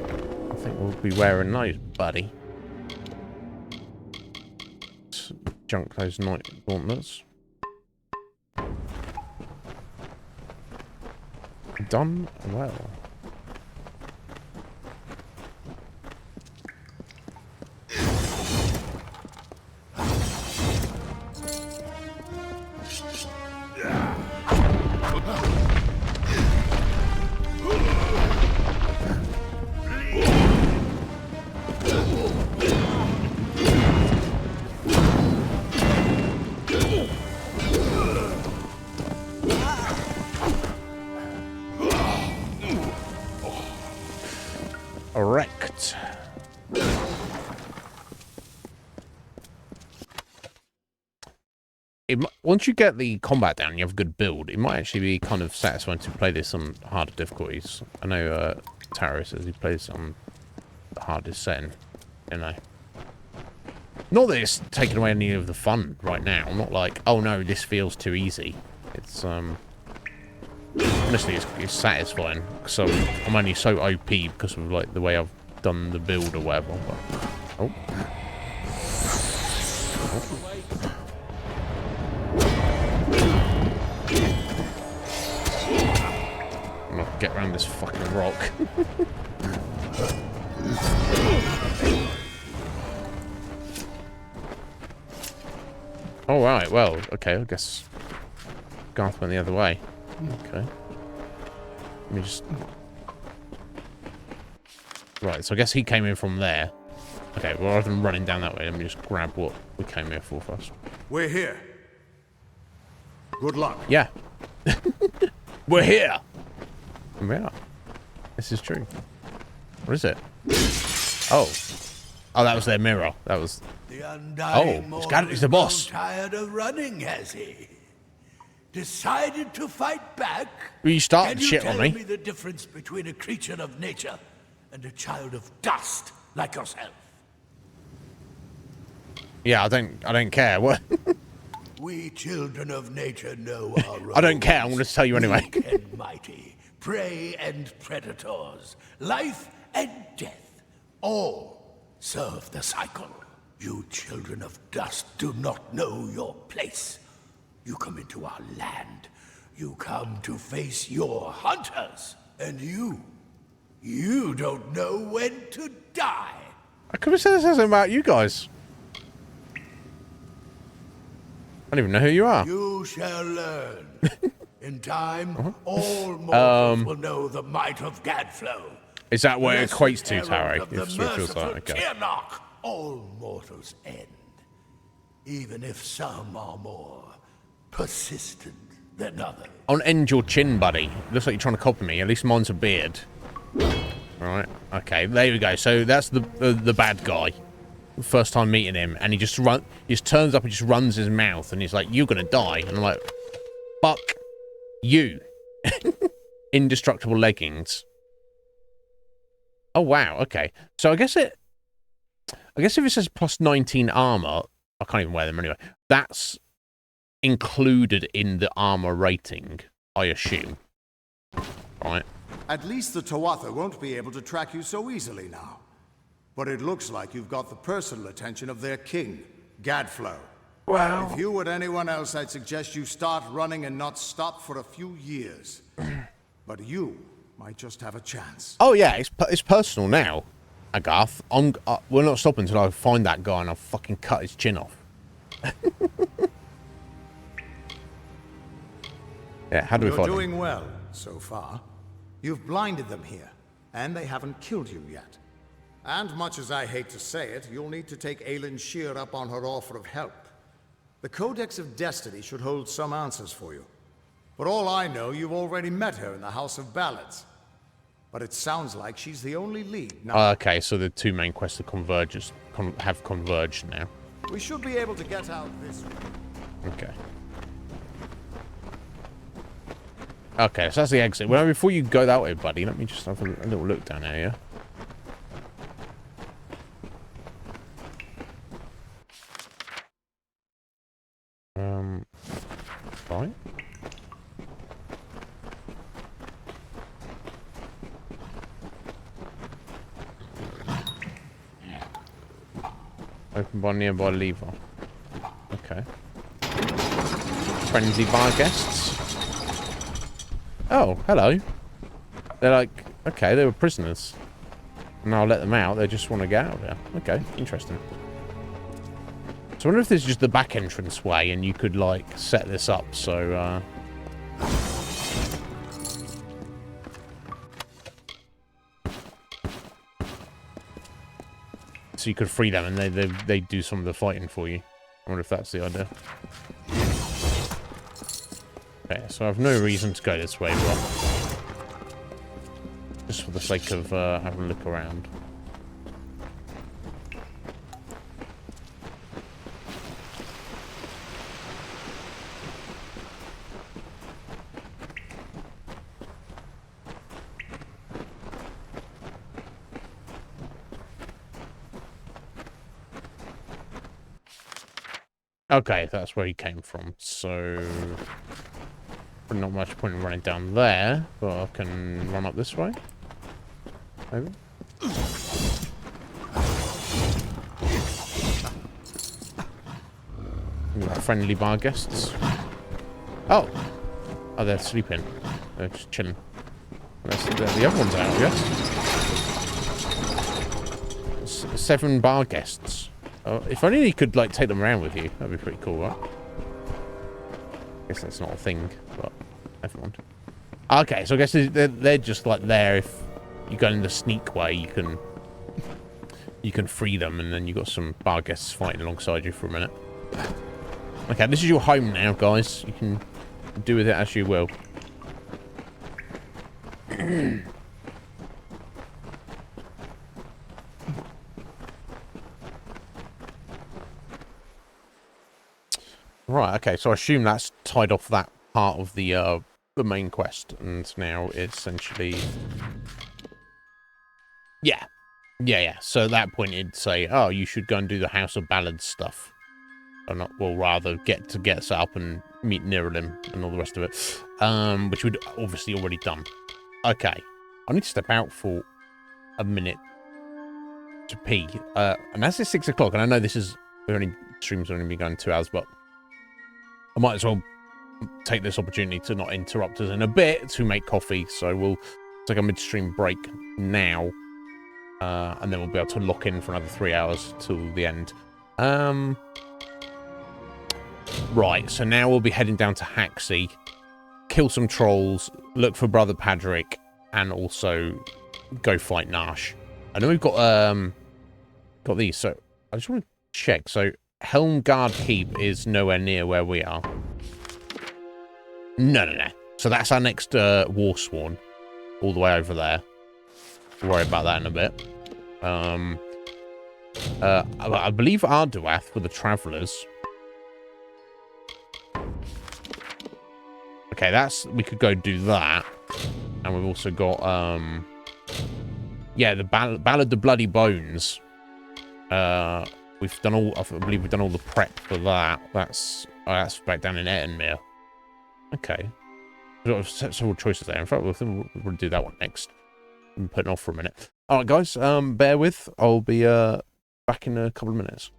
I think we'll be wearing those, buddy. Let's junk those night gauntlets. Done well. Erect. Once you get the combat down and you have a good build, it might actually be kind of satisfying to play this on harder difficulties. I know Taro says he plays on the hardest setting, you know. Not that it's taking away any of the fun right now. I'm not like, oh no, this feels too easy. It's Honestly, it's satisfying. So I'm only so OP because of like the way I've done the build or whatever. But, oh. I'm gonna get around this fucking rock. All right. Well, okay. I guess Garth went the other way. Okay. Let me just... Right, so I guess he came in from there. Okay, well, rather than running down that way, let me just grab what we came here for first. We're here. Good luck. Yeah. We're here! We are. This is true. What is it? Oh. Oh, that was their mirror. That was... it's the boss. Tired of running, has he? Decided to fight back? Well, you started shit on me. Can you tell me the difference between a creature of nature and a child of dust like yourself? Yeah, I don't care. What? We children of nature know our roles. I don't care. I'm going to tell you anyway. Weak and mighty, prey and predators, life and death, all serve the cycle. You children of dust do not know your place. You come into our land. You come to face your hunters. And you don't know when to die. I could have said something about you guys. I don't even know who you are. You shall learn. In time, all mortals will know the might of Gadflow. Is that what it equates to, Taro? If it feels like, okay. All mortals end. Even if some are more persistent than others. On end your chin, buddy. Looks like you're trying to copy me. At least mine's a beard. Alright. Okay, there we go. So that's the bad guy. First time meeting him, and he just turns up and just runs his mouth, and he's like, "You're gonna die," and I'm like, "Fuck you." Indestructible leggings. Oh wow. Okay. So I guess if it says plus 19 armor, I can't even wear them anyway. That's included in the armor rating, I assume. Right. At least the Tuatha won't be able to track you so easily now. But it looks like you've got the personal attention of their king, Gadflow. Wow. If you were anyone else, I'd suggest you start running and not stop for a few years. But you might just have a chance. Oh yeah, it's personal now, Agarth. We're not stopping until I find that guy and I'll fucking cut his chin off. Yeah, how do we find him? You're doing well so far. You've blinded them here, and they haven't killed you yet. And much as I hate to say it, you'll need to take Aelin Shear up on her offer of help. The Codex of Destiny should hold some answers for you. For all I know, you've already met her in the House of Ballads. But it sounds like she's the only lead now. Okay, so the two main quests have converged now. We should be able to get out this way. Okay. Okay, so that's the exit. Well, before you go that way, buddy, let me just have a little look down here, yeah? Right. Open by nearby lever. Okay. Frenzy bar guests. Oh, hello. They're like, okay, they were prisoners. And I'll let them out. They just want to get out of here. Okay, interesting. So I wonder if this is just the back entrance way and you could, like, set this up so, so you could free them and they do some of the fighting for you. I wonder if that's the idea. Okay, so I have no reason to go this way, but just for the sake of having a look around. Okay, that's where he came from, so... Not much point in running down there, but I can run up this way. Maybe. Friendly bar guests. Oh! Oh, they're sleeping. They're just chilling. The other one's out, I guess. 7 bar guests. Oh, if only you could, like, take them around with you. That'd be pretty cool, right? I guess that's not a thing, but never mind. Okay, so I guess they're just, like, there. If you go in the sneak way, you can free them, and then you've got some bar guests fighting alongside you for a minute. Okay, this is your home now, guys. You can do with it as you will. Right, okay, so I assume that's tied off that part of the main quest, and now it's essentially... Yeah. Yeah. So at that point it'd say, oh, you should go and do the House of Ballads stuff. Or not, well, rather get set up and meet Niralim and all the rest of it. Which we'd obviously already done. Okay. I need to step out for a minute to pee. And as it's 6 o'clock, and I know this is... Stream's only been going 2 hours, but I might as well take this opportunity to not interrupt us in a bit to make coffee. So we'll take a midstream break now. And then we'll be able to lock in for another 3 hours till the end. Right, so now we'll be heading down to Haxie, kill some trolls, look for Brother Padrick, and also go fight Nash. I know we've got these, so I just want to check. So Helmgard Keep is nowhere near where we are. No. So that's our next Warsworn, all the way over there. We'll worry about that in a bit. I believe Arduath were the Travelers. Okay, we could go do that. And we've also got, yeah, the Ballad of the Bloody Bones. We've done all, I believe we've done all the prep for that. That's back down in Ettenmere. Okay. We've got several choices there. In fact, we'll do that one next. I'm putting off for a minute. All right, guys, bear with. I'll be back in a couple of minutes.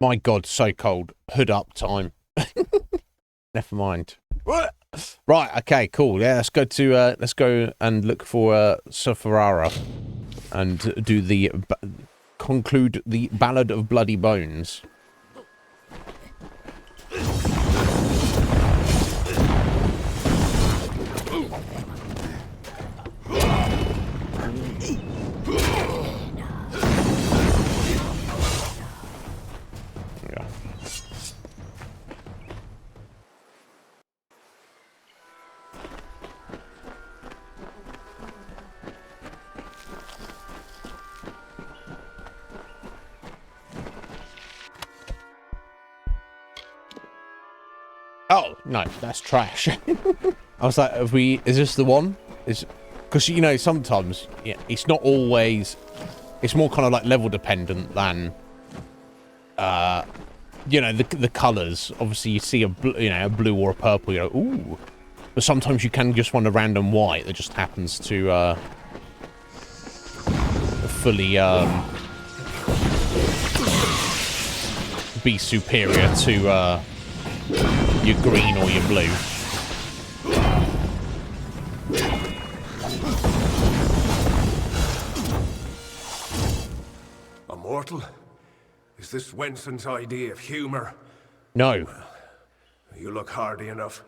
My God, so cold. Hood up time. Never mind. Right, okay, cool. Yeah, let's go and look for Sir Ferrara and do the conclude the Ballad of Bloody Bones. Yeah. Oh, no, that's trash. I was like, is this the one? Because, you know, sometimes, yeah, it's not always, it's more kind of like level dependent than, you know, the colours. Obviously, you see a blue or a purple, you go, ooh. But sometimes you can just want a random white that just happens to, fully, be superior to, your green or your blue. Immortal? Is this Wenson's idea of humour? No. You look hardy enough.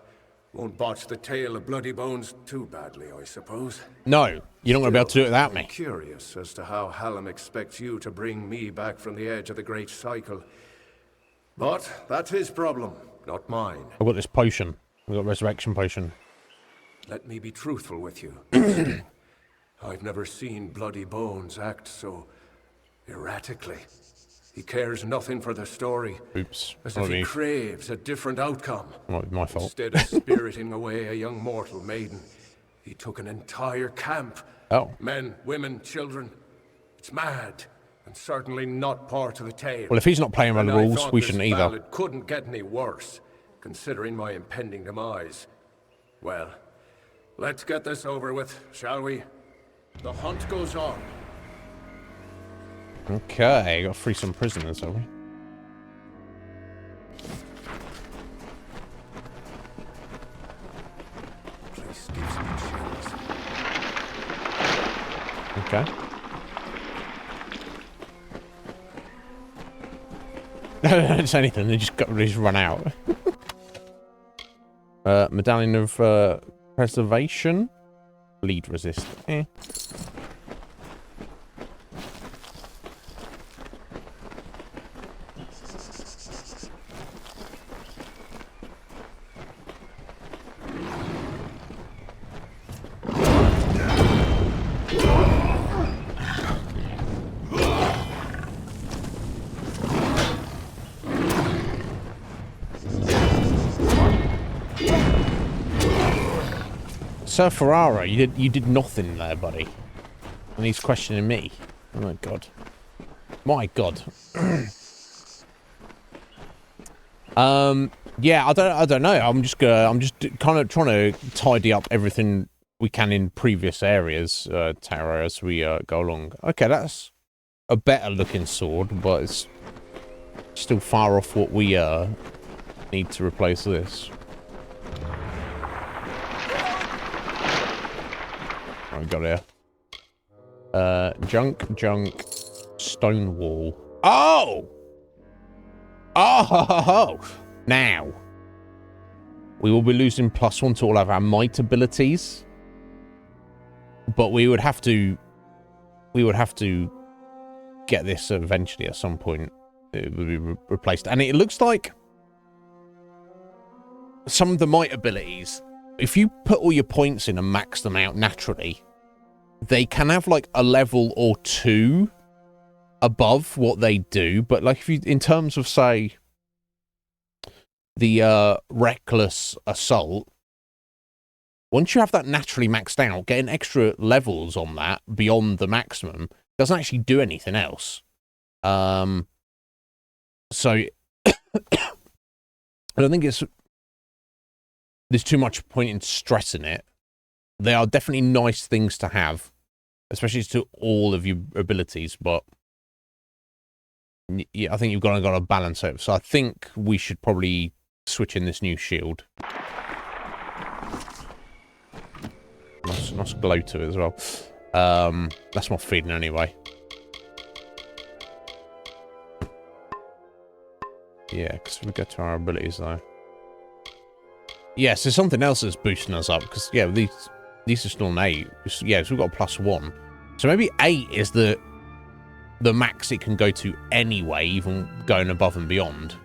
Won't botch the tale of Bloody Bones too badly, I suppose. No, you're not going to be able to do it without me. I'm curious as to how Hallam expects you to bring me back from the edge of the Great Cycle. But that's his problem, not mine. I've got this potion. I've got resurrection potion. Let me be truthful with you. I've never seen Bloody Bones act so erratically. He cares nothing for the story. Oops. As if he craves a different outcome. Might be my fault. Instead of spiriting away a young mortal maiden, he took an entire camp. Oh. Men, women, children. It's mad. And certainly not part of the tale. Well, if he's not playing by the rules, we shouldn't either. It couldn't get any worse, considering my impending demise. Well, let's get this over with, shall we? The hunt goes on. Okay, got to free some prisoners, have we? Please gives me chills. Okay. Don't say anything, they just run out. Medallion of Preservation. Bleed resist. Eh. Sir Ferrara, you did nothing there, buddy. And he's questioning me. Oh my god. My god. Yeah, I don't know. I'm just kind of trying to tidy up everything we can in previous areas, Tara, as we go along. Okay, that's a better looking sword, but it's still far off what we need to replace this. What we got here? Junk, stone wall. Oh! Oh! Now, we will be losing +1 to all of our might abilities, but we would have to get this eventually at some point. It would be replaced, and it looks like some of the might abilities, if you put all your points in and max them out naturally, they can have like a level or two above what they do. But like if you, in terms of say the reckless assault, once you have that naturally maxed out, getting extra levels on that beyond the maximum doesn't actually do anything else. So I don't think there's too much point in stressing it. They are definitely nice things to have, especially to all of your abilities, but Yeah, I think you've got to balance it. So I think we should probably switch in this new shield. Nice glow to it as well. That's more feeding anyway. Yeah, because we get to our abilities though. Yeah, so something else that's boosting us up because yeah, these are still an 8. Yeah, so we've got a +1. So maybe 8 is the max it can go to anyway, even going above and beyond.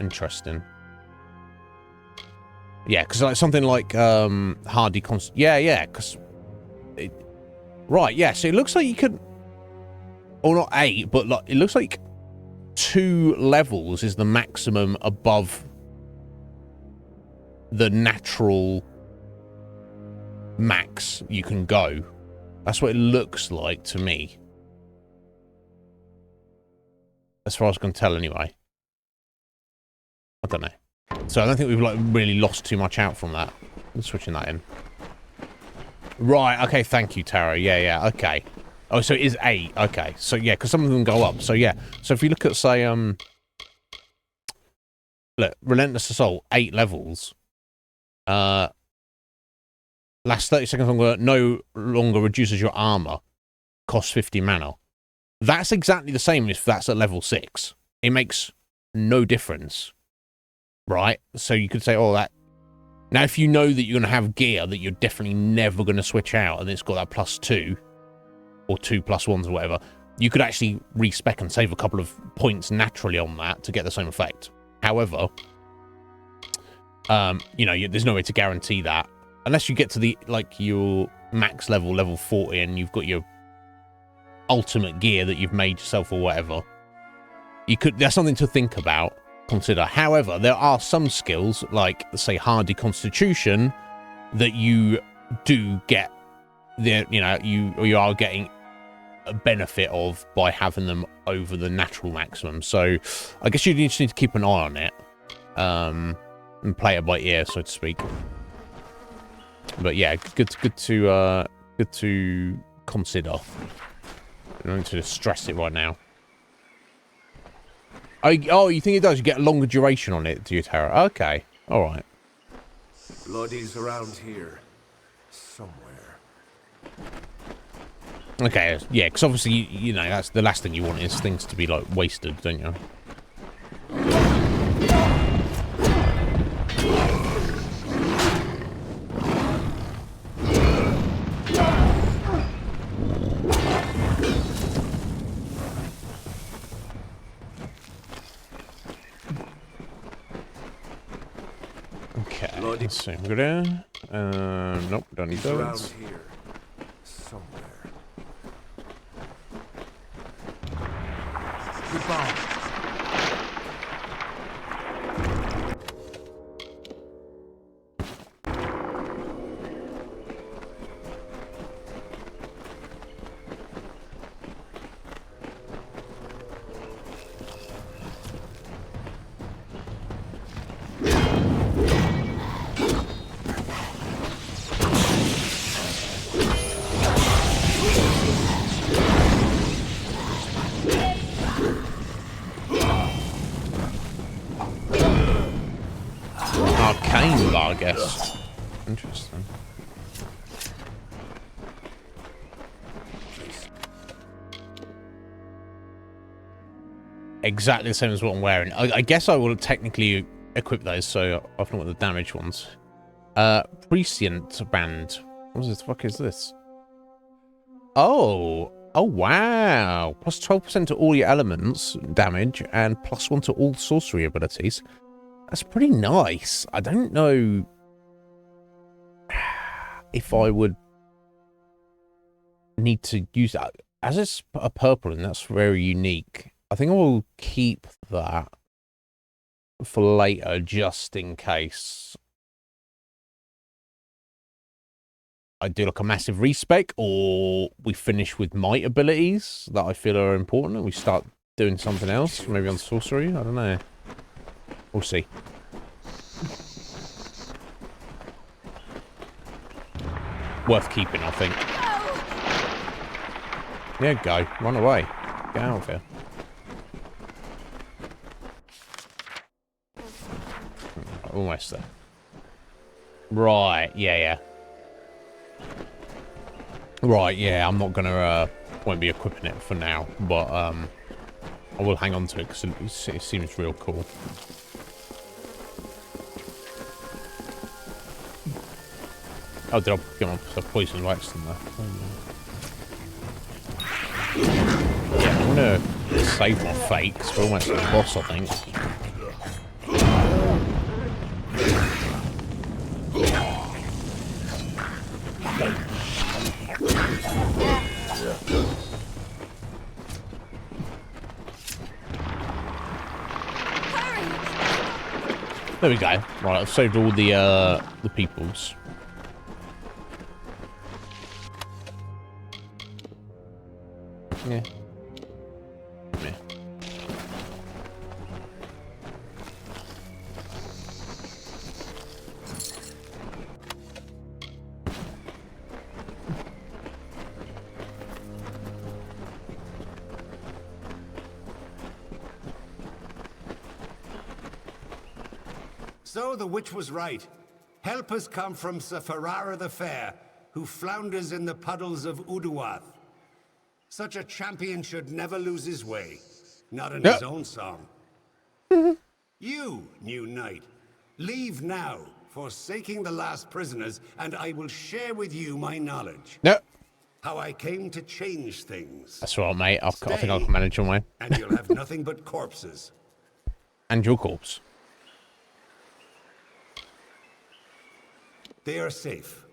Interesting. Yeah, because like something like hardy const. Yeah, because right, yeah. So it looks like you could, or not 8, but like it looks like 2 levels is the maximum above the natural max you can go. That's what it looks like to me. As far as I can tell anyway. I don't know. So I don't think we've like really lost too much out from that. I'm switching that in. Right, okay, thank you, Tara. Yeah, okay. Oh, so it is 8. Okay. So yeah, because some of them go up. So yeah. So if you look at say look, Relentless Assault, 8 levels. Last 30 seconds longer, no longer reduces your armor. Costs 50 mana. That's exactly the same if that's at level 6. It makes no difference. Right? So you could say, oh, that... Now, if you know that you're going to have gear that you're definitely never going to switch out, and it's got that +2, or 2 +1s or whatever, you could actually respec and save a couple of points naturally on that to get the same effect. However, you know, there's no way to guarantee that. Unless you get to the, like, your max level, level 40, and you've got your ultimate gear that you've made yourself or whatever. You could... There's something to think about. Consider. However, there are some skills like say hardy constitution that you do get the you are getting a benefit of by having them over the natural maximum. So I guess you just need to keep an eye on it and play it by ear, so to speak. But yeah, good to consider. I don't need to stress it right now. Oh, you think it does? You get a longer duration on it, do you, Tara? Okay. All right. Bloodies around here. Somewhere. Okay, yeah, because obviously, you know, that's the last thing you want is things to be, like, wasted, don't you? Let's see, we're gonna... nope, don't need those. Around here. Somewhere. Goodbye. I guess. Interesting. Exactly the same as what I'm wearing. I guess I will technically equip those, so I've not got the damage ones. Prescient Band. What the fuck is this? Oh wow. Plus 12% to all your elements damage and +1 to all sorcery abilities. That's pretty nice. I don't know if I would need to use that. As it's a purple and that's very unique, I think I will keep that for later just in case I do like a massive respec or we finish with might abilities that I feel are important and we start doing something else, maybe on sorcery. I don't know. We'll see. Worth keeping, I think. Yeah, go. Run away. Get out of here. Almost there. Right, yeah. Right, yeah, I'm not gonna, won't be equipping it for now, but, I will hang on to it because it seems real cool. Oh, did I get myself poison by accident there? Yeah, I'm gonna save my fate because we're almost at the boss, I think. There we go. Right, I've saved all the peoples. Yeah. Yeah. So the witch was right. Help has come from Sir Ferrara the Fair, who flounders in the puddles of Uduath. Such a champion should never lose his way, not in his own song. You, new knight, leave now, forsaking the last prisoners, and I will share with you my knowledge. No. How I came to change things. That's right, mate. I think I can manage on my. And you'll have nothing but corpses. And your corpse. They are safe.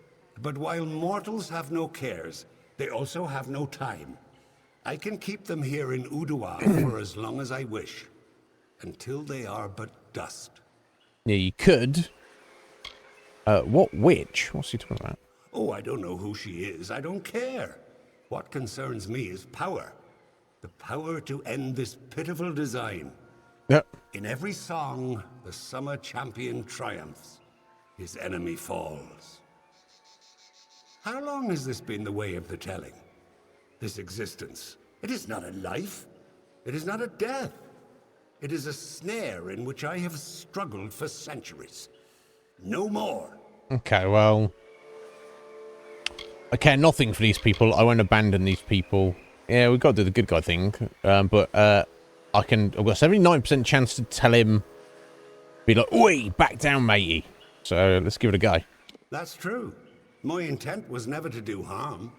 But while mortals have no cares, they also have no time. I can keep them here in Uduath for as long as I wish. Until they are but dust. Yeah, you could. What witch? What's he talking about? Oh, I don't know who she is. I don't care. What concerns me is power. The power to end this pitiful design. Yep. In every song, the summer champion triumphs. His enemy falls. How long has this been the way of the telling? This existence. It is not a life. It is not a death. It is a snare in which I have struggled for centuries. No more. Okay, well. I care nothing for these people. I won't abandon these people. Yeah, we've got to do the good guy thing. But I've got a 79% chance to tell him, be like, oi, back down, matey. So let's give it a go. That's true. My intent was never to do harm.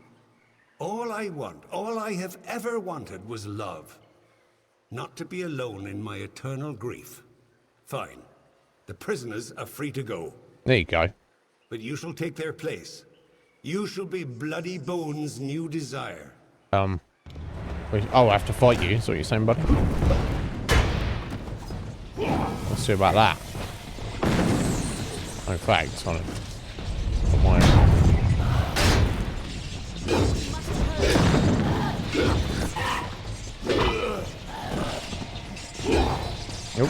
All I want, all I have ever wanted was love. Not to be alone in my eternal grief. Fine. The prisoners are free to go. There you go. But you shall take their place. You shall be Bloody Bones' new desire. Wait, oh, I have to fight you. Is what you're saying, buddy? Let's see about that. In fact, on my. Nope.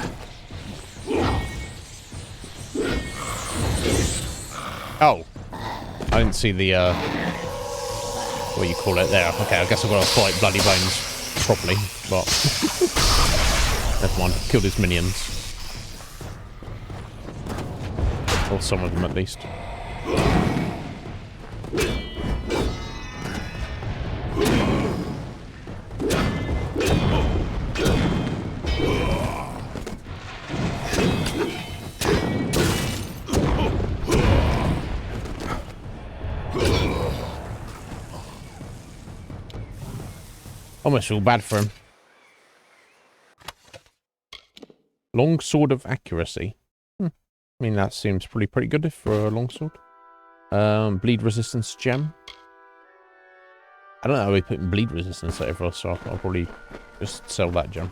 Oh, I didn't see the what you call it there. Okay, I guess I've got to fight Bloody Bones properly, but never mind. Killed his minions. Or some of them, at least. Almost feel bad for him. Long sword of accuracy. I mean, that seems pretty good for a longsword. Bleed resistance gem. I don't know how we put bleed resistance over, so I'll probably just sell that gem.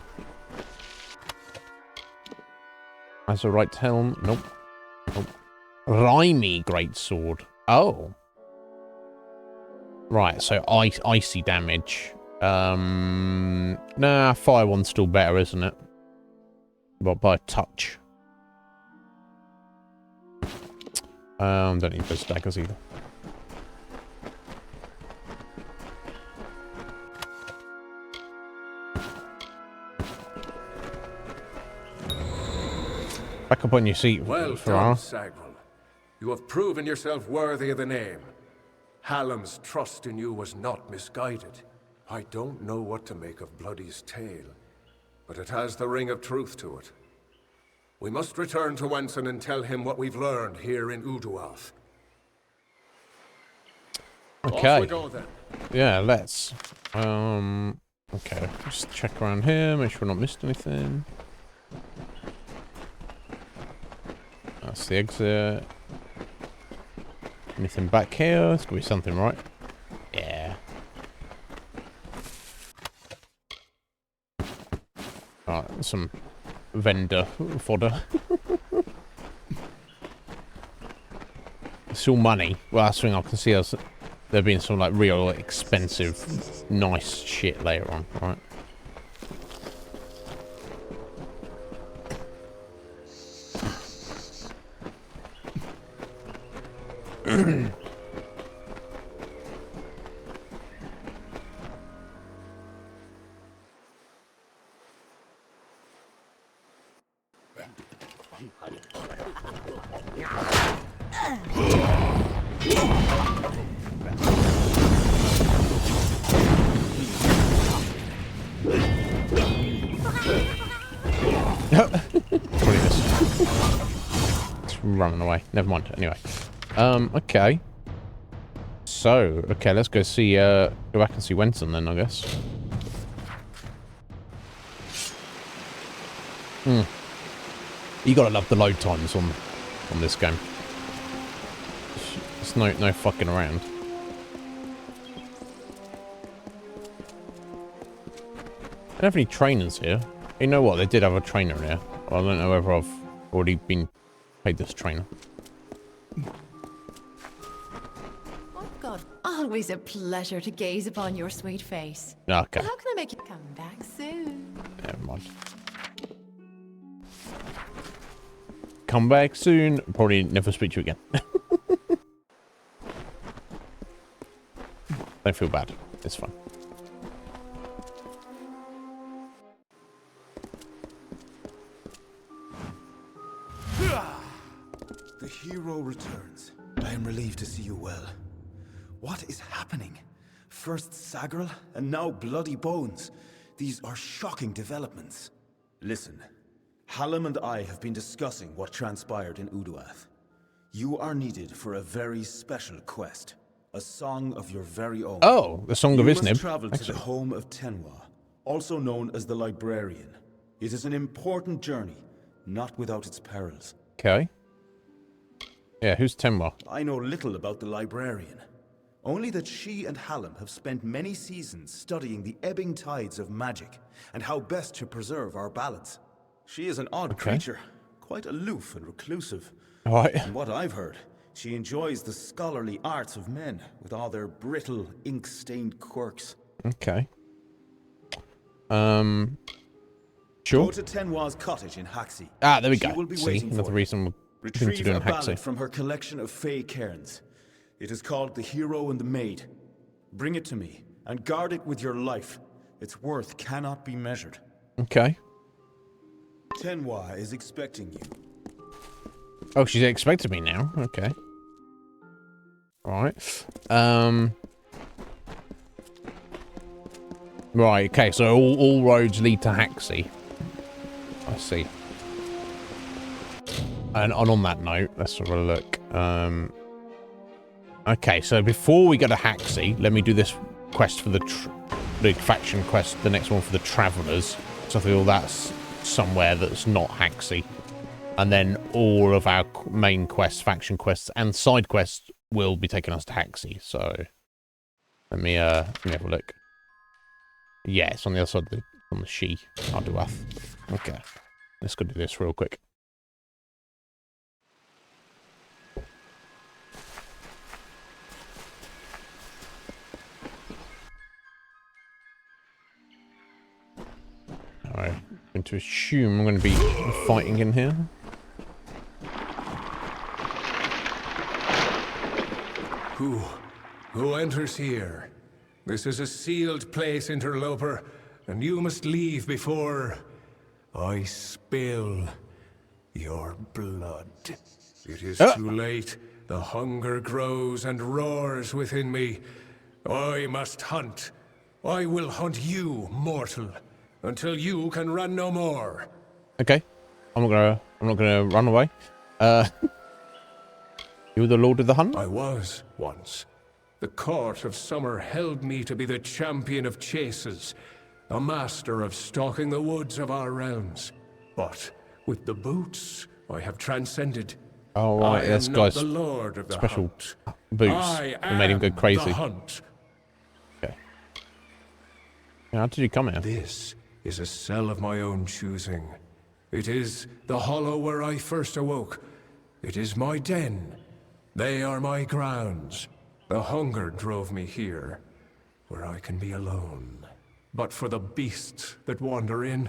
As a right helm. Nope. Nope. Rhymy greatsword. Oh. Right, so icy damage. Nah, fire one's still better, isn't it? But by a touch. Don't need those daggers either. Back up on your seat, Well Ferrara. done, Sagral. You have proven yourself worthy of the name. Hallam's trust in you was not misguided. I don't know what to make of Bloody's tale, but it has the ring of truth to it. We must return to Wenson and tell him what we've learned here in Uduath. Okay. Off we go then. Yeah, let's. Okay, just check around here, make sure we're not missed anything. That's the exit. Anything back here? It's gonna be something, right? Yeah. Alright, some vendor fodder. It's all money. Well, that's the thing I can see us. There being some like real expensive, nice shit later on, right? It's running away. Never mind. Anyway, okay. So, okay, let's go see. Go back and see Wenson then, I guess. You gotta love the load times on this game. It's no fucking around. I don't have any trainers here. You know what? They did have a trainer here. I don't know whether I've already been paid this trainer. Oh God, always a pleasure to gaze upon your sweet face. Okay. Well, how can I make you come back soon? Never mind. Come back soon. Probably never speak to you again. Don't feel bad. It's fine. The hero returns. I am relieved to see you well. What is happening? First Sagral, and now Bloody Bones. These are shocking developments. Listen, Hallam and I have been discussing what transpired in Uduath. You are needed for a very special quest. A song of your very own. Oh, the Song of Iznib. You must travel to the home of Tenwa, also known as the Librarian. It is an important journey, not without its perils. Okay. Yeah, who's Tenwa? I know little about the Librarian. Only that she and Hallam have spent many seasons studying the ebbing tides of magic and how best to preserve our balance. She is an odd creature, quite aloof and reclusive. Right. And what I've heard, she enjoys the scholarly arts of men with all their brittle, ink-stained quirks. Okay. Sure. Go to Tenwa's cottage in Haxi. Ah, there we go. She will be See, waiting another for reason we're to Retrieve do in a ballad Haxi. from her collection of fey cairns. It is called The Hero and the Maid. Bring it to me, and guard it with your life. Its worth cannot be measured. Okay. Tenwa is expecting you. Oh, she's expecting me now. Okay. Right. Right, okay, so all roads lead to Haxi. I see. And on that note, let's have a look. Okay, so before we go to Haxi, let me do this quest for the faction quest, the next one for the Travelers. So I feel that's somewhere that's not Haxi. And then all of our main quests, faction quests, and side quests will be taking us to Haxi. So let me have a look. Yeah, it's on the other side of on the She. Uduath. Okay. Let's go do this real quick. Alright. I'm going to assume I'm going to be fighting in here. Who enters here? This is a sealed place, interloper, and you must leave before I spill your blood. It is too late. The hunger grows and roars within me. I must hunt. I will hunt you, mortal, until you can run no more. Okay. I'm not gonna run away. You're the Lord of the Hunt? I was once. The court of summer held me to be the champion of chases, a master of stalking the woods of our realms. But with the boots, I have transcended. Oh, right, this guy's the Lord of the special hunt. boots that made him go crazy. The hunt. Okay. How did you come here? This is a cell of my own choosing. It is the hollow where I first awoke. It is my den. They are my grounds. The hunger drove me here, where I can be alone. But for the beasts that wander in,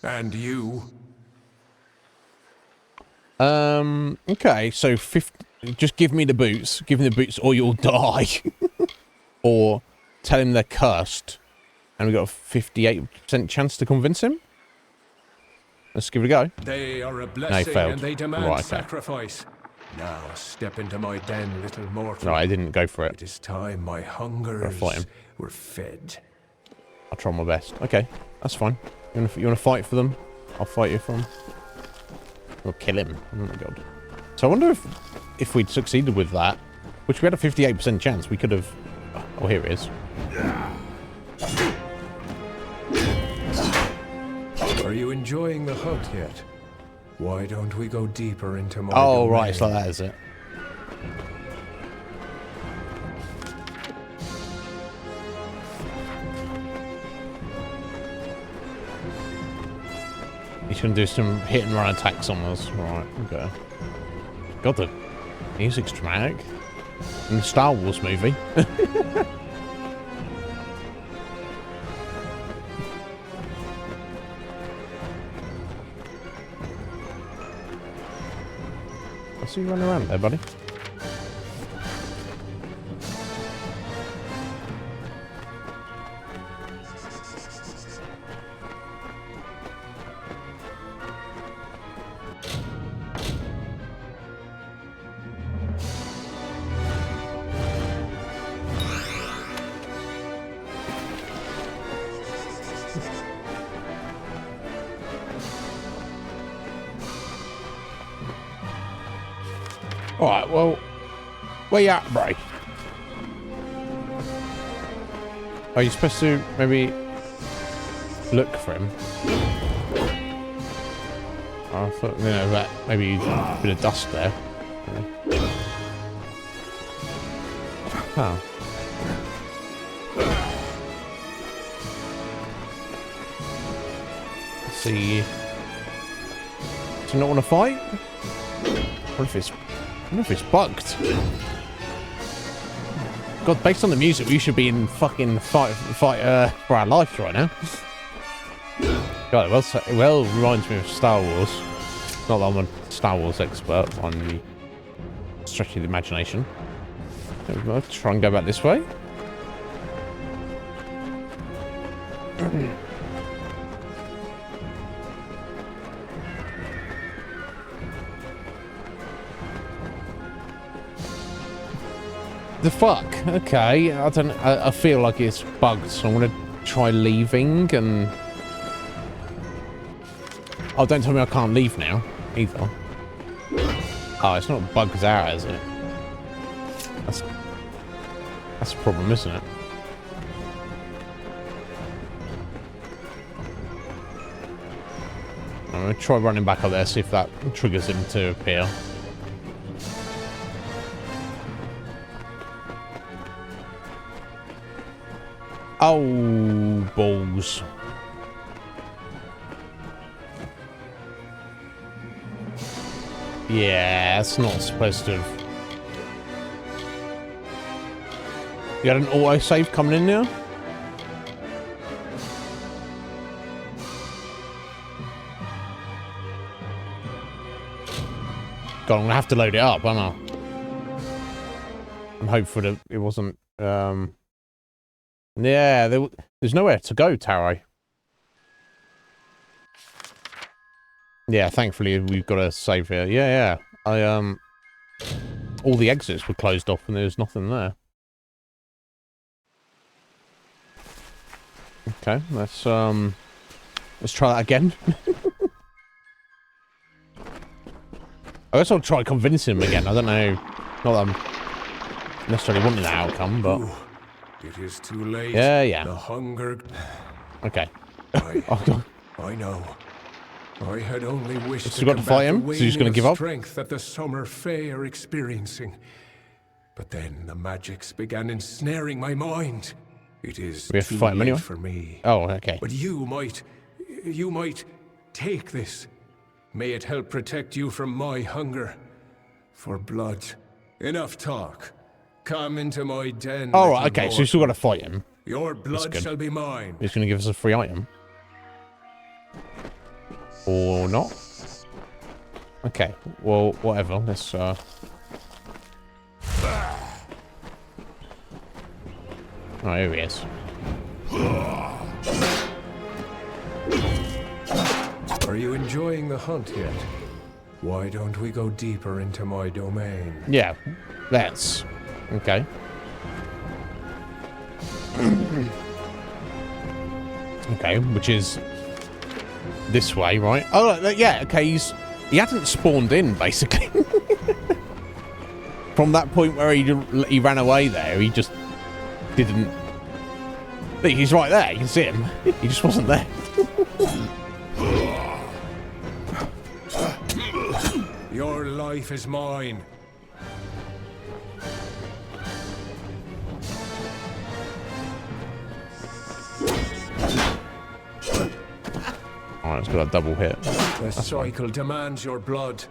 and you. Okay, so just give me the boots. Give me the boots or you'll die. Or tell him they're cursed. And we've got a 58% chance to convince him. Let's give it a go. They are a blessing, no, he failed. And they demand right, okay. sacrifice. Now step into my den, little mortal. No, I didn't go for it. It is time my hungers were fed. I'll try my best. Okay, that's fine. You wanna fight for them? I'll fight you for them. We'll kill him. Oh my god. So I wonder if we'd succeeded with that, which we had a 58% chance, we could have... Oh, here it is. Are you enjoying the hunt yet? Why don't we go deeper into my domain? Right, it's like that, is it? He's gonna do some hit and run attacks on us. Right, okay. God, the music's dramatic. In the Star Wars movie. I see you running around there, buddy. Alright, well, where you at, bro? Are you supposed to maybe look for him? I thought, that maybe a bit of dust there. Oh. Let's see. Do you not want to fight? What if it's bugged? God, based on the music, we should be in fucking fight for our life right now. God, it well reminds me of Star Wars. Not that I'm a Star Wars expert on the stretch of the imagination. I'll try and go back this way. The fuck? Okay, I feel like it's bugged, so I'm gonna try leaving and... Oh, don't tell me I can't leave now, either. Oh, it's not bugged out, is it? That's a problem, isn't it? I'm gonna try running back up there, see if that triggers him to appear. Oh, balls. Yeah, it's not supposed to have... You had an autosave coming in now? God, I'm gonna have to load it up, aren't I? I'm hopeful that it wasn't... Yeah, there's nowhere to go, Taro. Yeah, thankfully we've got a save here. Yeah, yeah. All the exits were closed off and there was nothing there. Okay, let's try that again. I guess I'll try convincing him again. I don't know. Not that I'm necessarily wanting that outcome, but... Ooh, it is too late. Yeah, yeah. The hunger... Okay. I know. I had only wished to fight him, so he's going to give up? Strength that the summer fae are experiencing. But then the magics began ensnaring my mind. It is we have too to fight him late anyway? for me. Oh, okay. But you might take this. May it help protect you from my hunger for blood. Enough talk. Come into my den. Oh, right, okay, so you still got to fight him. Your blood shall be mine. He's going to give us a free item. Or not? Okay, well, whatever. Let's, Oh, here he is. Are you enjoying the hunt yet? Why don't we go deeper into my domain? Yeah, let's. Okay. Okay, which is this way, right? Oh, yeah, okay, he hadn't spawned in, basically. From that point where he ran away there, he just didn't... He's right there, you can see him. He just wasn't there. Your life is mine. Alright, it's got a double hit. The cycle demands your blood.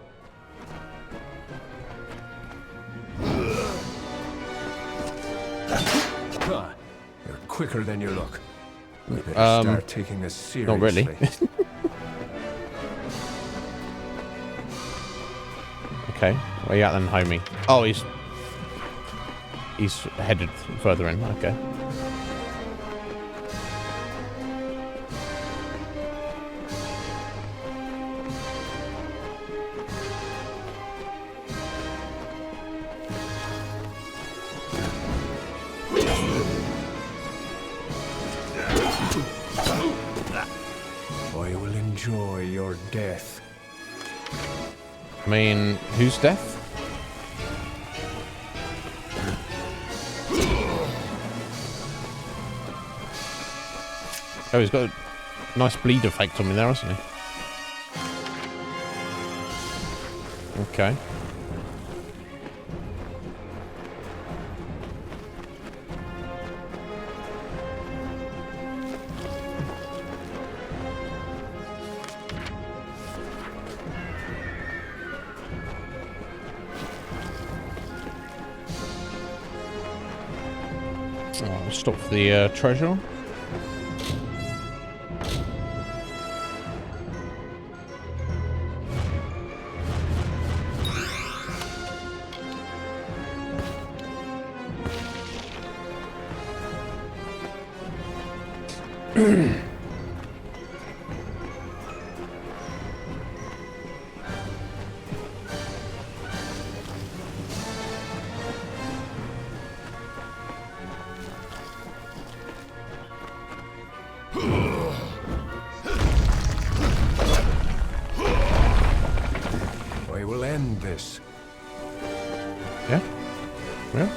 You're quicker than you look. We better start taking this seriously. Not really. Okay, where you at then, homie? Oh, he's headed further in. Okay. I will enjoy your death. I mean, whose death? Oh, he's got a nice bleed effect on me there, hasn't he? Okay. Oh, stop for the treasure. I will end this. Yeah? Yeah?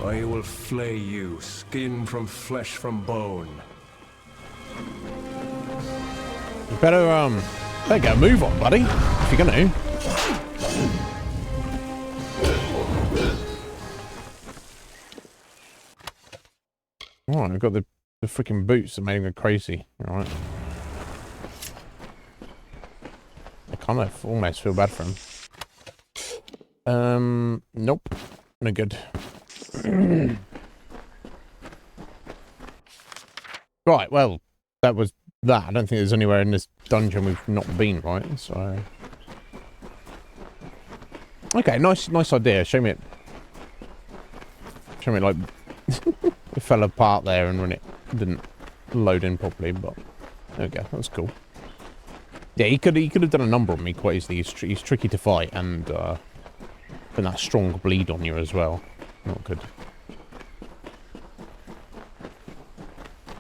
I will flay you, skin from flesh from bone. You better get a move on, buddy. If you're gonna. Oh, I've got the freaking boots that made him go crazy. Alright. I kind of almost feel bad for him. Nope. No good. Right, well, that was that. I don't think there's anywhere in this dungeon we've not been, right? So... Okay, nice idea. Show me, like, It fell apart there and when it didn't load in properly, but there we go. That's cool. Yeah, he could have done a number on me quite easily. He's tricky to fight and putting that strong bleed on you as well. Not good.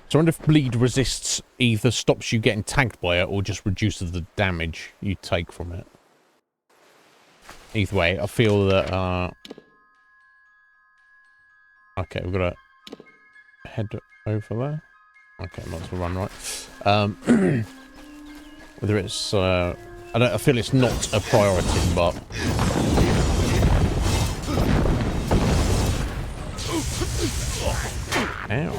So I wonder if bleed resists either stops you getting tagged by it or just reduces the damage you take from it. Either way, I feel that okay, we've got to head over there. Okay, might as well run right. Whether it's I feel it's not a priority, but ow.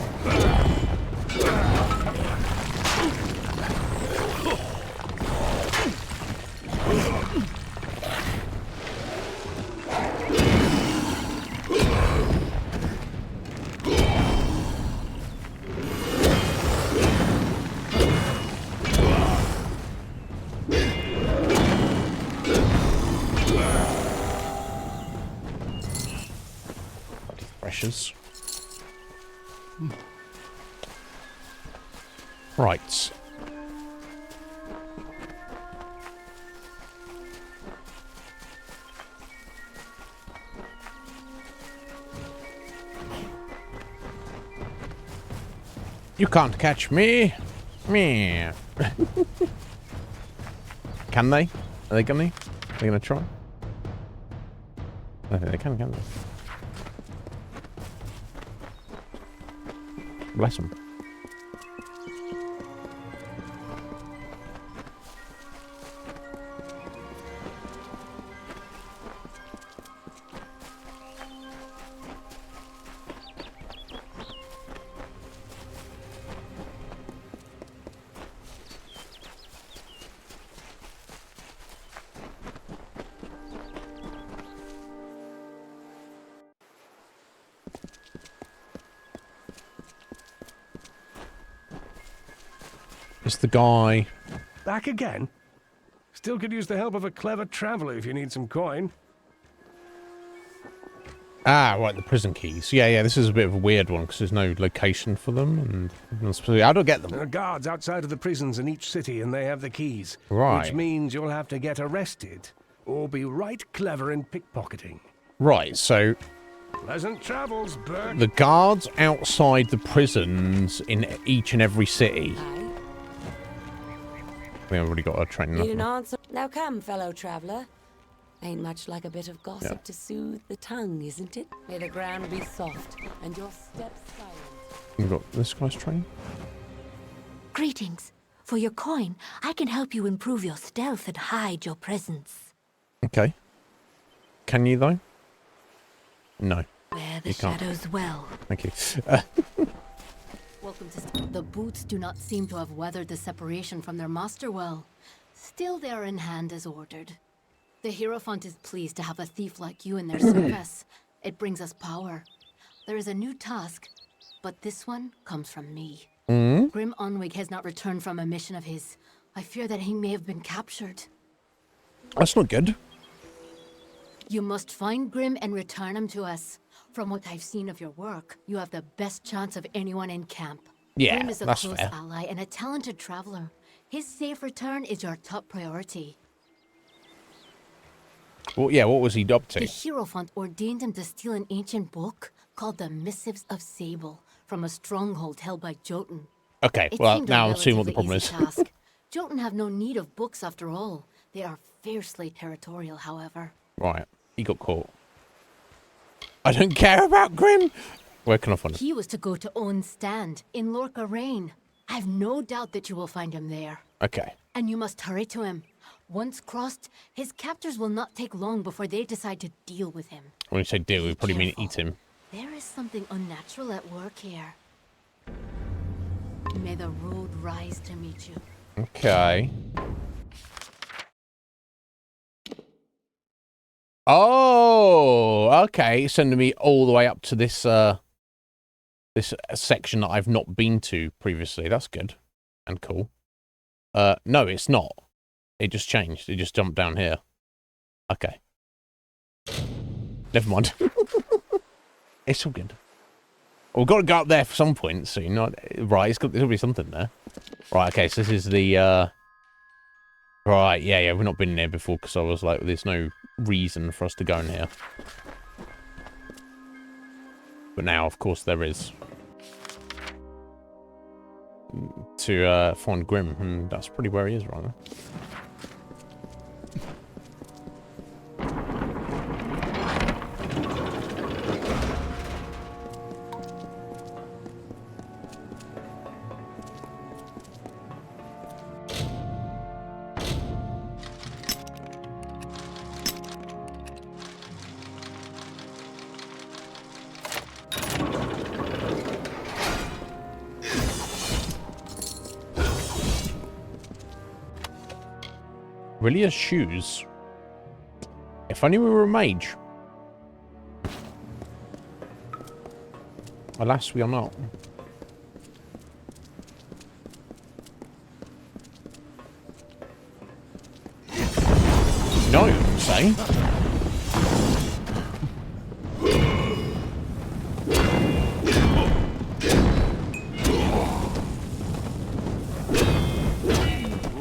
Pressures. Right. You can't catch me. Me. Can they? Are they gonna? Are they gonna try? I think they can they? Bless them. It's the guy. Back again? Still could use the help of a clever traveler if you need some coin. Ah, right, the prison keys. Yeah, this is a bit of a weird one because there's no location for them, and how do I get them? There are guards outside of the prisons in each city, and they have the keys. Right. Which means you'll have to get arrested, or be right clever in pickpocketing. Right, so Pleasant travels, Bert. the guards outside the prisons in each and every city. We've already got our training. Need an answer? Now come, fellow traveller. Ain't much like a bit of gossip to soothe the tongue, isn't it? May the ground be soft and your steps silent. We've got this guy's train. Greetings. For your coin, I can help you improve your stealth and hide your presence. Okay. Can you, though? No. Wear the shadows well. Thank you. Welcome to... The boots do not seem to have weathered the separation from their master well. Still, they are in hand as ordered. The Hierophant is pleased to have a thief like you in their service. It brings us power. There is a new task, but this one comes from me. Grim Onwig has not returned from a mission of his. I fear that he may have been captured. That's not good. You must find Grim and return him to us. From what I've seen of your work, you have the best chance of anyone in camp. Yeah, Grim is a that's close fair. ally and a talented traveler. His safe return is your top priority. Well, yeah, what was he up to? The Hierophant ordained him to steal an ancient book called the Missives of Sable from a stronghold held by Jotun. Okay, It well, seemed a now I'm seeing what the problem relatively is. easy task. Jotun have no need of books after all. They are fiercely territorial, however. Right, he got caught. I don't care about Grim! Where can I find him? He was to go to Owen's stand in Lorca Rain. I've no doubt that you will find him there. Okay. And you must hurry to him. Once crossed, his captors will not take long before they decide to deal with him. When you say deal, we probably mean eat him. There is something unnatural at work here. May the road rise to meet you. Okay. Oh, okay. Sending me all the way up to this this section that I've not been to previously. That's good and cool. No, it's not. It just changed. It just jumped down here. Okay. Never mind. It's all good. We've got to go up there for some point soon. Right, there'll be something there. Right, okay, so this is the, Right, yeah, we've not been there before because I was like, there's no reason for us to go in here. But now, of course, there is. To find Grim, and that's pretty where he is right now. Really has shoes. If only we were a mage. Alas, we are not. No, say.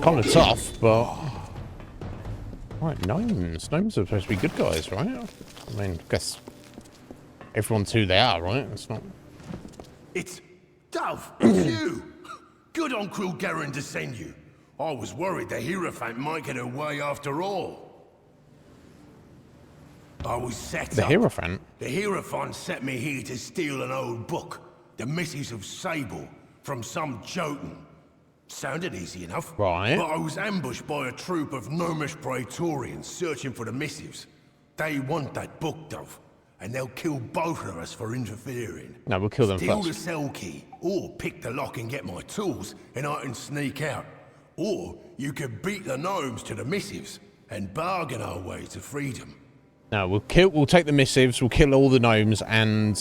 Kind of tough, but... Right, gnomes. Gnomes are supposed to be good guys, right? I mean, I guess everyone's who they are, right? It's not... It's... Dove, it's you! Good on Cruel Garen to send you. I was worried the Hierophant might get away after all. I was set the up. Hierophant? The Hierophant set me here to steal an old book. The Missives of Sable, from some Jotun. Sounded easy enough. Right. But I was ambushed by a troop of gnomish praetorians searching for the missives. They want that book, Dove, and they'll kill both of us for interfering. No, we'll kill them Steal first. the cell key, or pick the lock and get my tools, and I can sneak out. Or you could beat the gnomes to the missives and bargain our way to freedom. No, we'll take the missives, we'll kill all the gnomes, and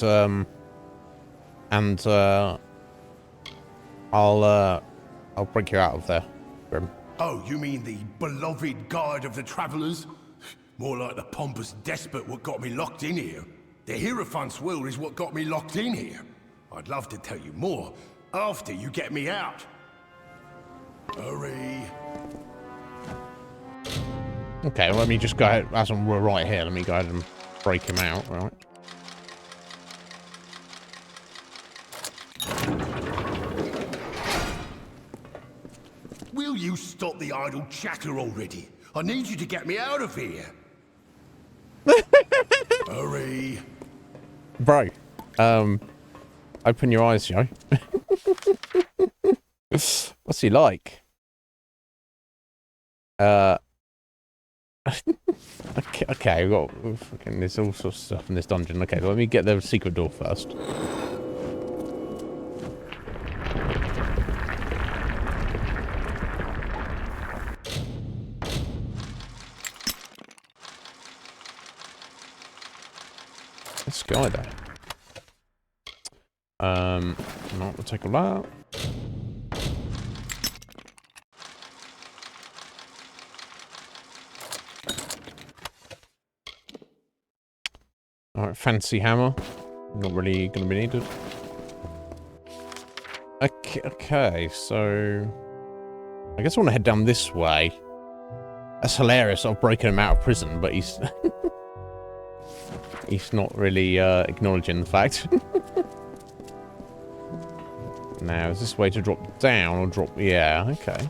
I'll break you out of there, Grim. Oh, you mean the beloved guide of the travellers? More like the pompous despot what got me locked in here. The Hierophant's will is what got me locked in here. I'd love to tell you more after you get me out. Hurry. Okay, well, let me just go ahead, as we're right here, let me go ahead and break him out, right? Will you stop the idle chatter already? I need you to get me out of here. Hurry. Bro, open your eyes, Joe. What's he like? Okay, we've got fucking, there's all sorts of stuff in this dungeon. Okay, let me get the secret door first. This guy there. No, we'll take all that. Alright, fancy hammer. Not really gonna be needed. Okay, so... I guess I want to head down this way. That's hilarious, I've broken him out of prison, but he's... he's not really acknowledging the fact. Now, is this way to drop down or drop... Yeah, okay.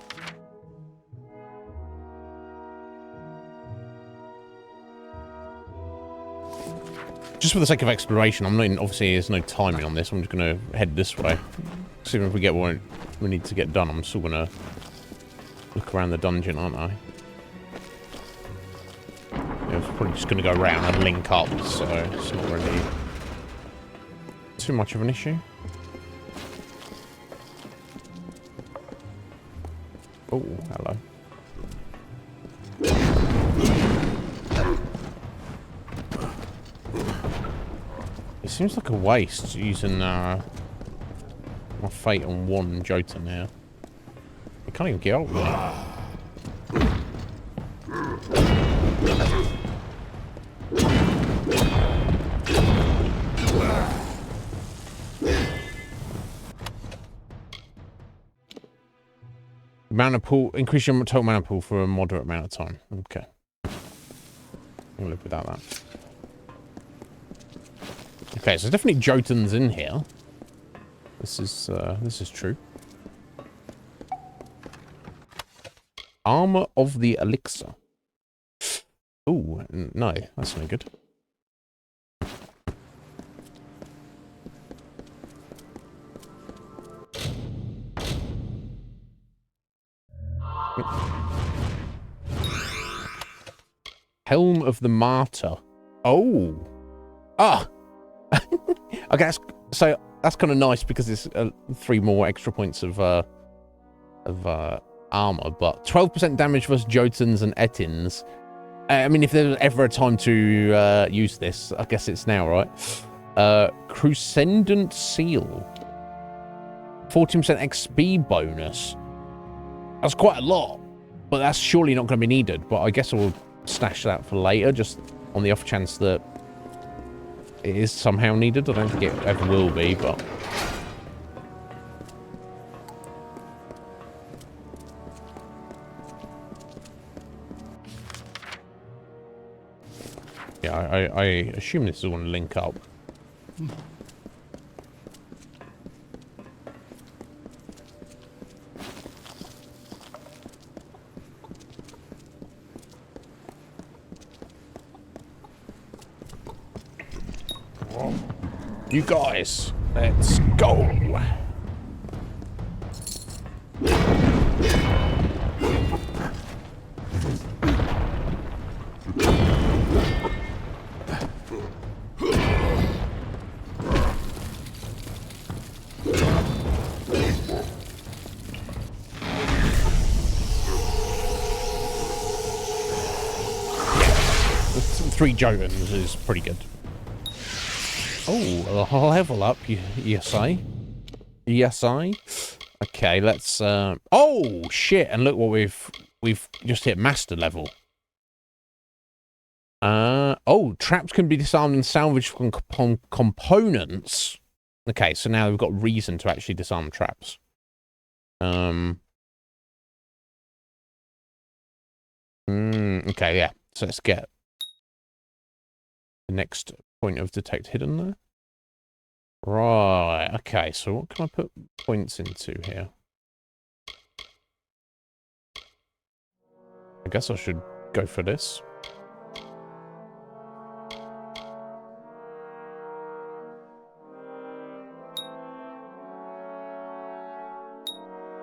Just for the sake of exploration, I'm not... Obviously, there's no timing on this. I'm just going to head this way. So even if we get what we need to get done, I'm still going to look around the dungeon, aren't I? Yeah, we're probably just going to go around and link up, so it's not really too much of an issue. Oh, hello. It seems like a waste using my fate on one Jotun here. I can't even get out with it. Mana pool, increase your total mana pool for a moderate amount of time. Okay. I'll live without that. Okay, so definitely Jotuns in here. This is true. Armor of the Elixir. Ooh, no, that's no good. Helm of the Martyr. Oh. Ah. Okay, so that's kind of nice because it's 3 more extra points of armor, but 12% damage versus Jotuns and Ettins. I mean, if there's ever a time to use this, I guess it's now, right? Crucendant Seal. 14% XP bonus. That's quite a lot, but that's surely not going to be needed. But I guess I will stash that for later, just on the off chance that it is somehow needed. I don't think it ever will be, but... yeah, I assume this is going to link up. You guys, let's go. Three Jotuns is pretty good. Oh, a level up, you say? Yes, I. Okay, let's. Oh shit! And look what we've just hit master level. Oh, traps can be disarmed and salvaged from components. Okay, so now we've got reason to actually disarm traps. Okay, yeah. So let's get the next point of detect hidden there. Right, okay, so what can I put points into here? I guess I should go for this.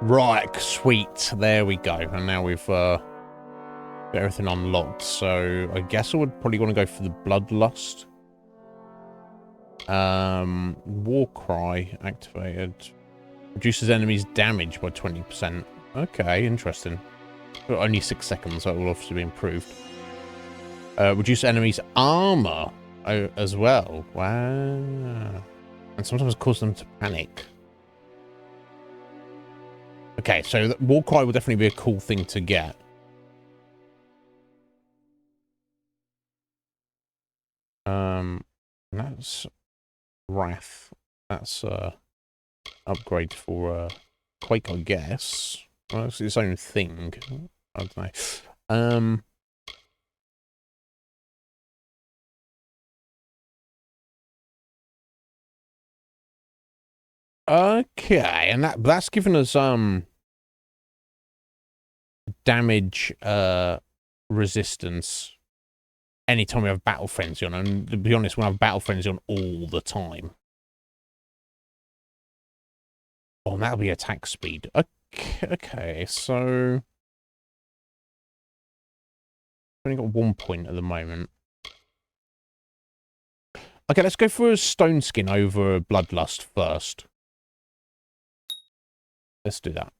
Right, sweet. There we go. And now we've got everything unlocked. So I guess I would probably want to go for the Bloodlust. War Cry activated. Reduces enemies' damage by 20%. Okay, interesting. But only 6 seconds, that will obviously be improved. Reduce enemies' armor as well. Wow. And sometimes cause them to panic. Okay, so War Cry will definitely be a cool thing to get. That's Wrath. That's upgrade for Quake, I guess. Well, it's its own thing. I don't know. Okay, and that's given us damage resistance anytime we have Battle Frenzy on, and to be honest, we have Battle Frenzy on all the time. Oh, and that'll be attack speed. Okay, so we've only got 1 point at the moment. Okay, let's go for a Stone Skin over Bloodlust first. Let's do that.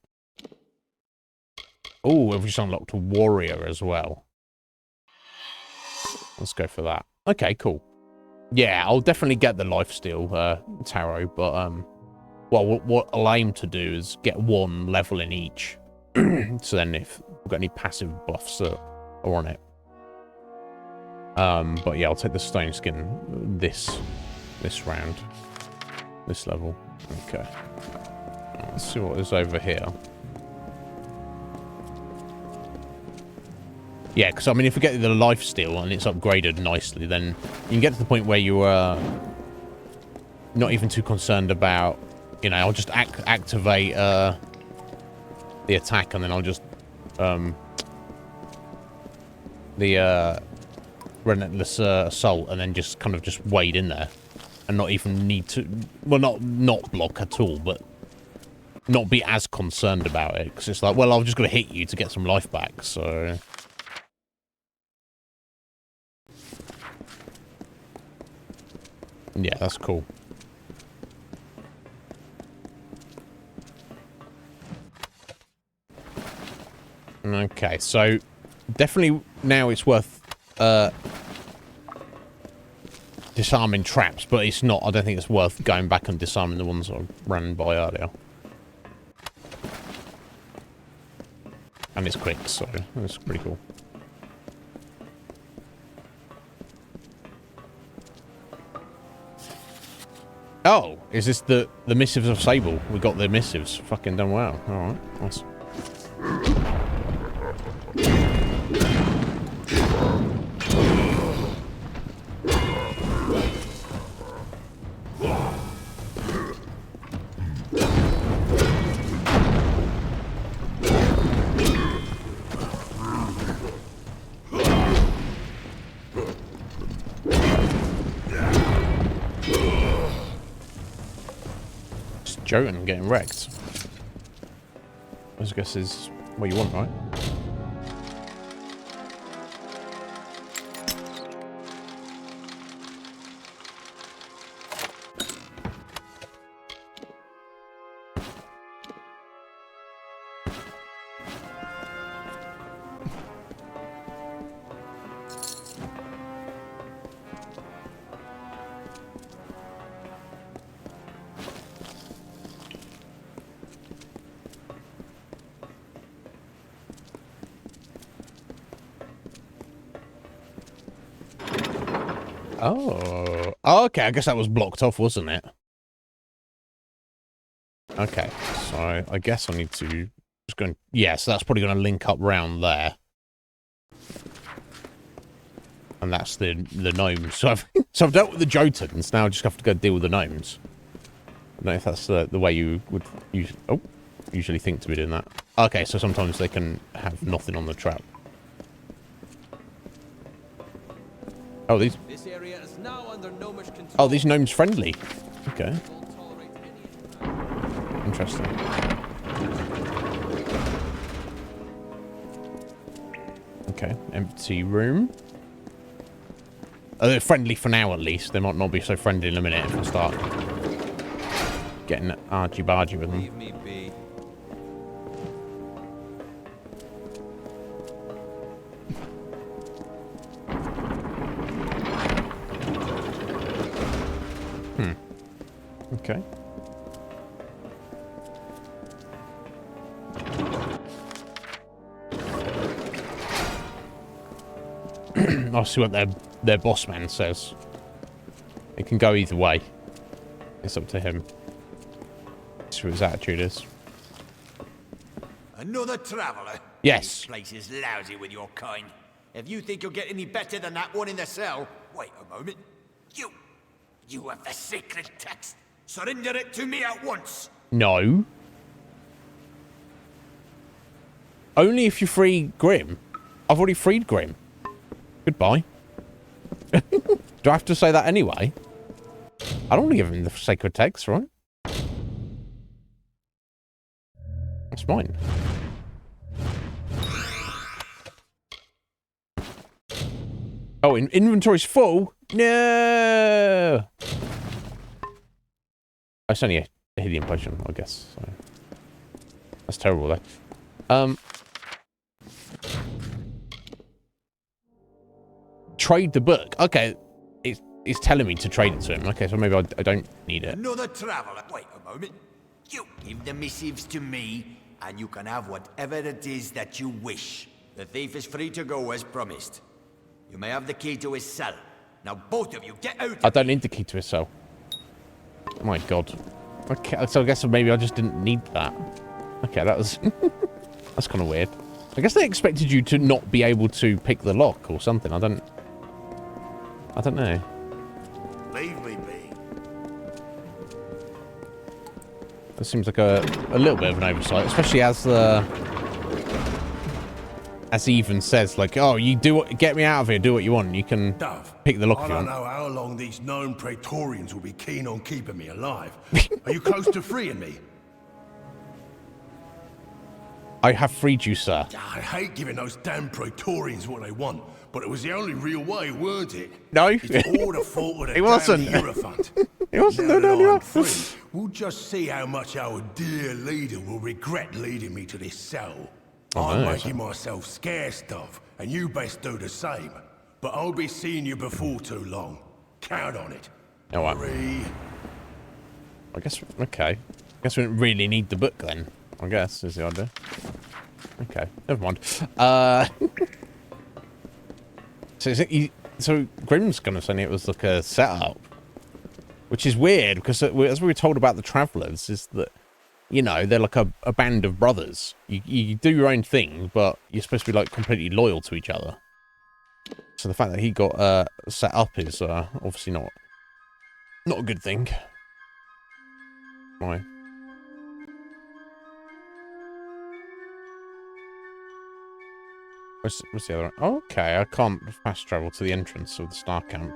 Oh, we've just unlocked a Warrior as well. Let's go for that. Okay, cool. Yeah, I'll definitely get the Lifesteal Tarot, but well, what I'll aim to do is get 1 level in each. So then if we've got any passive buffs that are on it. But yeah, I'll take the Stone Skin this round. This level. Okay. Let's see what is over here. Yeah, because, I mean, if we get the lifesteal and it's upgraded nicely, then you can get to the point where you are not even too concerned about, you know, I'll just activate the attack, and then I'll just the relentless assault, and then just kind of just wade in there and not even need to, well, not block at all, but not be as concerned about it, because it's like, well, I've just got to hit you to get some life back, so... Yeah, that's cool. Okay, so definitely now it's worth disarming traps, but it's not, I don't think it's worth going back and disarming the ones I ran by earlier. And it's quick, so that's pretty cool. Oh, is this the missives of Sable? We got the missives. Fucking done well. Alright, nice. Jotun getting wrecked. I guess is what you want, right? Oh, okay. I guess that was blocked off, wasn't it? Okay, so I guess I need to just go. Yeah, so that's probably going to link up round there, and that's the gnomes. So I've dealt with the Jotuns. Now I just have to go deal with the gnomes. I don't know if that's the way you would usually think to be doing that. Okay, so sometimes they can have nothing on the trap. Oh, these. This area is now under gnomish control. Oh, these gnomes friendly. Okay. Interesting. Okay, empty room. Oh, they're friendly for now, at least. They might not be so friendly in a minute if I start getting argy-bargy with them. Leave me be. Okay. I'll see what their boss man says. It can go either way. It's up to him. See what his attitude is. Another traveller? Yes. This place is lousy with your kind. If you think you'll get any better than that one in the cell, wait a moment. You have the sacred text. Surrender it to me at once. No. Only if you free Grim. I've already freed Grim. Goodbye. Do I have to say that anyway? I don't want to give him the sacred text, right? That's mine. Oh, inventory's full? No! It's only a helium potion, I guess. So. That's terrible, though. Trade the book. Okay, it's telling me to trade it to him. Okay, so maybe I don't need it. Another traveller. Wait a moment. You give the missives to me, and you can have whatever it is that you wish. The thief is free to go as promised. You may have the key to his cell. Now both of you get out. I don't need the key to his cell. Oh my god. Okay, so I guess maybe I just didn't need that. Okay, that was... that's kind of weird. I guess they expected you to not be able to pick the lock or something. I don't know. Leave me be. That seems like a little bit of an oversight, especially as he even says, like, oh, you get me out of here, do what you want. You can pick the lock if you want. I don't know how long these known Praetorians will be keen on keeping me alive. Are you close to freeing me? I have freed you, sir. I hate giving those damn Praetorians what they want, but it was the only real way, weren't it? No. It's all the fault of the It wasn't. damn Hierophant. It wasn't. Now No, that no. I'm free, we'll just see how much our dear leader will regret leading me to this cell. Oh, I'm no. making myself scarce, stuff, and you best do the same. But I'll be seeing you before too long. Count on it. Oh, wow. I guess, okay. I guess we don't really need the book then, I guess, is the idea. Okay, never mind. So Grimm's gonna say it was like a setup, which is weird because as we were told about the Travelers, is that, you know, they're like a band of brothers. You do your own thing, but you're supposed to be like completely loyal to each other. So the fact that he got set up is obviously not a good thing. Why? What's the other one? Oh, okay, I can't fast travel to the entrance of the Star Camp.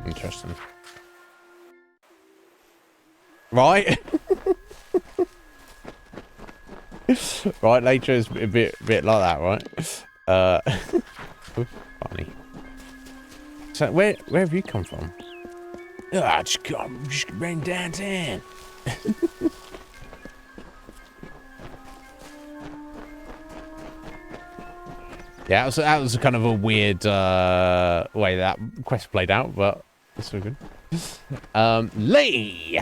Interesting. Right? Right, nature is a bit like that, right? Funny. So, where have you come from? Oh, I just ran downtown. Yeah, that was kind of a weird way that quest played out, but it's so good. Lee!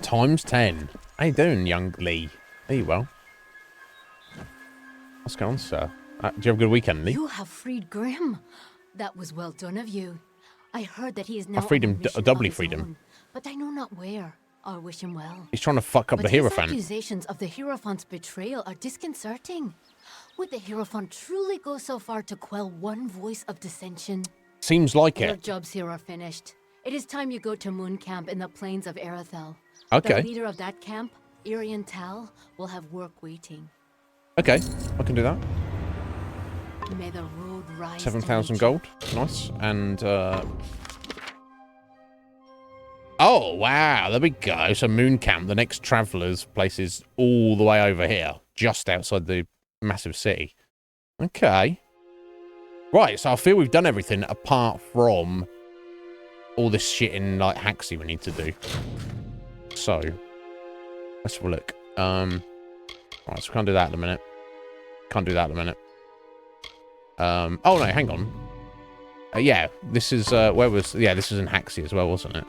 Times 10. How you doing, young Lee? Are you well? What's going on, sir? Do you have a good weekend, Lee? You have freed Grimm. That was well done of you. I heard that he is now I freed him, doubly freed him. But I know not where. I wish him well. He's trying to fuck up the Hierophant. His accusations of the Hierophant's betrayal are disconcerting. Would the Hierophant truly go so far to quell one voice of dissension? Seems like Your it. jobs here are finished. It is time you go to Moon Camp in the plains of Arathel. Okay. The leader of that camp, Irian Tal, will have work waiting. Okay, I can do that. May the road rise. 7,000 gold. Nice. And, oh, wow. There we go. So Moon Camp, the next Traveller's place is all the way over here. Just outside the massive city. Okay. Right, so I feel we've done everything apart from all this shit in, like, Haxie we need to do. So, let's have a look. Right, so we can't do that in a minute. Can't do that in a minute. Oh, no, hang on. Yeah, this is, this is in Haxie as well, wasn't it?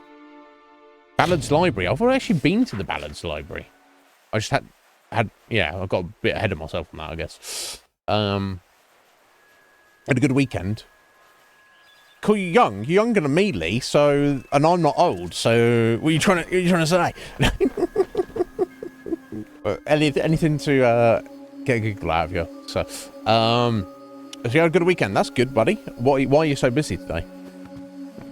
Ballad's Library. I've already actually been to the Ballad's Library. I just yeah, I got a bit ahead of myself on that, I guess. Had a good weekend. Cool, you're young. You're younger than me, Lee, so, and I'm not old, so what are you trying to say? Anything to get a giggle out of you. So you had a good weekend. That's good, buddy. Why are you so busy today?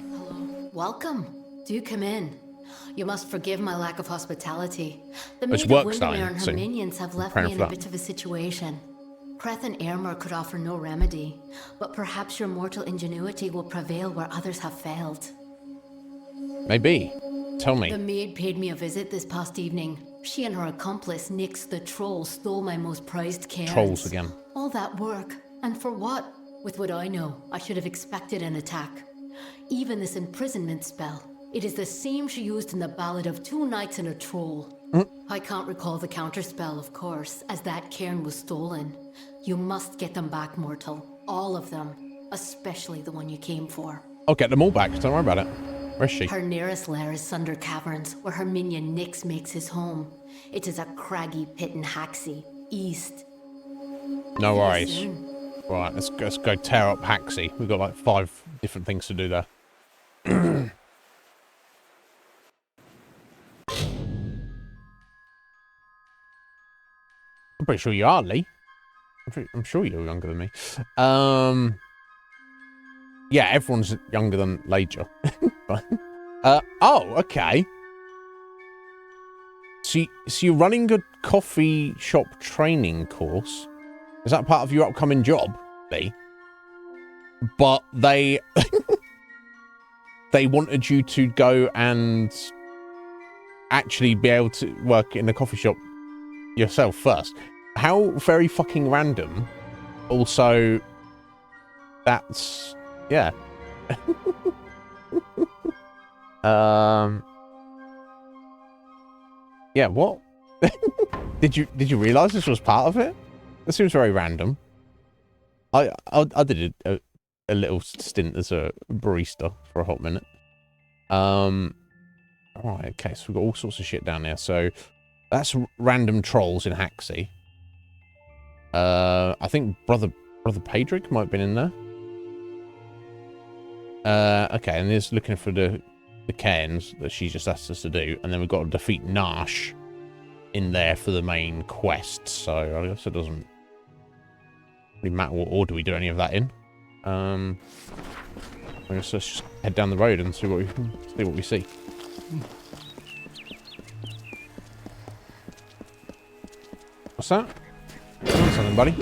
Hello. Welcome. Do come in. You must forgive my lack of hospitality. The It's Maid work of starting Windermere and her soon. minions have left Praying me in for a that. bit of a situation. Kreth and Airmer could offer no remedy, but perhaps your mortal ingenuity will prevail where others have failed. Maybe. Tell me. The maid paid me a visit this past evening. She and her accomplice, Nyx the Troll, stole my most prized cairns. Trolls again. All that work, and for what? With what I know, I should have expected an attack. Even this imprisonment spell. It is the same she used in the Ballad of Two Knights and a Troll. I can't recall the counterspell, of course, as that cairn was stolen. You must get them back, mortal. All of them. Especially the one you came for. I'll get them all back. Don't worry about it. Where's she? Her nearest lair is Sunder Caverns, where her minion Nyx makes his home. It is a craggy pit in Haxie, east. No worries. Soon. Right, let's go tear up Haxie. We've got like 5 different things to do there. pretty sure you are, Lee. I'm sure you're younger than me. Yeah, everyone's younger than Leja. Oh, okay. So you're running a coffee shop training course. Is that part of your upcoming job, Lee? But they they wanted you to go and actually be able to work in a coffee shop yourself first. How very fucking random. Also, that's yeah. Yeah, what? Did you realize this was part of it? That seems very random. I did a little stint as a barista for a hot minute. Alright, okay, so we've got all sorts of shit down there. So that's random trolls in Haxie. I think Brother Pedrick might have been in there. Okay, and there's looking for the cairns that she just asked us to do, and then we've got to defeat Nash in there for the main quest. So I guess it doesn't really matter what order we do any of that in. I guess let's just head down the road and see what we see. What's that? What's something, buddy?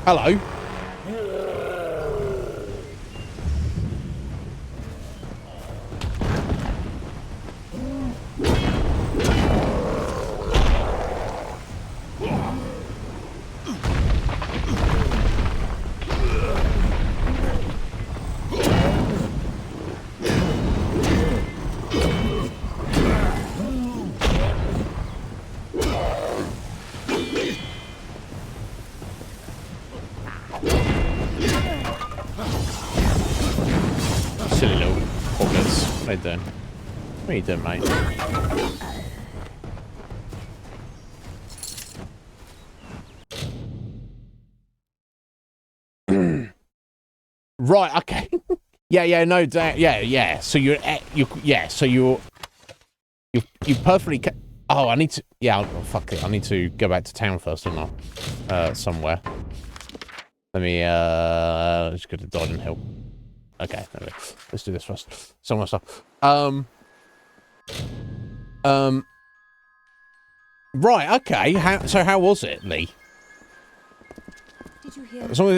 Hello. Silly little poggers. What are you doing? What are you doing, mate? Right, okay. Yeah, no, yeah. So you're perfectly. Oh, I need to. Yeah, fuck it. I need to go back to town first, don't I? Somewhere. Let me. Let's go to Dodden Hill. Okay, let's do this first. Some more stuff. Right, okay. So how was it, Lee? Did you hear? As long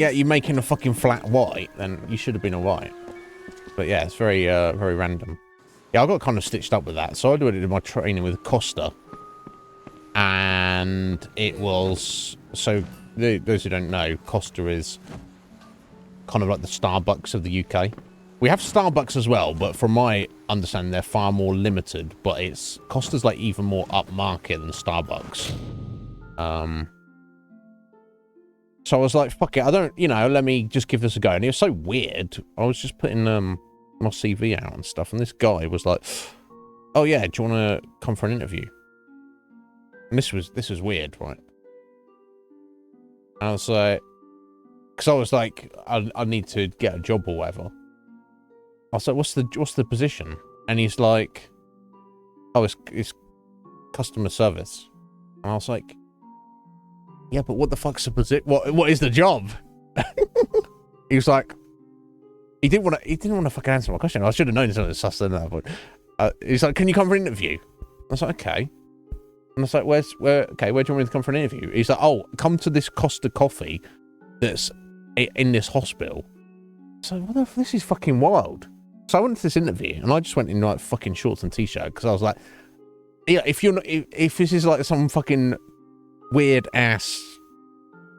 as you're making a fucking flat white, then you should have been alright. But yeah, it's very very random. Yeah, I got kind of stitched up with that. So I did my training with Costa, and it was those who don't know, Costa is kind of like the Starbucks of the UK. We have Starbucks as well, but from my understanding, they're far more limited. But Costa's like even more upmarket than Starbucks. So I was like, fuck it, let me just give this a go. And it was so weird. I was just putting my CV out and stuff, and this guy was like, oh yeah, do you want to come for an interview? And this was weird, right? And I was like, because I was like, I need to get a job or whatever. I was like, what's the position? And he's like, oh, it's customer service. And I was like, yeah, but what the fuck's the position? What is the job? He was like, he didn't want to fucking answer my question. I should have known something sus than that. But he's like, can you come for an interview? I was like, okay. And I was like, where do you want me to come for an interview? He's like, oh, come to this Costa Coffee that's in this hospital. So what the this is fucking wild. So I went to this interview and I just went in like fucking shorts and t-shirt because I was like, yeah, if this is like some fucking weird ass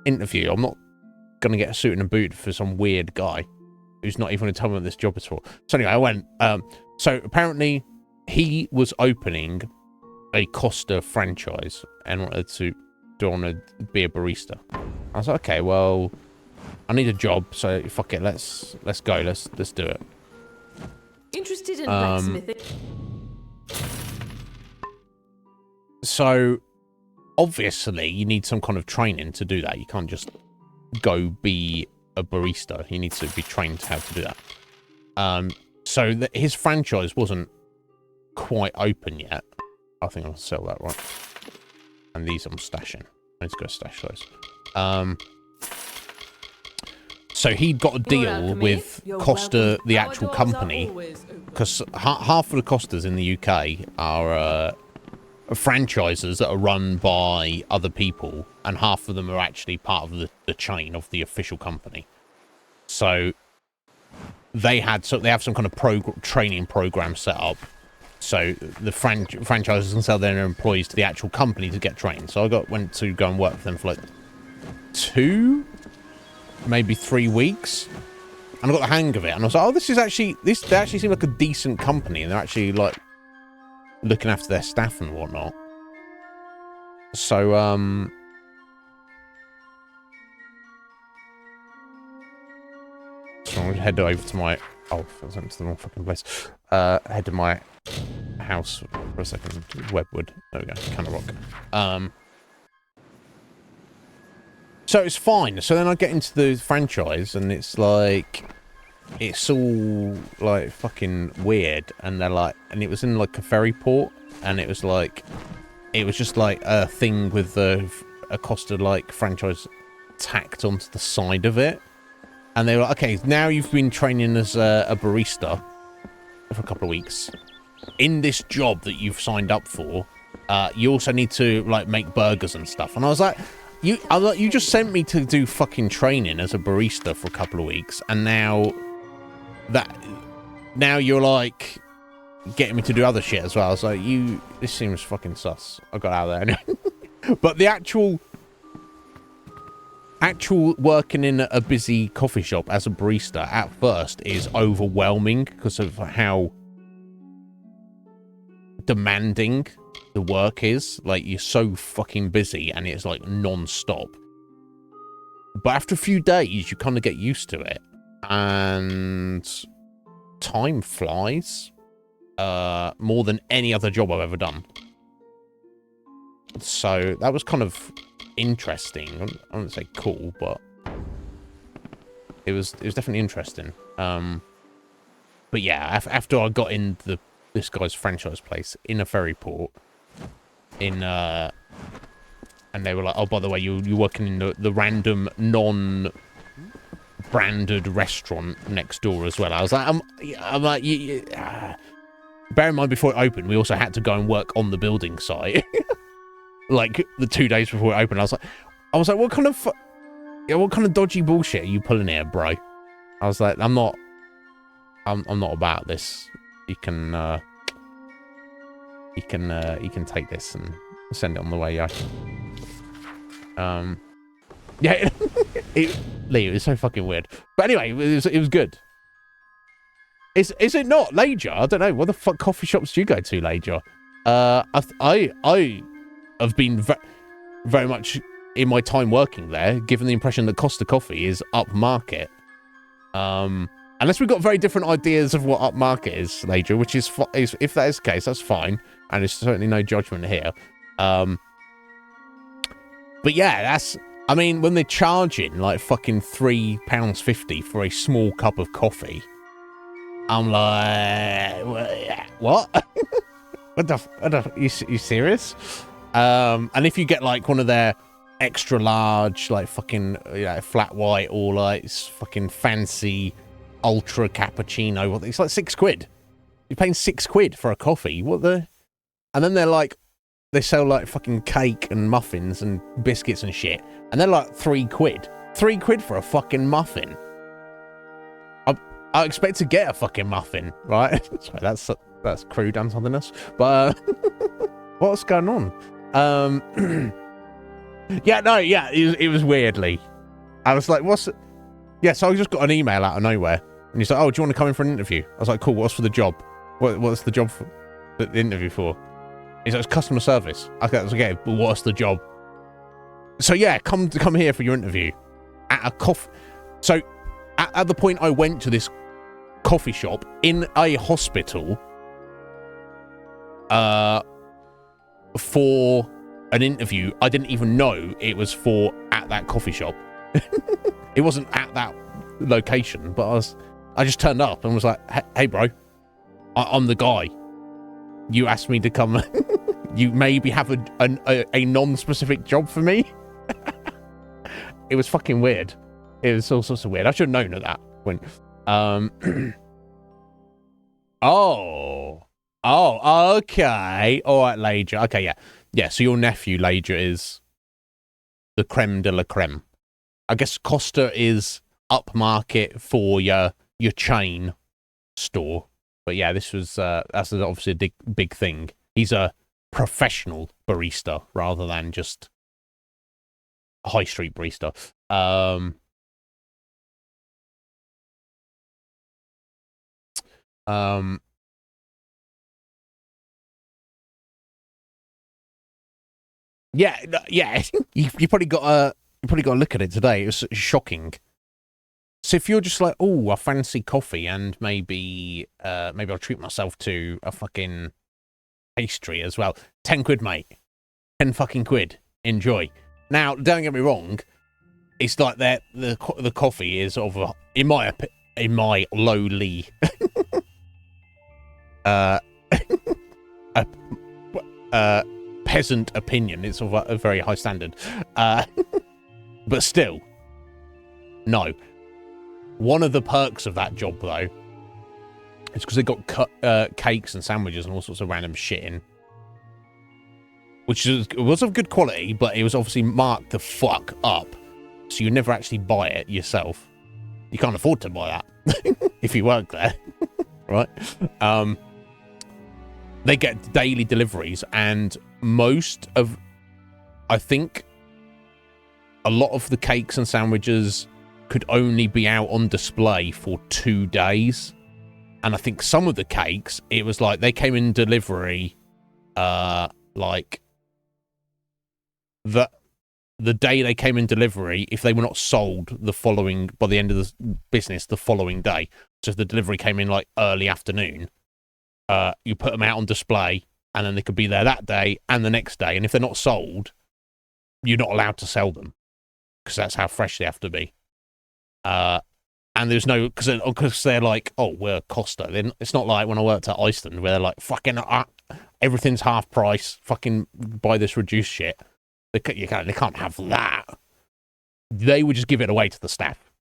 interview, I'm not gonna get a suit and a boot for some weird guy who's not even gonna tell me what this job is for. So anyway, I went. So apparently he was opening a Costa franchise and wanted to be a barista. I was like, okay, well, I need a job, so fuck it. Let's go. Let's do it. Interested in blacksmithing? So, obviously, you need some kind of training to do that. You can't just go be a barista. You need to be trained how to do that. So his franchise wasn't quite open yet. I think I'll sell that, right? And these I'm stashing. I need to go stash those. So he'd got a deal with Costa, the actual company, because half of the Costas in the UK are franchises that are run by other people, and half of them are actually part of the chain of the official company. So they have some kind of training program set up, so the franchises can sell their employees to the actual company to get trained. So I went to go and work for them for like 2, maybe 3 weeks, and I got the hang of it. And I was like, oh, they actually seem like a decent company, and they're actually like looking after their staff and whatnot. So I'm gonna head over to my I went to the wrong fucking place. Head to my house for a second. Webwood. There we go. Can of rock. So it's fine. So then I get into the franchise, and it's like, it's all like fucking weird. And they're like, and it was in like a ferry port, and it was like, it was just like a thing with a Costa like franchise tacked onto the side of it. And they were like, okay, now you've been training as a barista for a couple of weeks. In this job that you've signed up for, you also need to like make burgers and stuff. And I was like, you just sent me to do fucking training as a barista for a couple of weeks, and now you're like getting me to do other shit as well. I was like, this seems fucking sus. I got out of there anyway. But the actual working in a busy coffee shop as a barista at first is overwhelming because of how demanding the work is. Like, you're so fucking busy and it's like non-stop. But after a few days, you kind of get used to it, and time flies more than any other job I've ever done. So that was kind of interesting. I wouldn't say cool, but it was definitely interesting. But yeah, after I got in this guy's franchise place in a ferry port, and they were like, oh, by the way, you're working in the random non-branded restaurant next door as well. I was like, I'm like, bear in mind, before it opened, we also had to go and work on the building site. Like the 2 days before it opened, I was like, what kind of dodgy bullshit are you pulling here, bro? I was like, I'm not about this. You can take this and send it on the way, yeah. Yeah, Lee, it was so fucking weird. But anyway, it was good. Is it not, Lager? I don't know. What the fuck coffee shops do you go to, Lager? I have been very much in my time working there, given the impression that Costa Coffee is upmarket. Unless we've got very different ideas of what upmarket is, Lager, which is if that is the case, that's fine, and there's certainly no judgment here. But yeah, I mean, when they're charging like fucking £3.50 for a small cup of coffee, I'm like, what? You serious? And if you get like one of their extra large, like fucking flat white or like fucking fancy ultra cappuccino, it's like £6. You're paying £6 for a coffee. What the? And then they sell like fucking cake and muffins and biscuits and shit, and they're like £3. £3 for a fucking muffin. I expect to get a fucking muffin, right? Sorry, that's crude and something else. But what's going on? It was weirdly. I was like, what's? Yeah, so I just got an email out of nowhere, and he's like, oh, do you want to come in for an interview? I was like, cool. What's for the job? What's the job for? The interview for? He's like, it's customer service. I was like, okay, but what's the job? So yeah, come here for your interview at a coffee. So at the point I went to this coffee shop in a hospital for an interview, I didn't even know it was for at that coffee shop. It wasn't at that location, but I just turned up and was like, hey bro, I'm the guy. You asked me to come. You maybe have a non-specific job for me. It was fucking weird. It was all sorts of weird. I should have known that when oh, okay. All right, Lager. Okay, yeah. So your nephew Lager is the creme de la creme. I guess Costa is upmarket for your chain store. But yeah, this was that's obviously a big thing. He's a professional barista rather than just a high street barista. Yeah. You probably got to look at it today. It was shocking. So if you're just like, oh, I fancy coffee, and maybe I'll treat myself to a fucking pastry as well. 10 quid, mate. 10 fucking quid. Enjoy. Now, don't get me wrong. It's like that. The coffee is of in my lowly peasant opinion, it's of a very high standard. But still, no. One of the perks of that job, though, is because they got cakes and sandwiches and all sorts of random shit in, which was of good quality, but it was obviously marked the fuck up, so you never actually buy it yourself. You can't afford to buy that if you work there, right? They get daily deliveries, and I think a lot of the cakes and sandwiches could only be out on display for 2 days. And I think some of the cakes, it was like they came in delivery like the day they came in delivery, if they were not sold by the end of the business the following day. So if the delivery came in like early afternoon, you put them out on display, and then they could be there that day and the next day. And if they're not sold, you're not allowed to sell them, because that's how fresh they have to be. And there's no, because they're like, oh, we're Costa. Then it's not like when I worked at Iceland, where they're like, fucking everything's half price. Fucking buy this reduced shit. They can't have that. They would just give it away to the staff.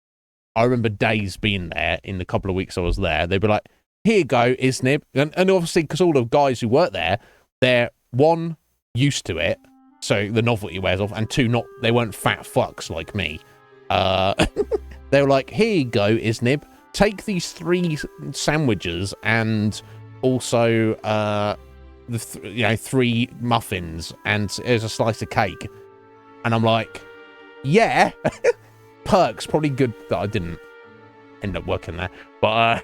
I remember days being there in the couple of weeks I was there. They'd be like, here you go, Iznib. And obviously, because all the guys who work there, they're, one, used to it, so the novelty wears off, and two, they weren't fat fucks like me. They were like, here you go, Iznib. Take these 3 sandwiches and also, 3 muffins, and here's a slice of cake. And I'm like, yeah. Perks, probably good that I didn't end up working there. But,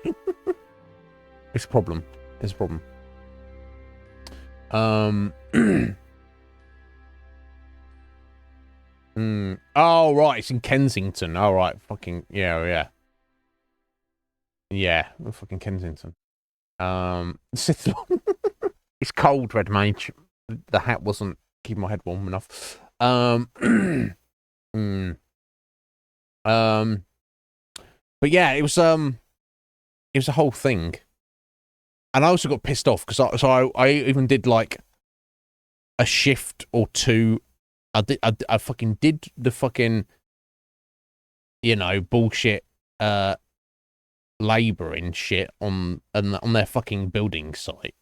it's a problem. It's a problem. Oh, right. It's in Kensington. All right. Fucking, yeah. Yeah, fucking Kensington. It's cold, Red Mage. The hat wasn't keeping my head warm enough. But yeah, it was a whole thing. And I also got pissed off because I even did like a shift or two. I fucking did the fucking, bullshit labouring shit on their fucking building site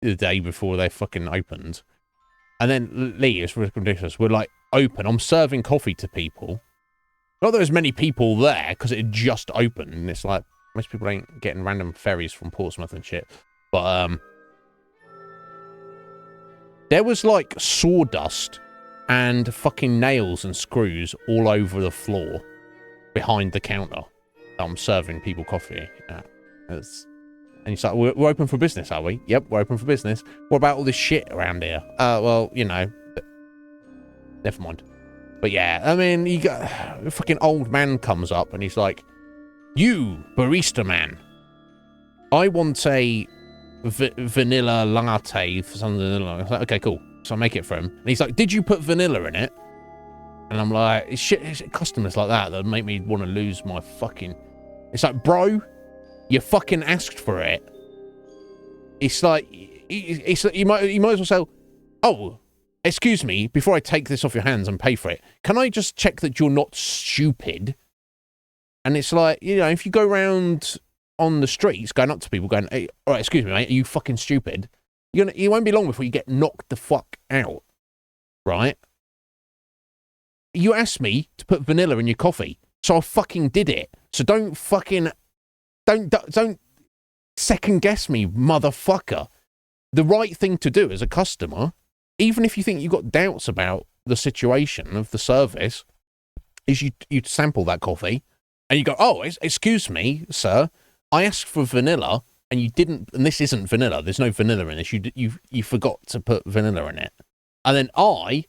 the day before they fucking opened. And then Lee, it's ridiculous. We're like open. I'm serving coffee to people. Not there was many people there because it had just opened, and it's like most people ain't getting random ferries from Portsmouth and shit. But there was like sawdust and fucking nails and screws all over the floor behind the counter that I'm serving people coffee. Yeah, and it's like, we're open for business, are we? Yep, we're open for business. What about all this shit around here? Well, never mind. But yeah, I mean, you got a fucking old man comes up and he's like, "You, barista man, I want a vanilla latte for something." I was like, "Okay, cool." So I make it for him. And he's like, "Did you put vanilla in it?" And I'm like, it's customers like that make me want to lose my fucking... It's like, bro, you fucking asked for it. It's like, you might as well say, "Oh, excuse me, before I take this off your hands and pay for it, can I just check that you're not stupid?" And it's like, you know, if you go around on the streets going up to people going, "Hey, all right, excuse me, mate, are you fucking stupid?" You won't be long before you get knocked the fuck out, right? You asked me to put vanilla in your coffee, so I fucking did it. So don't second guess me, motherfucker. The right thing to do as a customer, even if you think you've got doubts about the situation of the service, is you sample that coffee and you go, "Oh, excuse me, sir, I asked for vanilla and you didn't, and this isn't vanilla. There's no vanilla in this. You forgot to put vanilla in it." And then I,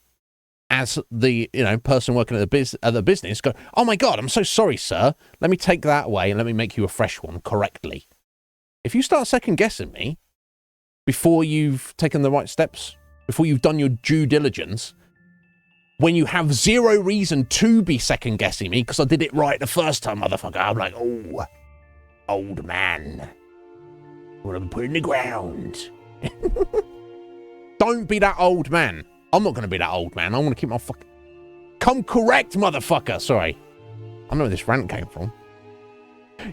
as the person working at the business, go, "Oh my God, I'm so sorry, sir. Let me take that away and let me make you a fresh one correctly." If you start second guessing me before you've taken the right steps, before you've done your due diligence, when you have zero reason to be second guessing me because I did it right the first time, motherfucker, I'm like, "Oh, old man, what have I put in the ground?" Don't be that old man. I'm not going to be that old man. I want to keep my fucking... Come correct, motherfucker. Sorry. I don't know where this rant came from.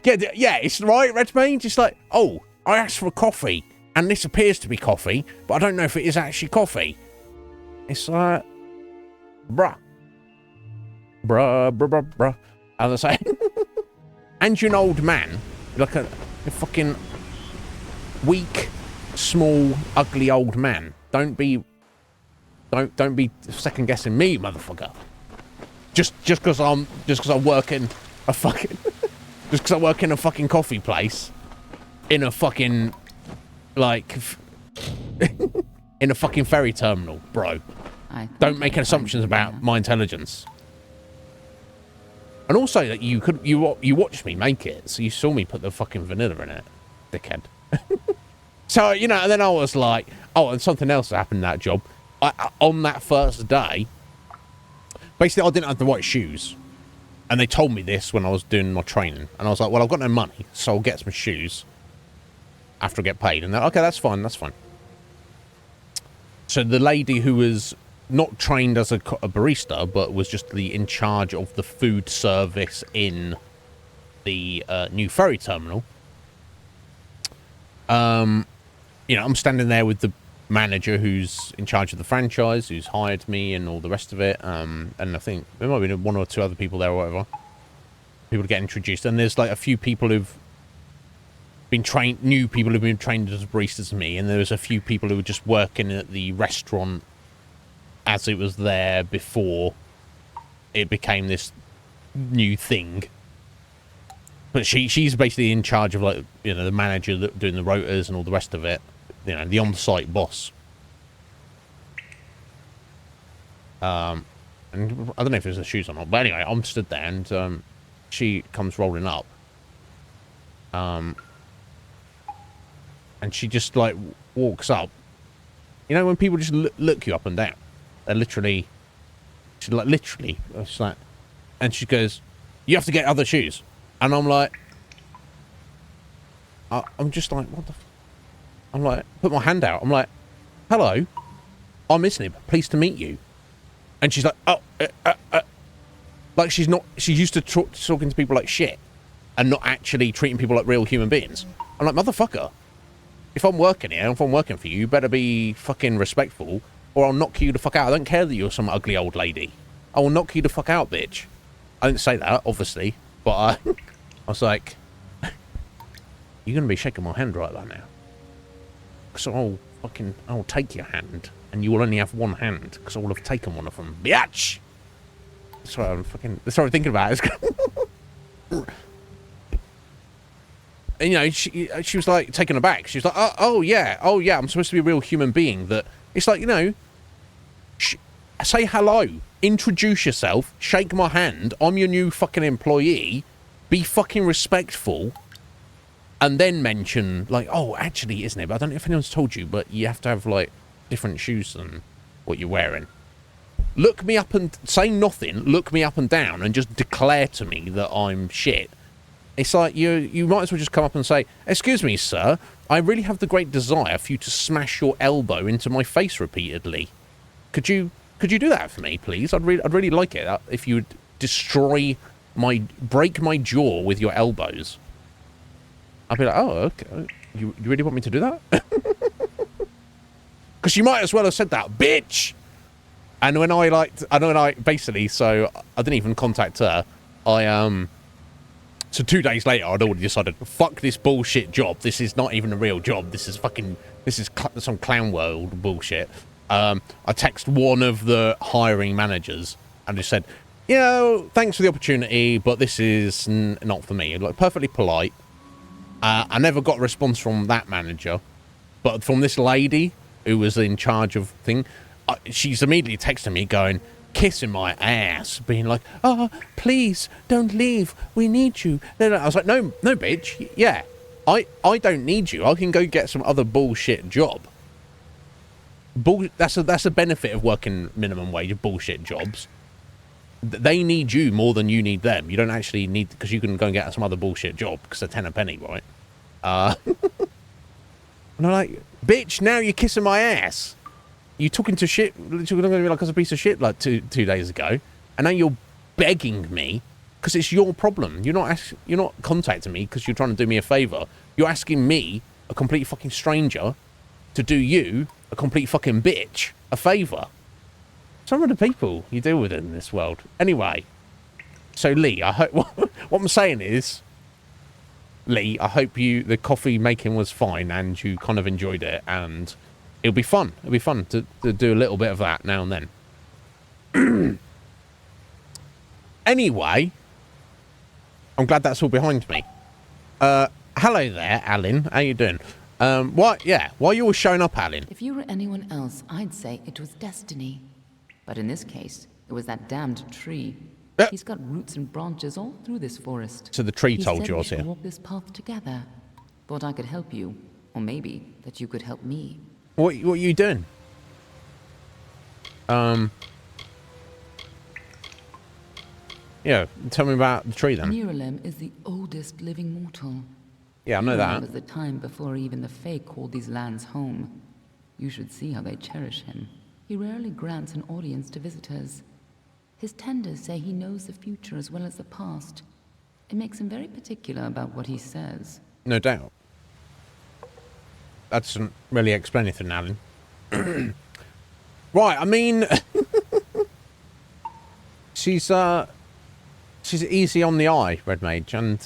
Yeah, it's right, Redmayne. Just like, "Oh, I asked for coffee, and this appears to be coffee, but I don't know if it is actually coffee." It's like, bruh. As I say. And you're an old man. You're like a fucking weak, small, ugly old man. Don't be second guessing me, motherfucker. Just because I work in a fucking just because I work in a fucking coffee place in a fucking in a fucking ferry terminal, bro. Don't make assumptions about my intelligence. And also that you watched me make it, so you saw me put the fucking vanilla in it, dickhead. So, and then I was like, oh, and something else happened in that job. On that first day, basically I didn't have the right shoes. And they told me this when I was doing my training. And I was like, well, I've got no money, so I'll get some shoes after I get paid. And they're like, okay, that's fine. So the lady who was not trained as a barista, but was just in charge of the food service in the new ferry terminal. I'm standing there with the manager who's in charge of the franchise, who's hired me and all the rest of it. And I think there might be one or two other people there or whatever. People to get introduced. And there's like a few people who've been trained, new people who've been trained as baristas as me. And there was a few people who were just working at the restaurant as it was there before it became this new thing. But she's basically in charge of the manager doing the rotas and all the rest of it. The on-site boss. And I don't know if there's the shoes or not, but anyway, I'm stood there and she comes rolling up. And she just walks up. When people just look you up and down, they're literally, it's like, and she goes, "You have to get other shoes." And I'm like, I'm just like, what the I'm like, put my hand out. I'm like, "Hello, I'm Iznib. Pleased to meet you." And she's like, like she's used to talking to people like shit and not actually treating people like real human beings. I'm like, motherfucker, if I'm working here, if I'm working for you, you better be fucking respectful or I'll knock you the fuck out. I don't care that you're some ugly old lady. I will knock you the fuck out, bitch. I didn't say that, obviously, but I was like, you're going to be shaking my hand right now. So I'll take your hand, and you will only have one hand, because I will have taken one of them. Biatch! That's what I'm thinking about. And, she was like taken aback. She was like, oh yeah, I'm supposed to be a real human being. That it's like, say hello introduce yourself, shake my hand, I'm your new fucking employee, be fucking respectful, and then mention, like, oh, actually, isn't it? But I don't know if anyone's told you, but you have to have, like, different shoes than what you're wearing. Look me up and say nothing, look me up and down, and just declare to me that I'm shit. It's like you might as well just come up and say, excuse me, sir, I really have the great desire for you to smash your elbow into my face repeatedly. Could you do that for me, please? I'd really like it if you would break my jaw with your elbows. I'd be like, oh, okay. You really want me to do that? Because you might as well have said that, bitch. And when basically, so I didn't even contact her. So 2 days later, I'd already decided, fuck this bullshit job. This is not even a real job. This is some clown world bullshit. I text one of the hiring managers and just said, you know, thanks for the opportunity, but this is not for me. Like, perfectly polite. I never got a response from that manager, but from this lady who was in charge of thing, she's immediately texting me going, kissing my ass, being like, oh, please don't leave, we need you. I was like, no bitch, yeah, I don't need you, I can go get some other bullshit job. That's a benefit of working minimum wage, bullshit jobs. They need you more than you need them. You don't actually need, because you can go and get some other bullshit job because they're 10 a penny, right? And I'm like, bitch, now you're kissing my ass. You talking to shit, you're going to be like, I was a piece of shit like two days ago, and now you're begging me because it's your problem. You're not contacting me because you're trying to do me a favor. You're asking me, a complete fucking stranger, to do you, a complete fucking bitch, a favor. Some of the people you deal with in this world. Anyway, so Lee, I hope what I'm saying is, Lee, I hope the coffee making was fine and you kind of enjoyed it, and it'll be fun. It'll be fun to do a little bit of that now and then. Anyway, I'm glad that's all behind me. Hello there, Alan. How you doing? Why are you all showing up, Alan? If you were anyone else, I'd say it was destiny. But in this case, it was that damned tree. He's got roots and branches all through this forest. So the tree told you I was here. here. Walk this path together. Thought I could help you, or maybe that you could help me. What are you doing? Yeah, tell me about the tree then. Nirelem is the oldest living mortal. Yeah, I know that. It was the time before even the Fae called these lands home. You should see how they cherish him. He rarely grants an audience to visitors. His tenders say he knows the future as well as the past. It makes him very particular about what he says. No doubt. That doesn't really explain anything, Alan. Right, I mean, she's easy on the eye, Red Mage, and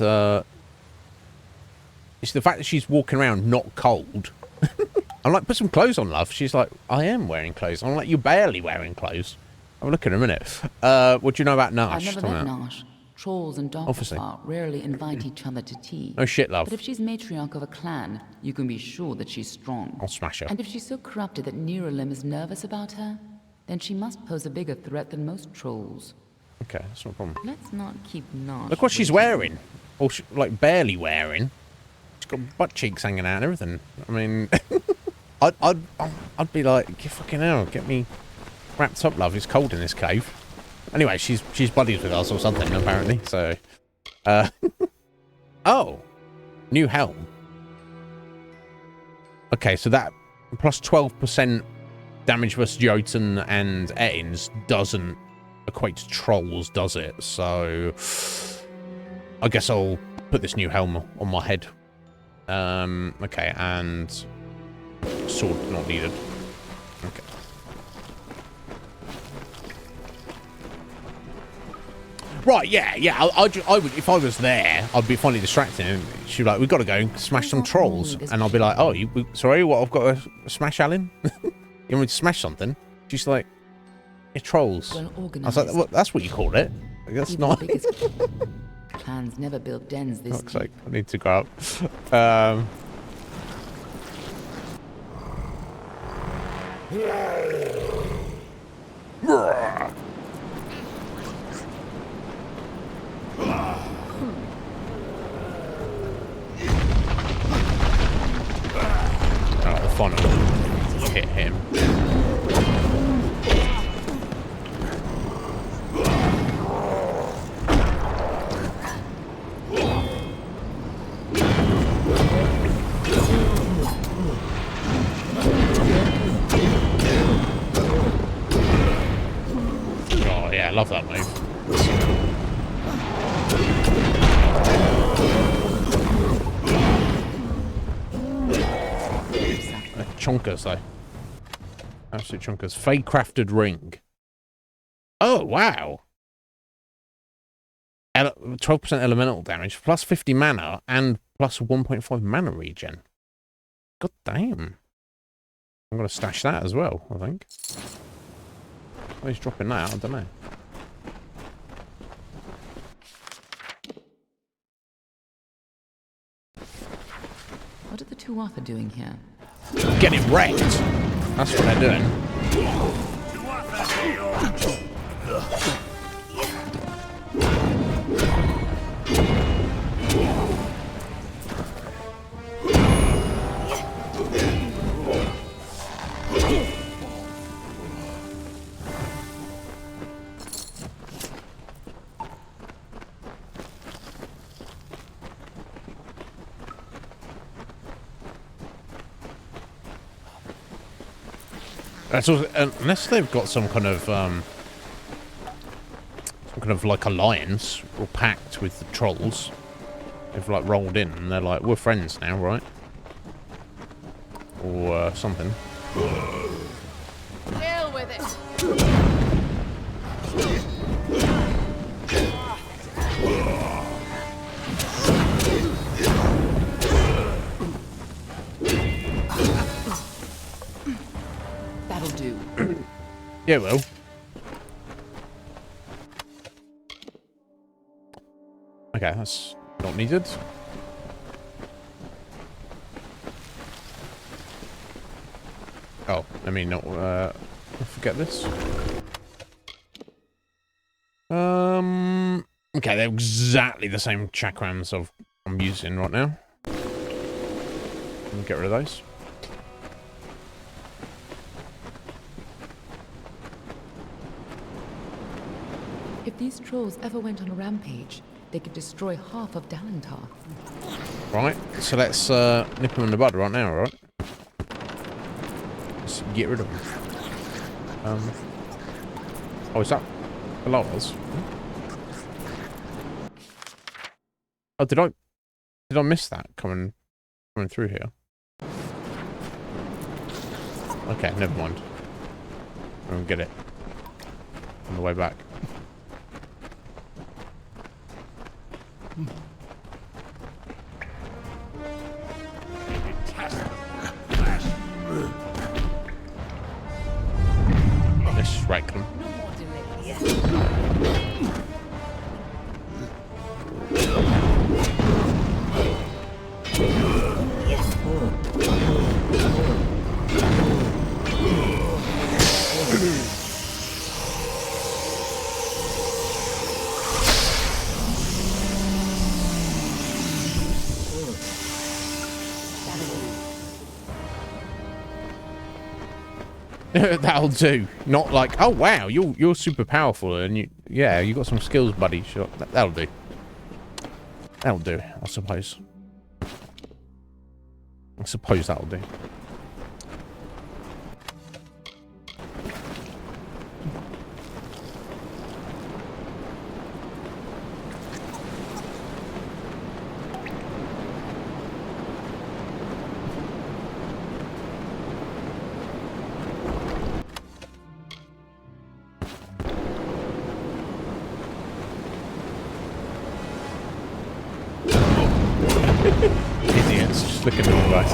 it's the fact that she's walking around not cold. I'm like, put some clothes on, love. She's like, I am wearing clothes. I'm like, you're barely wearing clothes. Have a look in a minute. What do you know about Nash? I've never met Nash. Trolls and Dogfar rarely invite each other to tea. No shit, love. But if she's matriarch of a clan, you can be sure that she's strong. I'll smash her. And if she's so corrupted that Nirelem is nervous about her, then she must pose a bigger threat than most trolls. Okay, that's not a problem. Let's not keep Nash. Look what she's wearing. Or, like, barely wearing. She's got butt cheeks hanging out and everything. I mean... I'd be like, fucking hell, get me wrapped up, love. It's cold in this cave. Anyway, she's buddies with us or something, apparently. So, oh, new helm. Okay, so that plus 12% damage versus Jotun and Ettins doesn't equate to trolls, does it? So, I guess I'll put this new helm on my head. Okay, and sword not needed. Okay. Right, yeah. I would, if I was there, I'd be finally distracting. And she'd be like, "We've got to go and smash some trolls," and I'll be like, "Oh, sorry, what? I've got to smash Alan? You want me to smash something?" She's like, "It's trolls." I was like, "Well, that's what you call it. That's not." Clans never built dens this Looks like I need to go up. final hit him. Oh yeah, I love that move. Chonkers though. Absolute chonkers. Fey crafted ring. Oh wow. 12% elemental damage, plus 50 mana, and plus 1.5 mana regen. God damn. I'm gonna stash that as well, I think. Oh, he's dropping that, I don't know. What are the Tuatha doing here? Getting wrecked. That's what they're doing. That's also, unless they've got some kind of like alliance or pact with the trolls. They've like rolled in and they're like, we're friends now, right? Or something. Deal with it. That'll do. Yeah, well. Okay, that's not needed. Oh, let me not forget this. Okay, they're exactly the same chakrams I'm using right now. Let me get rid of those. If these trolls ever went on a rampage, they could destroy half of Dalentar. Right, so let's nip them in the bud right now, right? Let's get rid of them. Oh, is that below us? Oh, did I miss that coming through here? Okay, never mind. I'll get it on the way back. Let's strike them. That'll do. Not like, oh wow, you're super powerful and you got some skills, buddy. Sure, that'll do. That'll do, I suppose. I suppose that'll do. Idiots, just look at them guys.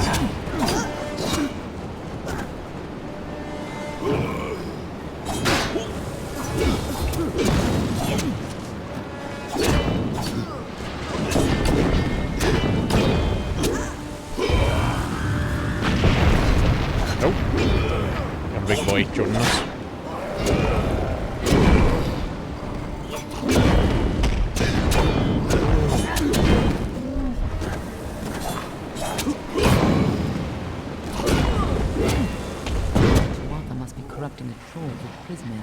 Nope. A big boy joining us. extracting a troll with Prismir.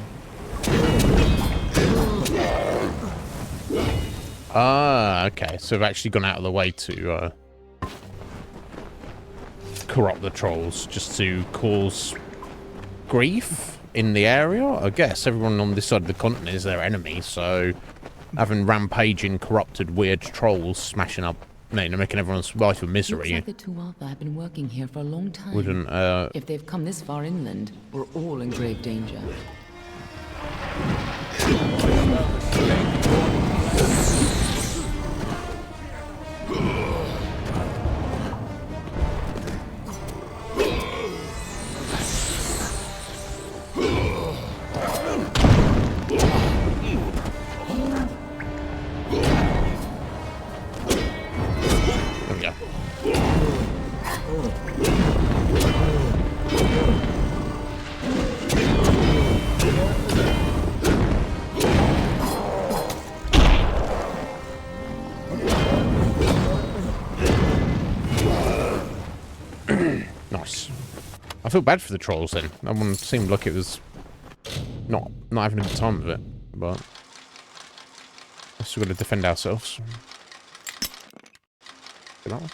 Ah, okay. So they've actually gone out of the way to corrupt the trolls just to cause grief in the area. I guess everyone on this side of the continent is their enemy, so having rampaging, corrupted, weird trolls smashing up, making everyone's life a misery. Looks like the Tuatha have been working here for a long time. Wouldn't, if they've come this far inland, we're all in grave danger. Nice. I feel bad for the trolls then. That one seemed like it was not having a good time with it, but we've still got to defend ourselves. Get that one.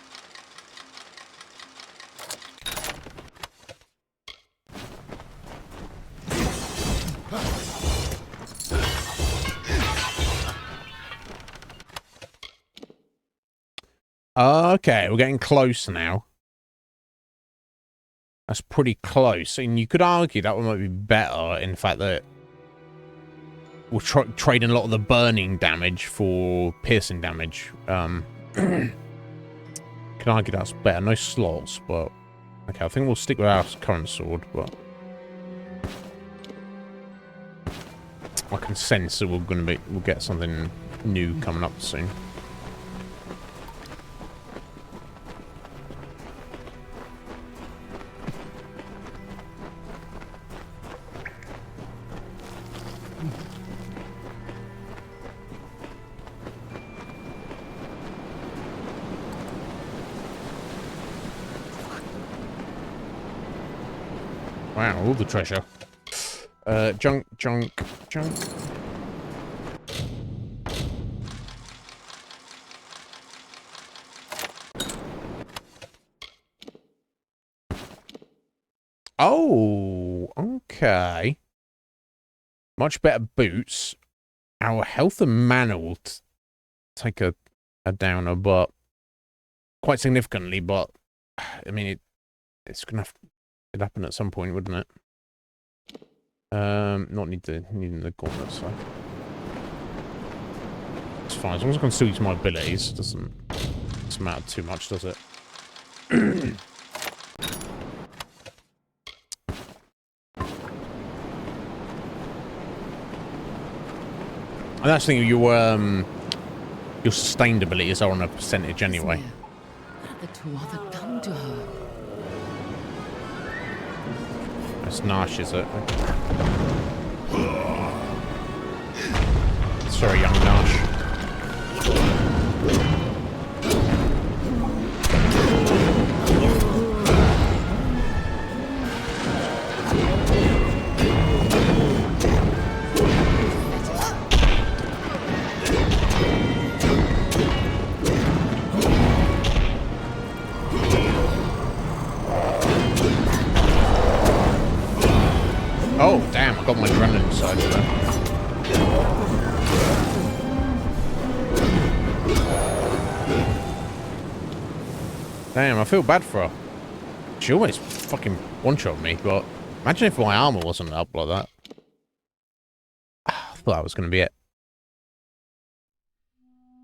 Okay, we're getting close now. That's pretty close, and you could argue that one might be better in the fact that we're trading a lot of the burning damage for piercing damage. Can argue that's better. No slots, but okay, I think we'll stick with our current sword, but I can sense that we'll get something new coming up soon. Wow, all the treasure. Junk. Oh, okay. Much better boots. Our health and mana will take a downer, but quite significantly, but I mean, it's gonna have to happen at some point, wouldn't it? Not needing the gauntlet, so it's fine. As long as I can still use my abilities, doesn't matter too much, does it? And that's the thing, your sustained abilities are on a percentage anyway. What have the Tuatha done to her? That's Nash, is it? Sorry, young Nash. Oh, damn, I got my adrenaline inside there. Damn, I feel bad for her. She always fucking one-shot me, but imagine if my armor wasn't up like that. I thought that was going to be it.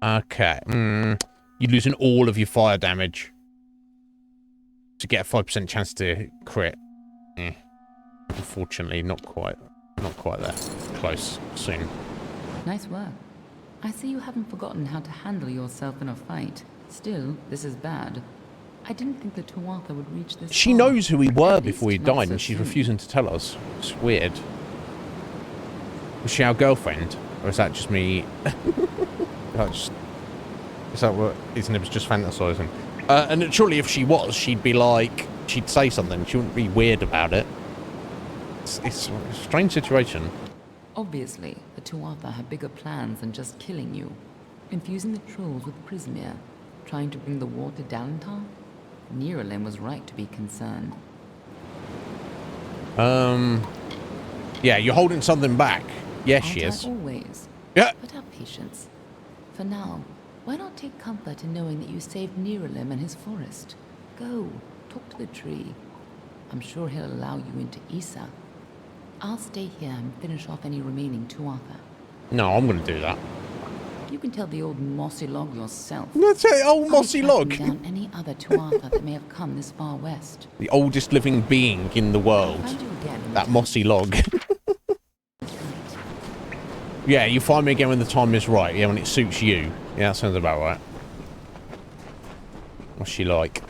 Okay. You're losing all of your fire damage to get a 5% chance to crit. Unfortunately, not quite there. Close. Soon. Nice work. I see you haven't forgotten how to handle yourself in a fight. Still, this is bad. I didn't think the Tuatha would reach this She far. knows who we were before he not died, so and she's soon. refusing to tell us. It's weird. Was she our girlfriend? Or is that just me? Is that what Iznib was just fantasizing? And surely if she was, she'd be like... She'd say something. She wouldn't be weird about it. it's a strange situation. Obviously, the Tuatha have bigger plans than just killing you. Infusing the trolls with Prismere, trying to bring the war to Dalentar? Nirelem was right to be concerned. Yeah, you're holding something back. Yes, she is. Always. Yeah. But have patience. For now, why not take comfort in knowing that you saved Nirelem and his forest? Go, talk to the tree. I'm sure he'll allow you into Issa. I'll stay here and finish off any remaining Tuatha. No, I'm going to do that. You can tell the old mossy log yourself. That's it, old mossy log. Down any other Tuatha that may have come this far west. The oldest living being in the world. That mossy log. Yeah, you find me again when the time is right. Yeah, when it suits you. Yeah, that sounds about right. What's she like?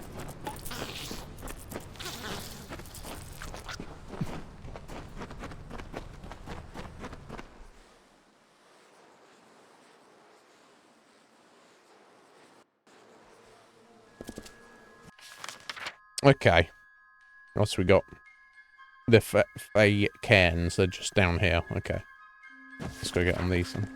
Okay. What's we got? The Fey cairns, they're just down here. Okay. Let's go get on these then.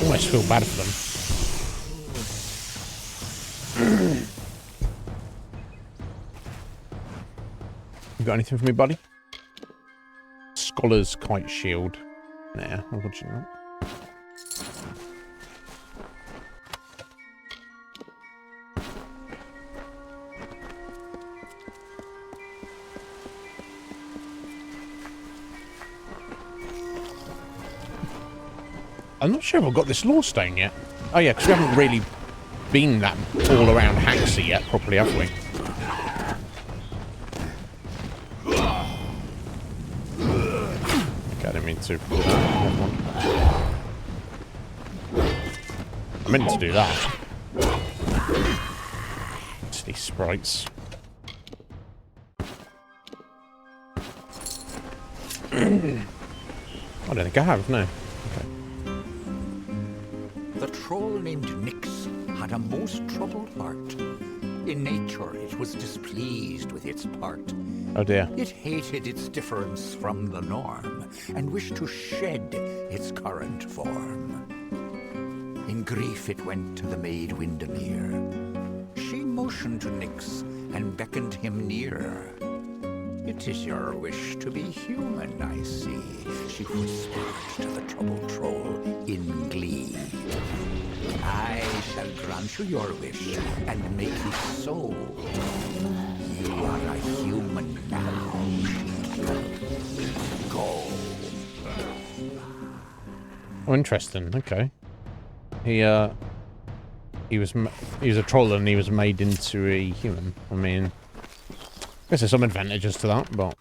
Almost feel bad for them. You got anything for me, buddy? Scholar's kite shield. Nah, unfortunately not. I'm not sure if I've got this lore stone yet. Oh yeah, because we haven't really been that all around Haxie yet properly, have we? Okay, I didn't mean to. I meant to do that. It's these sprites. I don't think I have, no. The troll named Nyx had a most troubled heart. In nature, it was displeased with its part. Oh dear. It hated its difference from the norm, and wished to shed its current form. In grief it went to the maid Windermere. She motioned to Nyx and beckoned him near. It is your wish to be human, I see, she whispered to the troubled troll in glee. I shall grant you your wish and make you so. You are a human now. Go. Oh, interesting. Okay. He was a troll and he was made into a human. I mean, I guess there's some advantages to that, but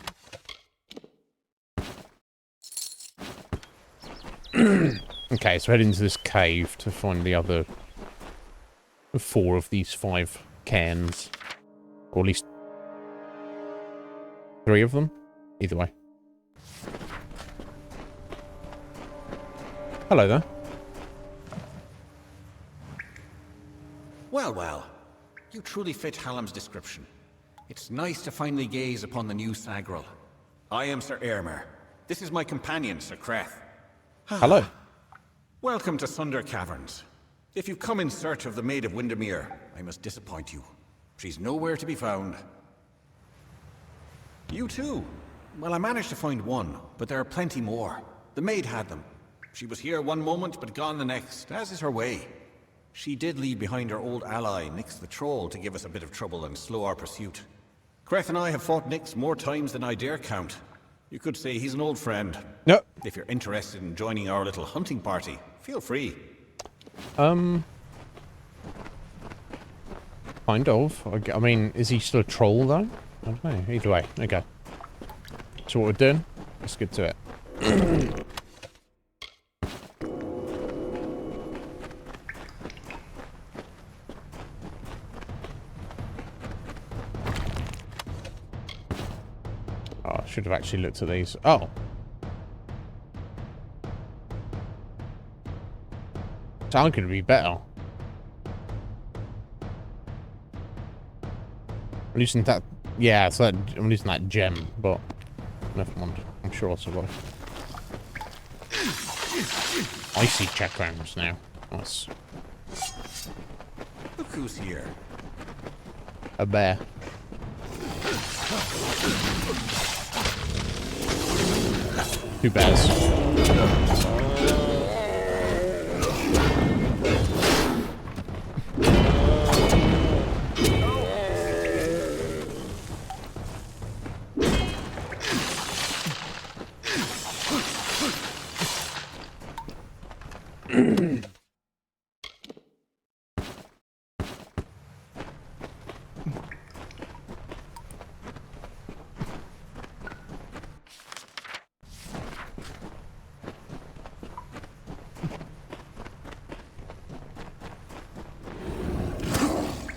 okay, so head into this cave to find the other 4 of these 5 cairns, or at least 3 of them. Either way. Hello there. Well, well. You truly fit Hallam's description. It's nice to finally gaze upon the new Sagril. I am Sir Airmer. This is my companion, Sir Creth. Hello. Welcome to Sunder Caverns. If you've come in search of the Maid of Windermere, I must disappoint you. She's nowhere to be found. You too? Well, I managed to find one, but there are plenty more. The maid had them. She was here one moment, but gone the next, as is her way. She did leave behind her old ally, Nyx the Troll, to give us a bit of trouble and slow our pursuit. Creth and I have fought Nyx more times than I dare count. You could say he's an old friend. Yep. If you're interested in joining our little hunting party, feel free. Kind of. I mean, is he still a troll, though? I don't know. Either way. Okay. So what we're doing, let's get to it. Oh, I should have actually looked at these. Oh. Sound could be better. I'm losing that. Yeah, so I'm losing that gem, but never mind. I'm sure I'll survive. Icy chakrams now. Nice. Look who's here. A bear. Two bears.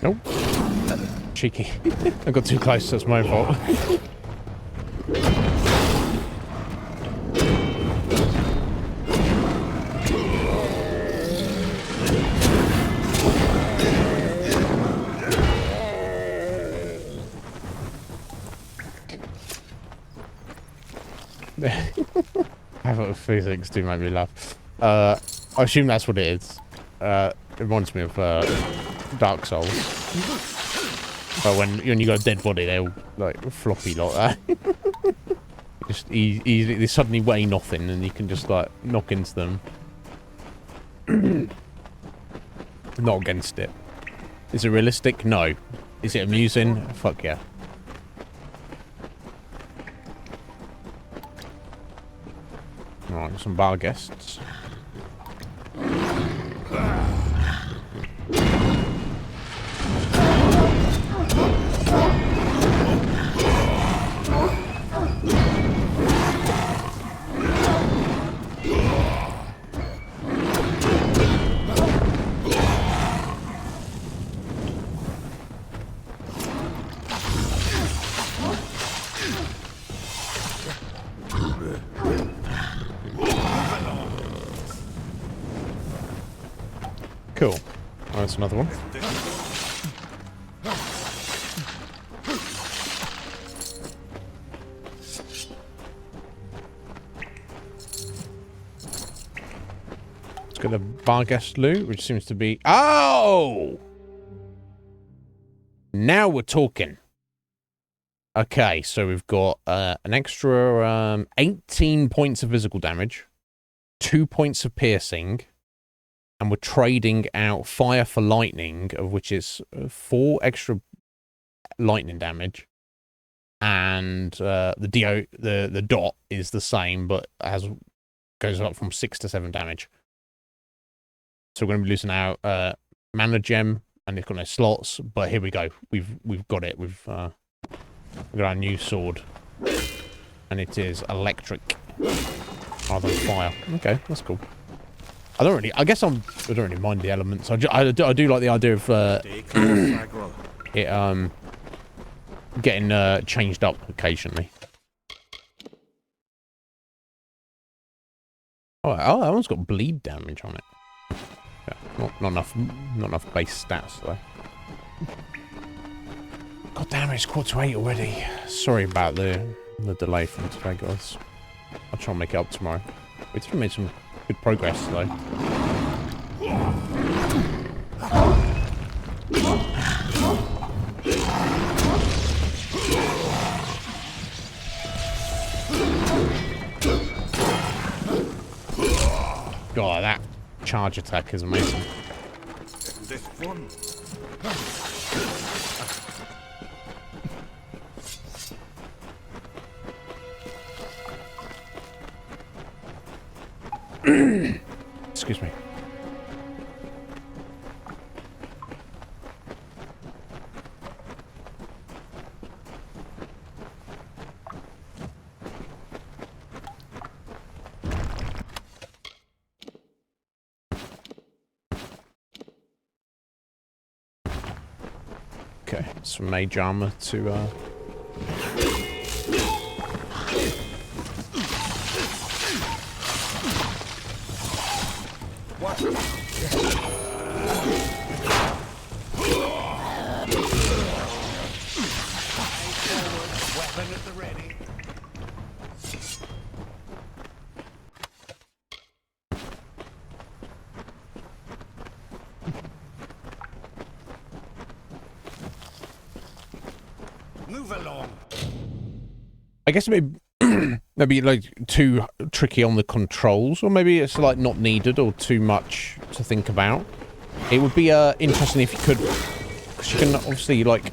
Nope. Cheeky. I got too close, that's my fault. I thought physics do make me laugh. I assume that's what it is. It reminds me of Dark Souls. But when you got a dead body, they're all like floppy like that. Just easy, they suddenly weigh nothing, and you can just like knock into them. Not against it. Is it realistic? No. Is it amusing? Fuck yeah. Alright, some bar guests. Cool. Oh, that's another one. Let's get the bar guest loot, which seems to be... Oh! Now we're talking. Okay, so we've got an extra 18 points of physical damage, 2 points of piercing, and we're trading out fire for lightning, of which is 4 extra lightning damage, and the dot is the same, but goes up from 6 to 7 damage. So we're going to be losing out mana gem, and it's got no slots. But here we go. We've got it. We've got our new sword, and it is electric rather than fire. Okay, that's cool. I don't really mind the elements. I do like the idea of it getting changed up occasionally. Oh, that one's got bleed damage on it. Yeah, not enough base stats though. God damn it, it's 7:45 already. Sorry about the delay from today, guys. I'll try and make it up tomorrow. We did made some good progress though. God, that charge attack is amazing. This one. Excuse me. Okay, some mage armor to Weapon at the ready. Move along. I guess maybe maybe like too tricky on the controls, or maybe it's like not needed or too much to think about. It would be interesting if you could, because you can obviously like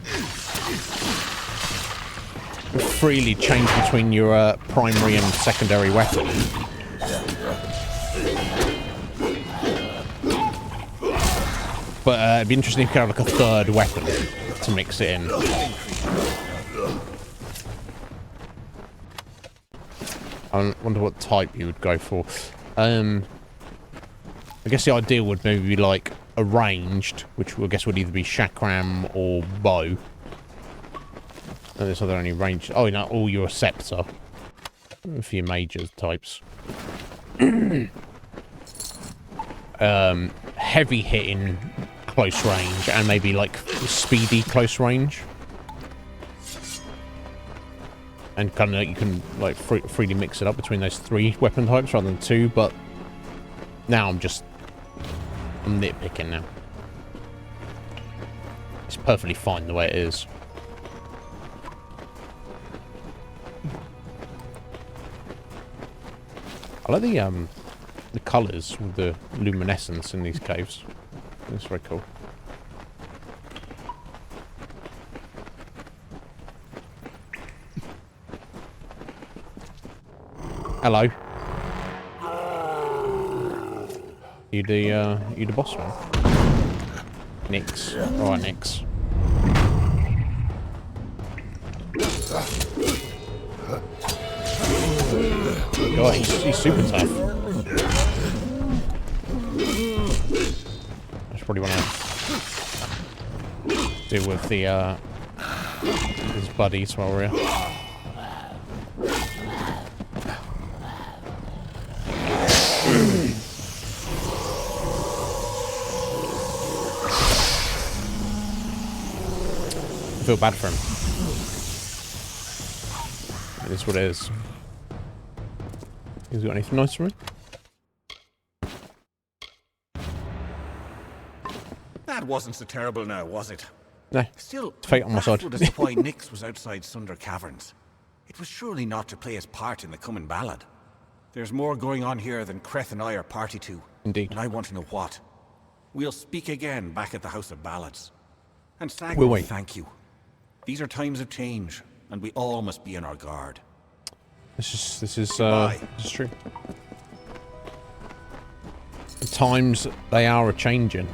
freely change between your primary and secondary weapon. But it'd be interesting if you could have like a third weapon to mix it in. I wonder what type you would go for. I guess the ideal would maybe be like a ranged, which I guess would either be chakram or bow. So they're only ranged. Oh, no, all your scepter for your major types. Heavy hitting close range and maybe like speedy close range. And kind of you can like freely mix it up between those 3 weapon types rather than 2. But now I'm nitpicking now. It's perfectly fine the way it is. I like the colours with the luminescence in these caves. It's very cool. Hello. You the boss one? Nix. Alright, Nix. God, he's super tough. I should probably want to deal with the his buddies while we're here. I feel bad for him. It is what it is. He's got anything nice for me? That wasn't so terrible now, was it? No. Still, fate on my side. As to why Nyx was outside Sunder Caverns. It was surely not to play his part in the coming ballad. There's more going on here than Creth and I are party to. Indeed. And I want to know what. We'll speak again back at the House of Ballads. And Sag, we'll wait. Thank you. These are times of change, and we all must be on our guard. This is true. The times they are a-changing.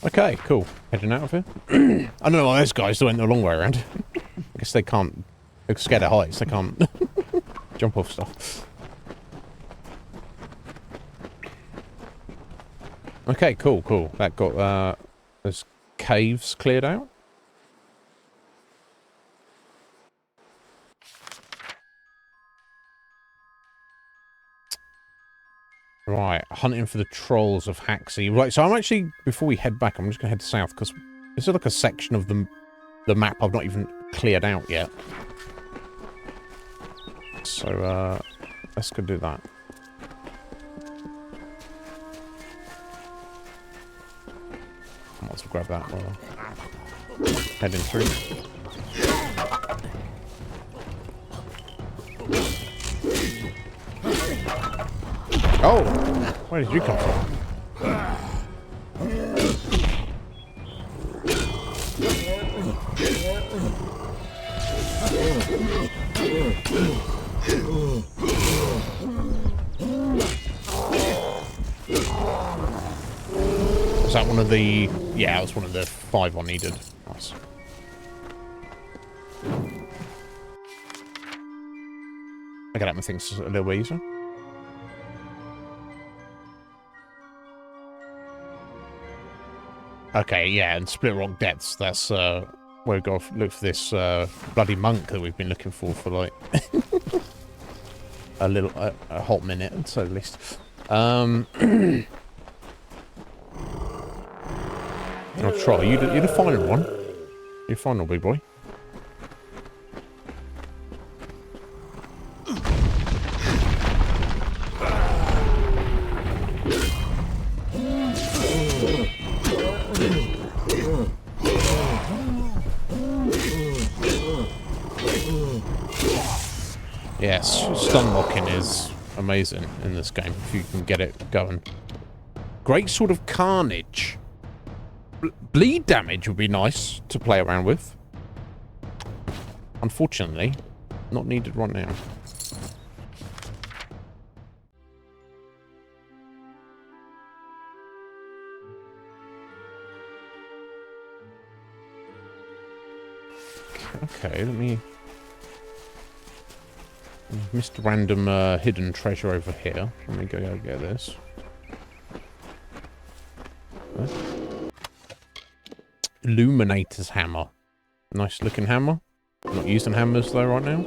Okay, cool. Heading out of here. I don't know why those guys went the long way around. I guess they can't. They're scared of heights. They can't jump off stuff. Okay, cool, cool. That got those caves cleared out. Right, hunting for the trolls of Haxi. Right, so I'm actually, before we head back, I'm just going to head south, because this is like a section of the map I've not even cleared out yet. So, let's go do that. I might as well grab that while I'm heading through. Oh! Where did you come from? Was that one of the... Yeah, it was one of the 5 I needed. Nice. Okay, that makes things a little bit easier. Okay, yeah, and Split Rock Depths, that's where we go look for this bloody monk that we've been looking for like a hot minute, to say the least. I'll try. You're the final one. You're final, big boy. Yes, stun locking is amazing in this game if you can get it going. Great sort of carnage. Bleed damage would be nice to play around with. Unfortunately, not needed right now. Okay, let me... Missed a random hidden treasure over here. Let me go get this. Illuminator's hammer. Nice looking hammer. Not using hammers though right now.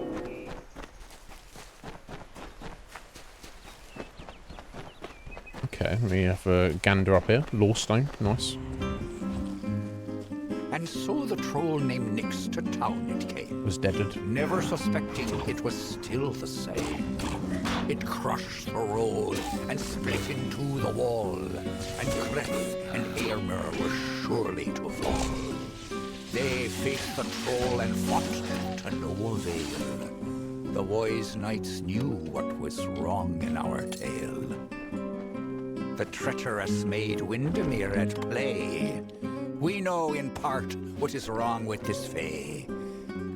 Okay, let me have a gander up here. Lawstone, nice. And so the troll named Nyx to town it came. Was deaded. Never suspecting it was still the same. It crushed the road and split into the wall. And Kreth and Eärmer were surely to fall. They faced the troll and fought to no avail. The wise knights knew what was wrong in our tale. The treacherous maid Windermere at play. We know in part what is wrong with this fay.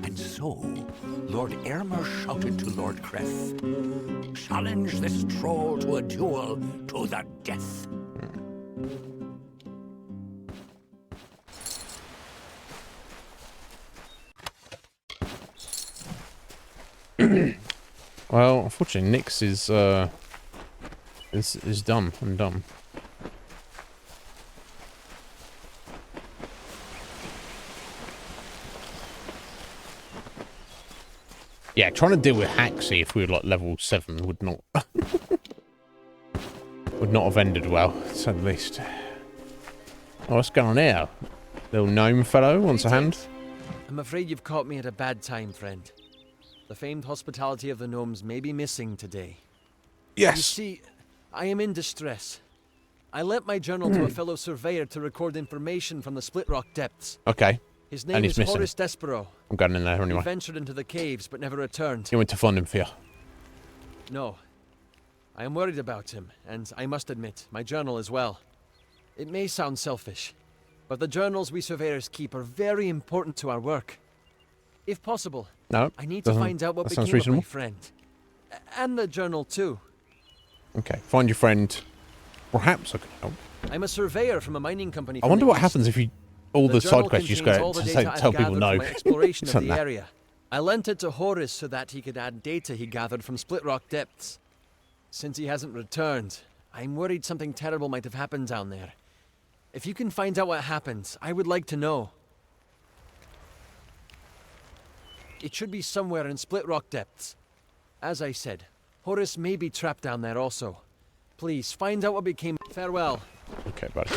And so, Lord Eärmer shouted to Lord Kreth, "Challenge this troll to a duel to the death." Well, unfortunately, Nyx is done and done. Yeah, trying to deal with Haxie if we were like level 7 would not would not have ended well, to say the least. Oh, what's going on here? Little gnome fellow wants a hand. I'm afraid you've caught me at a bad time, friend. The famed hospitality of the gnomes may be missing today. Yes. You see, I am in distress. I lent my journal to a fellow surveyor to record information from the Split Rock depths. Okay. His name is missing. Horace Despero. I'm going in there anyway. He ventured into the caves but never returned. You went to find him for you. No. I am worried about him, and I must admit, my journal as well. It may sound selfish, but the journals we surveyors keep are very important to our work. If possible, no, I need to find out what became of my friend. And the journal too. Okay, find your friend. Perhaps I can help. I'm a surveyor from a mining company. I wonder what happens if you... All the side quests you just go to tell people no. Exploration of the area. I lent it to Horace so that he could add data he gathered from Split Rock depths. Since he hasn't returned, I'm worried something terrible might have happened down there. If you can find out what happened, I would like to know. It should be somewhere in Split Rock depths. As I said, Horace may be trapped down there also. Please, find out what became... Farewell. Okay, buddy.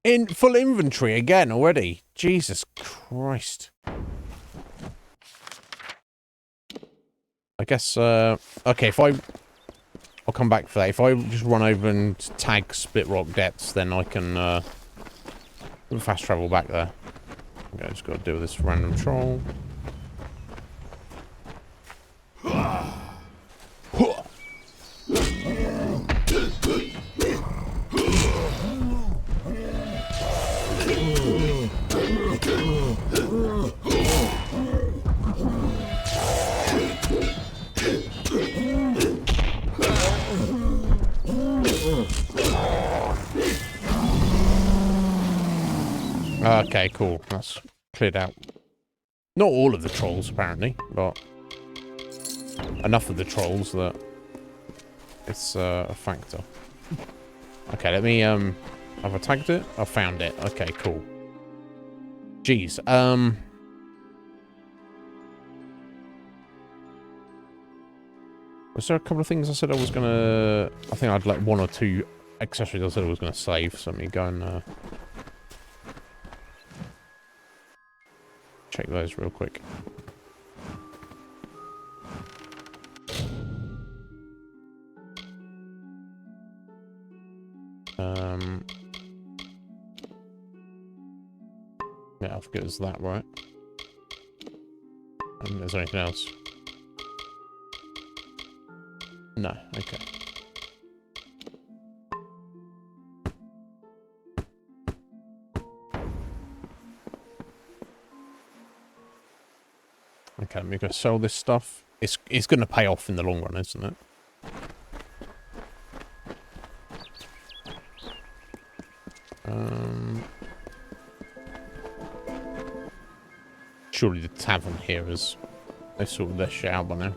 In full inventory again already. Jesus Christ. I guess, okay, if I'll come back for that. If I just run over and tag Split Rock Depths, then I can, fast travel back there. Okay, just gotta deal with this random troll. Okay, cool. That's cleared out. Not all of the trolls, apparently, but enough of the trolls that it's a factor. Okay, let me, have I tagged it? I found it. Okay, cool. Jeez, was there a couple of things I said I was gonna... I think I had like 1 or 2 accessories I said I was gonna save, so let me go and, check those real quick. Yeah, I think it was that, right? And is there anything else? No, okay. Okay, I'm gonna sell this stuff. It's gonna pay off in the long run, isn't it? Surely the tavern here is... They've sorted their shit out by now.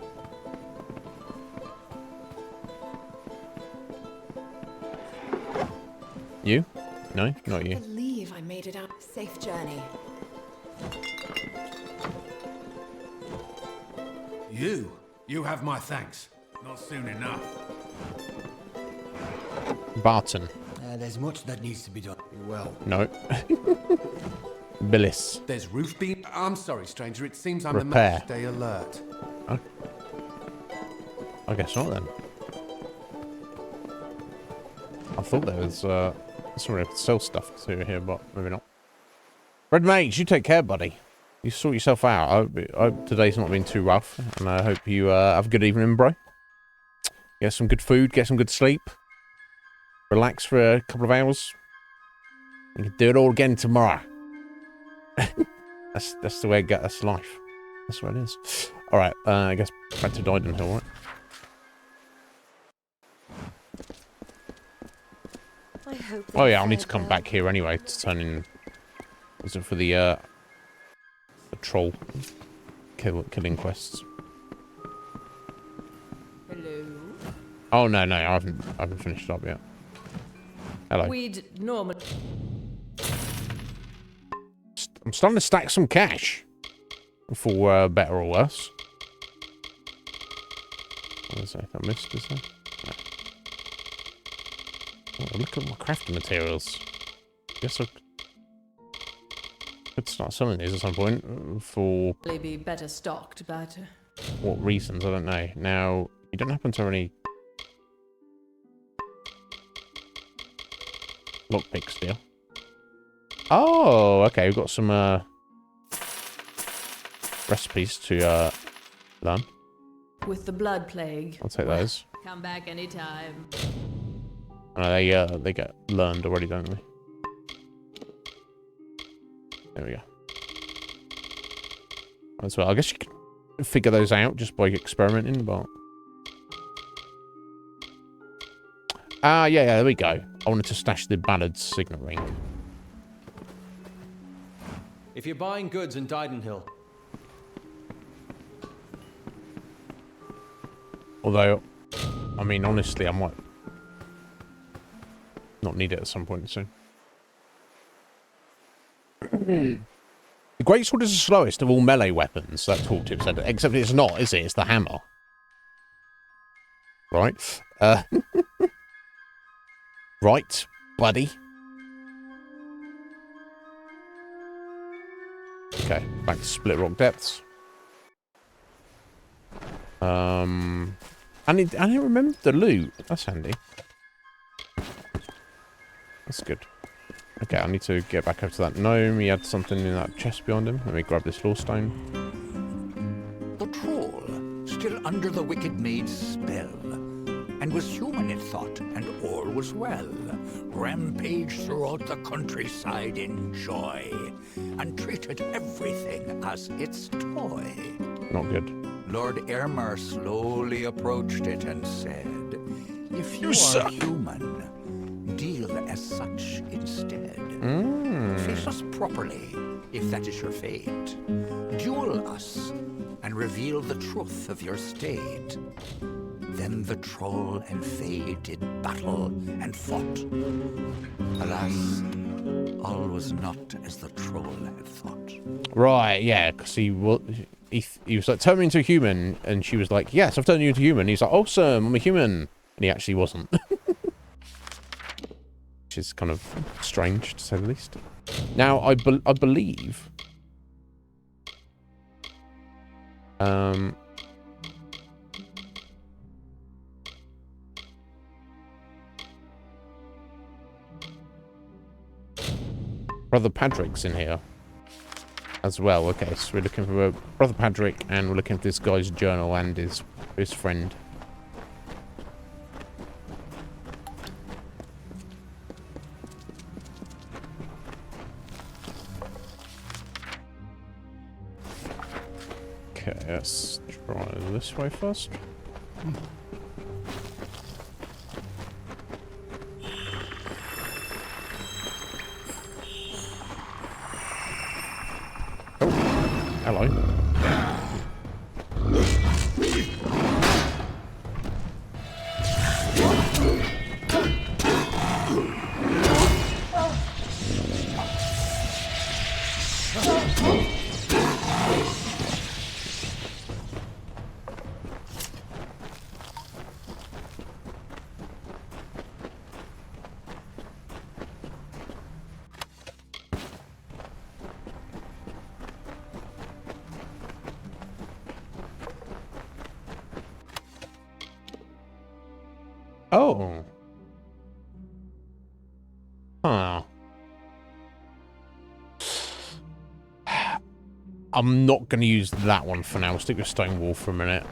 You? No, not you. I believe I made it out. Safe journey. You have my thanks. Not soon enough. Barton. There's much that needs to be done. Well. No. Billis. There's roof beam. I'm sorry, stranger. It seems I'm Repair. the man to stay alert. Oh. I guess not then. I thought there was somewhere to sell stuff to here, but maybe not. Red Mage, you take care, buddy. You sort yourself out. I hope today's not been too rough, and I hope you have a good evening, bro. Get some good food, get some good sleep. Relax for a couple of hours. You can do it all again tomorrow. that's the way it goes. That's life. That's what it is. All right, I guess back to Dyden Hill, right? Oh yeah, I'll need to come back here anyway to turn in. Was it for the troll killing quests? Hello. Oh no, I haven't finished up yet. Hello. We'd normally. I'm starting to stack some cash. For better or worse. What is that? I missed, is there? No. Oh, look at my crafting materials. Guess I could start selling these at some point. For be better stocked, but what reasons? I don't know. Now, you don't happen to have any lockpicks, do you? Oh, okay. We've got some recipes to learn. with the blood plague. I'll take those. Come back anytime. They get learned already, don't they? There we go. As well, I guess you can figure those out just by experimenting, but... yeah, there we go. I wanted to stash the Ballard's signet ring. If you're buying goods in Dydenhill. Although, I mean, honestly, I might not need it at some point soon. The greatsword is the slowest of all melee weapons, that tooltip said. Except it's not, is it? It's the hammer. Right? Right, buddy. Okay, back to Split Rock Depths. I didn't remember the loot. That's handy. That's good. Okay, I need to get back over to that gnome. He had something in that chest behind him. Let me grab this law stone. The troll, still under the wicked maid's spell, and was human, it thought, and all was well. Rampaged throughout the countryside in joy, and treated everything as its toy. Not good. Lord Airmar slowly approached it and said, "If you are human, Deal as such instead. Face us properly, if that is your fate. Duel us, and reveal the truth of your state. Then the troll and Fae did battle and fought. Alas, all was not as the troll had thought. Right, yeah, because he was like, turn me into a human, and she was like, yes, I've turned you into a human. He's like, awesome, I'm a human. And he actually wasn't. Which is kind of strange, to say the least. Now, I believe... Brother Patrick's in here as well. Okay, so we're looking for Brother Patrick, and we're looking for this guy's journal and his friend. Okay, let's try this way first. Hello. Oh. Huh. I'm not going to use that one for now. We'll stick with Stonewall for a minute.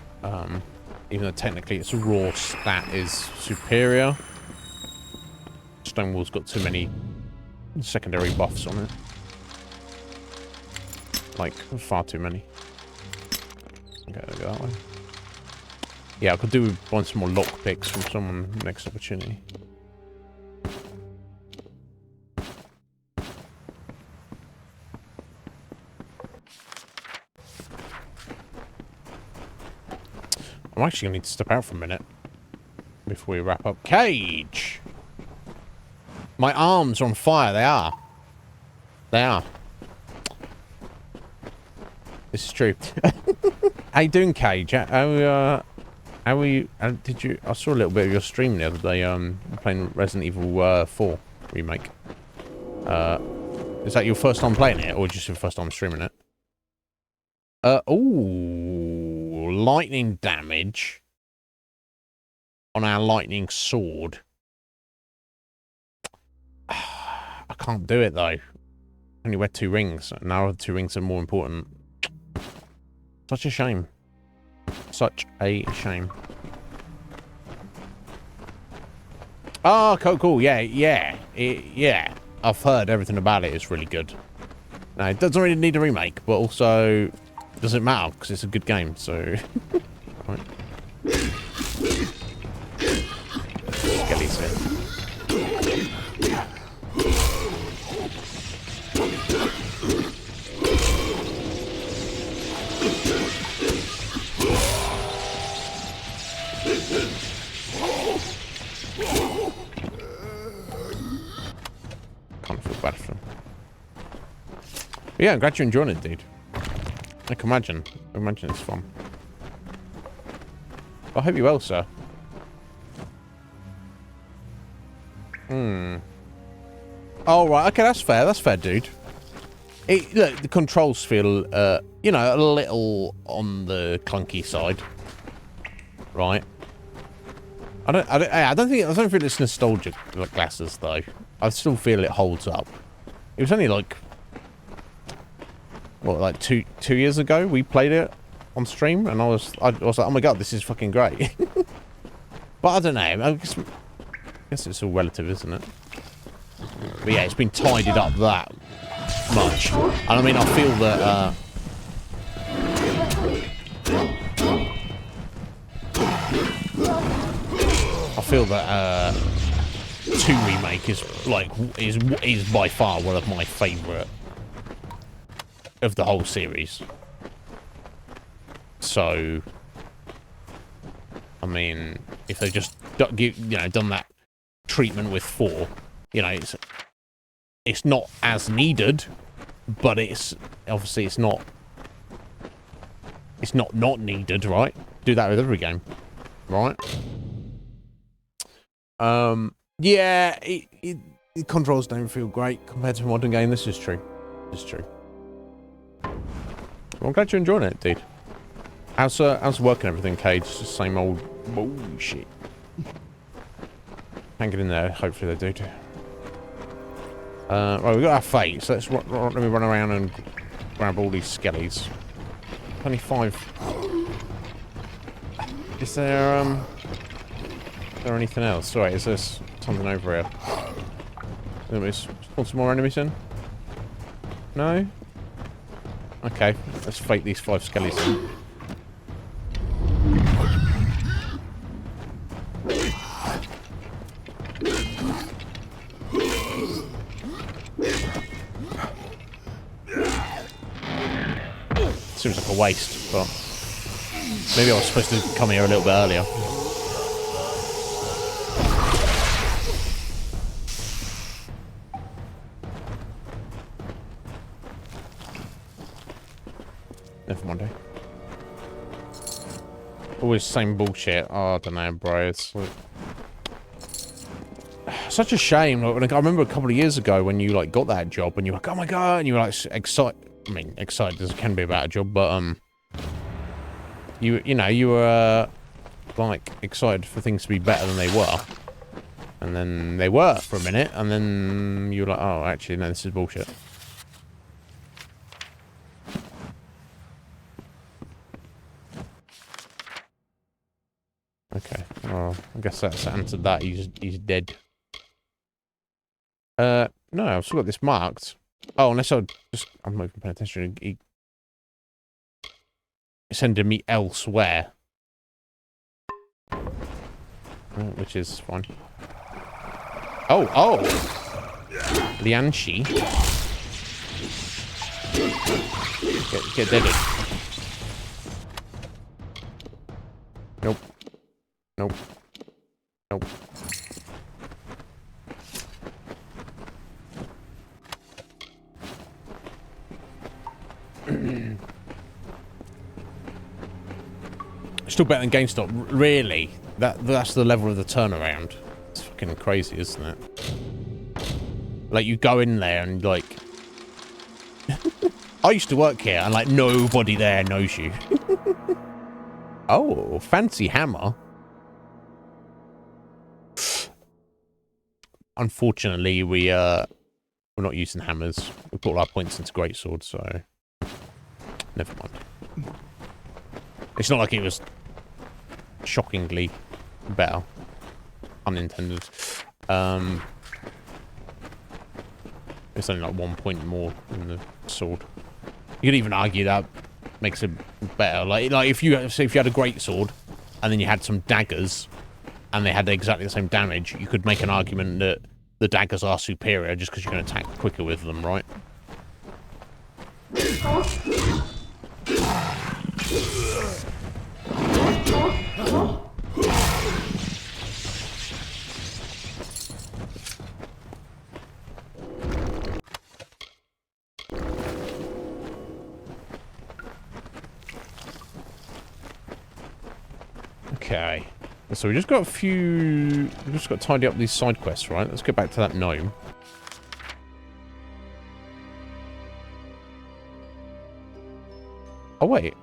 Even though technically its raw stat is superior. Stonewall's got too many secondary buffs on it. Like, far too many. Okay, I'll go that way. Yeah, I could do want some more lockpicks from someone next opportunity. I'm actually going to need to step out for a minute before we wrap up. Cage! My arms are on fire. They are. They are. This is true. How you doing, Cage? How are you? Did you? I saw a little bit of your stream the other day. Playing Resident Evil 4 remake. Is that your first time playing it, or just your first time streaming it? Ooh, lightning damage on our lightning sword. I can't do it though. I only wear 2 rings. Now the 2 rings are more important. Such a shame. Such a shame. Oh, cool. Yeah. Yeah. I've heard everything about it. It's really good. Now, it doesn't really need a remake, but also doesn't matter because it's a good game. So, right. Skelly's here. Can't feel bad for him. But yeah, I'm glad you're enjoying it, dude. I can imagine. I imagine it's fun. I hope you're well, sir. Oh, right. Okay, that's fair. That's fair, dude. Look, the controls feel, you know, a little on the clunky side. Right. I don't feel it's nostalgic like glasses though. I still feel it holds up. It was only like what, like two years ago we played it on stream, and I was like, oh my god, this is fucking great. But I don't know. I guess it's all relative, isn't it? But yeah, it's been tidied up that much, and I mean, I feel that. I feel that 2 remake is like is by far one of my favourite of the whole series. So, I mean, if they just done that treatment with 4, it's not as needed, but it's obviously it's not needed, right? Do that with every game, right? Yeah, the controls don't feel great compared to a modern game. This is true. This is true. Well, I'm glad you're enjoying it, dude. How's work and everything, Cage? Just the same old bullshit. Can't get in there. Hopefully they do. Right, we've got our fate, so let me run around and grab all these skellies. 25. Is there anything else? Sorry, is there something over here? Let's pull some more enemies in. No? Okay, let's fight these 5 skellies in. Seems like a waste, but maybe I was supposed to come here a little bit earlier. Never mind. Always same bullshit. Oh, I don't know, bro. It's like such a shame. Like, I remember a couple of years ago when you like got that job and you were like, oh my god, and you were like excited. I mean, excited as it can be about a job, but you were like excited for things to be better than they were, and then they were for a minute, and then you were like, oh, actually, no, this is bullshit. Okay, well, I guess that's answered that. He's dead. No, I've still got this marked. Oh, unless I'm not even paying attention. He sending me elsewhere, which is fine. Oh, Lianshi, get deaded. Nope. Still better than GameStop, really? That's the level of the turnaround. It's fucking crazy, isn't it? Like, you go in there and like I used to work here and like nobody there knows you. Oh, fancy hammer. Unfortunately, we're not using hammers. We put all our points into greatswords, so never mind. It's not like it was shockingly better. Unintended. It's only like 1 point more than the sword. You could even argue that makes it better. Like if you had a greatsword and then you had some daggers and they had exactly the same damage, you could make an argument that the daggers are superior just because you can attack quicker with them, right? Okay, so we just got we just got to tidy up these side quests, right? Let's get back to that gnome. Oh wait.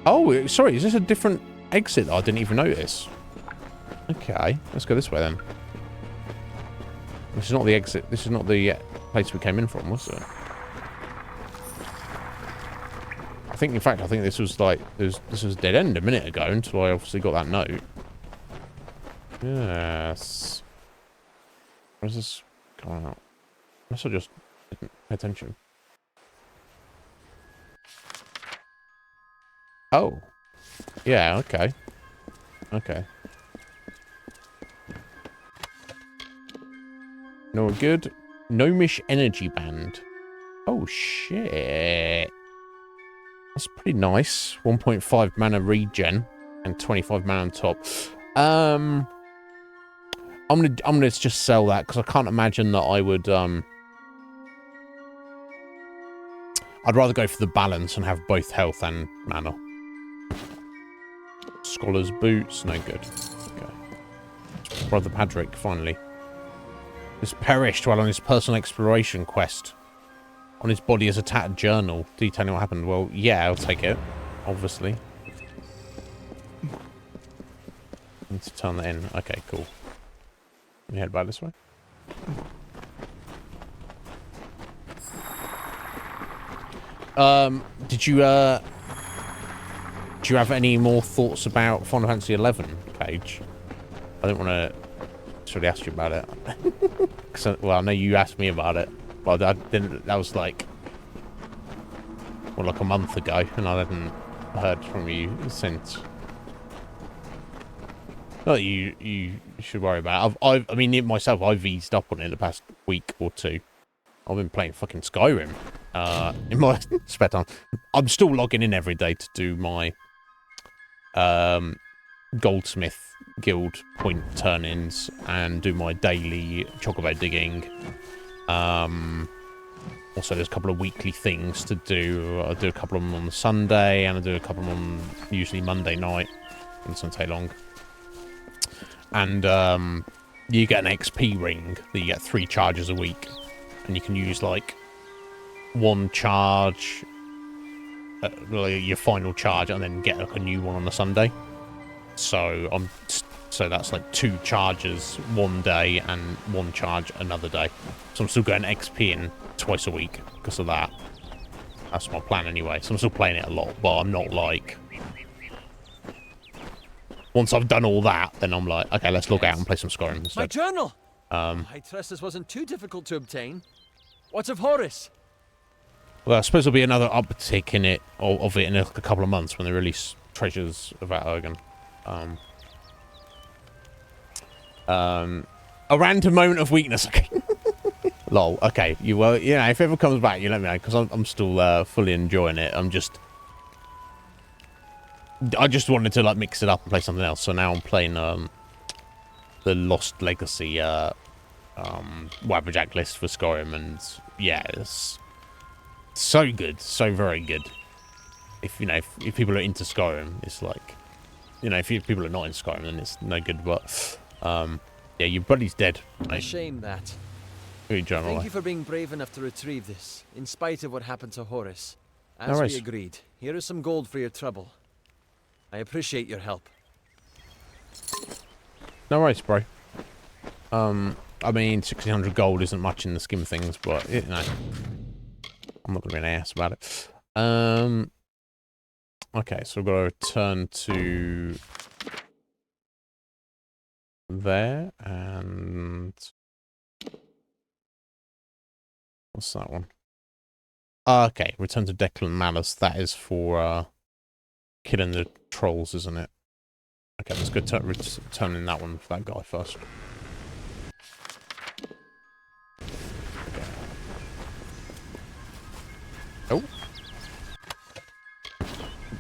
Oh, sorry, is this a different exit? I didn't even notice. Okay, let's go this way then. This is not the exit. This is not the place we came in from, was it? In fact, I think this was like this was dead end a minute ago until I obviously got that note. Yes. Where's this going out? Unless I just didn't pay attention. Oh. Yeah, okay. Okay. No good. Gnomish Energy Band. Oh, shit. That's pretty nice. 1.5 mana regen and 25 mana on top. I'm gonna just sell that because I can't imagine that I would I'd rather go for the balance and have both health and mana. Scholar's boots, no good. Okay. Brother Padrick, finally. Has perished while on his personal exploration quest. On his body is a tattered journal detailing what happened. Well, yeah, I'll take it. Obviously. Need to turn that in. Okay, cool. Let me head back this way. Did you have any more thoughts about Final Fantasy 11, Paige? I didn't want to really ask you about it. Well, I know you asked me about it, but I didn't. That was like, well, like a month ago, and I hadn't heard from you since. Not that you should worry about it. I mean, myself, I've eased up on it the past week or two. I've been playing fucking Skyrim in my spare time. I'm still logging in every day to do my Goldsmith Guild point turn-ins and do my daily chocobo digging. Also, there's a couple of weekly things to do. I do a couple of them on the Sunday, and I do a couple of them on usually Monday night. It doesn't take long. And you get an XP ring that you get 3 charges a week. And you can use, like, 1 charge, your final charge, and then get, like, a new one on the Sunday. So that's, like, 2 charges one day and 1 charge another day. So I'm still getting XP in twice a week because of that. That's my plan anyway. So I'm still playing it a lot, but I'm not, like... Once I've done all that, then I'm like, okay, let's log out and play some Skyrim instead. My journal! I trust this wasn't too difficult to obtain. What of Horus? Well, I suppose there'll be another uptick in it, of it in a couple of months when they release Treasures of Ergen. A random moment of weakness. Okay. Lol. Okay. You know, if it ever comes back, you let me know, because I'm still fully enjoying it. I just wanted to like mix it up and play something else. So now I'm playing the Lost Legacy Wabberjack list for Skyrim, and yeah, it's so good, so very good. If people are into Skyrim, it's like, if people are not in Skyrim, then it's no good. But yeah, your buddy's dead, mate. A shame that. Thank you for being brave enough to retrieve this, in spite of what happened to Horus. As No worries. we agreed, here is some gold for your trouble. I appreciate your help. No worries, bro. I mean, 1600 gold isn't much in the scheme of things, but I'm not gonna be an ass about it. Okay, so we've got to return to there, and what's that one? Okay, return to Declan Malice. That is for killing the trolls, isn't it? Okay, let's go turn in that one for that guy first. Okay. Oh.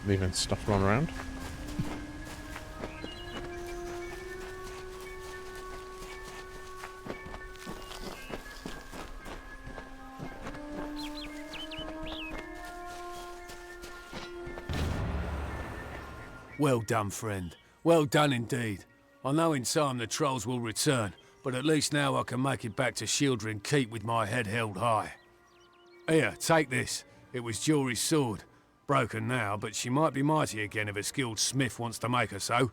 Leaving stuff lying around. Well done, friend. Well done indeed. I know in time the trolls will return, but at least now I can make it back to Shieldring Keep with my head held high. Here, take this. It was Jory's sword. Broken now, but she might be mighty again if a skilled smith wants to make her so.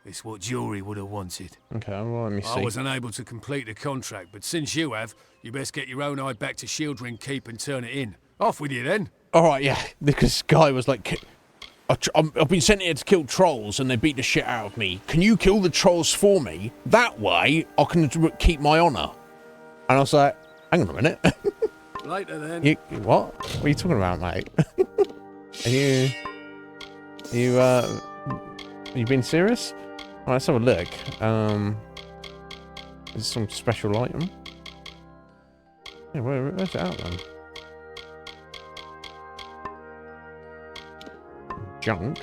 It's what Jory would have wanted. Okay, well, let me see. I was unable to complete the contract, but since you have, you best get your own eye back to Shieldring Keep and turn it in. Off with you then. Alright, yeah, because Guy was like, I've been sent here to kill trolls and they beat the shit out of me. Can you kill the trolls for me? That way, I can keep my honour. And I was like, hang on a minute. Later then. What? What are you talking about, mate? Are you being serious? Alright, let's have a look. Is this some special item? Yeah, where's it out then? Junk.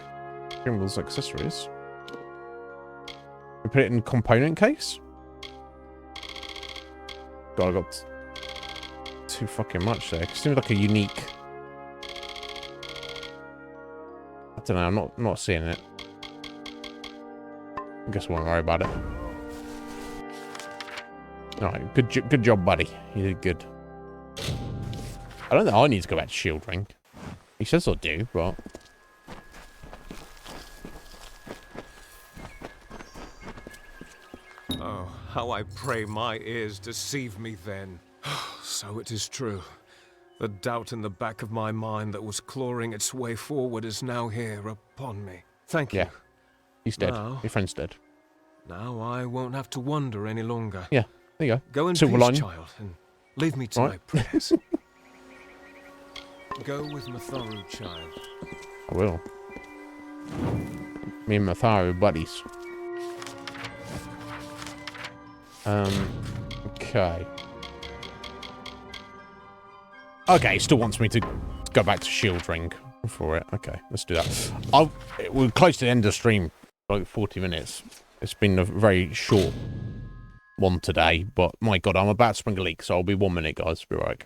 Gimbals, accessories. We put it in component case? God, I got too fucking much there. It seems like a unique... I don't know, I'm not seeing it. I guess I won't worry about it. Alright, good job, buddy. You did good. I don't think I need to go back to Shield Ring. He says I do, but... Oh, how I pray my ears deceive me then. So it is true. The doubt in the back of my mind that was clawing its way forward is now here upon me. Thank you. Yeah. He's dead. Now, Your friend's dead. Now I won't have to wonder any longer. Yeah, there you go. Go in Silver peace, line. child, and leave me to my prayers. Go with Matharu, child. I will. Me and Matharu buddies. Okay. Okay, he still wants me to go back to Shield Ring for it. Okay, let's do that. We're close to the end of the stream, like 40 minutes. It's been a very short one today, but my God, I'm about to spring a leak, so I'll be 1 minute, guys. Be right.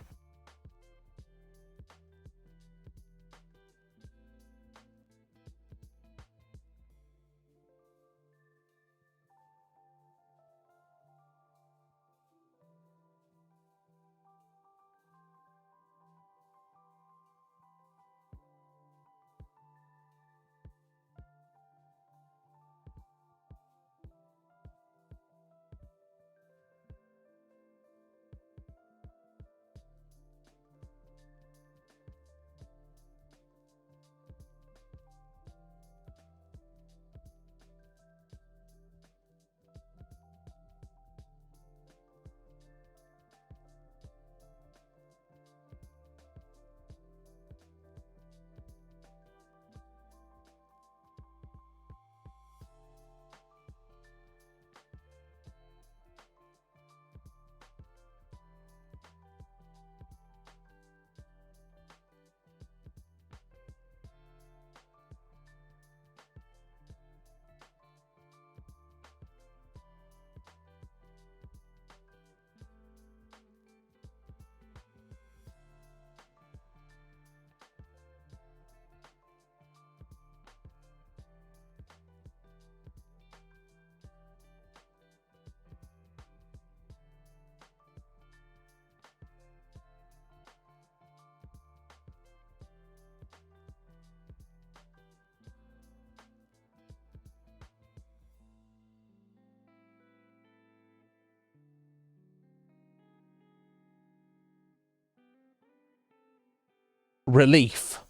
Relief.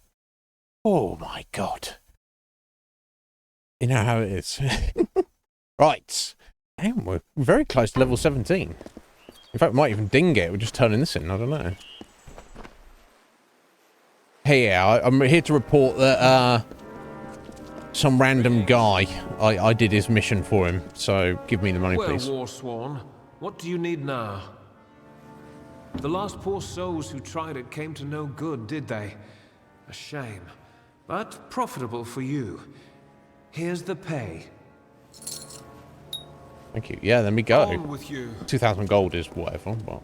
Oh my God. You know how it is. Right. Damn, we're very close to level 17. In fact, we might even ding it. We're just turning this in. I don't know. Hey, yeah, I'm here to report that some random guy, I did his mission for him. So give me the money, please. Well, Warsworn, what do you need now? The last poor souls who tried it came to no good, did they? A shame, but profitable for you. Here's the pay. Thank you. Yeah, then we go. On with you. 2,000 gold is whatever, but...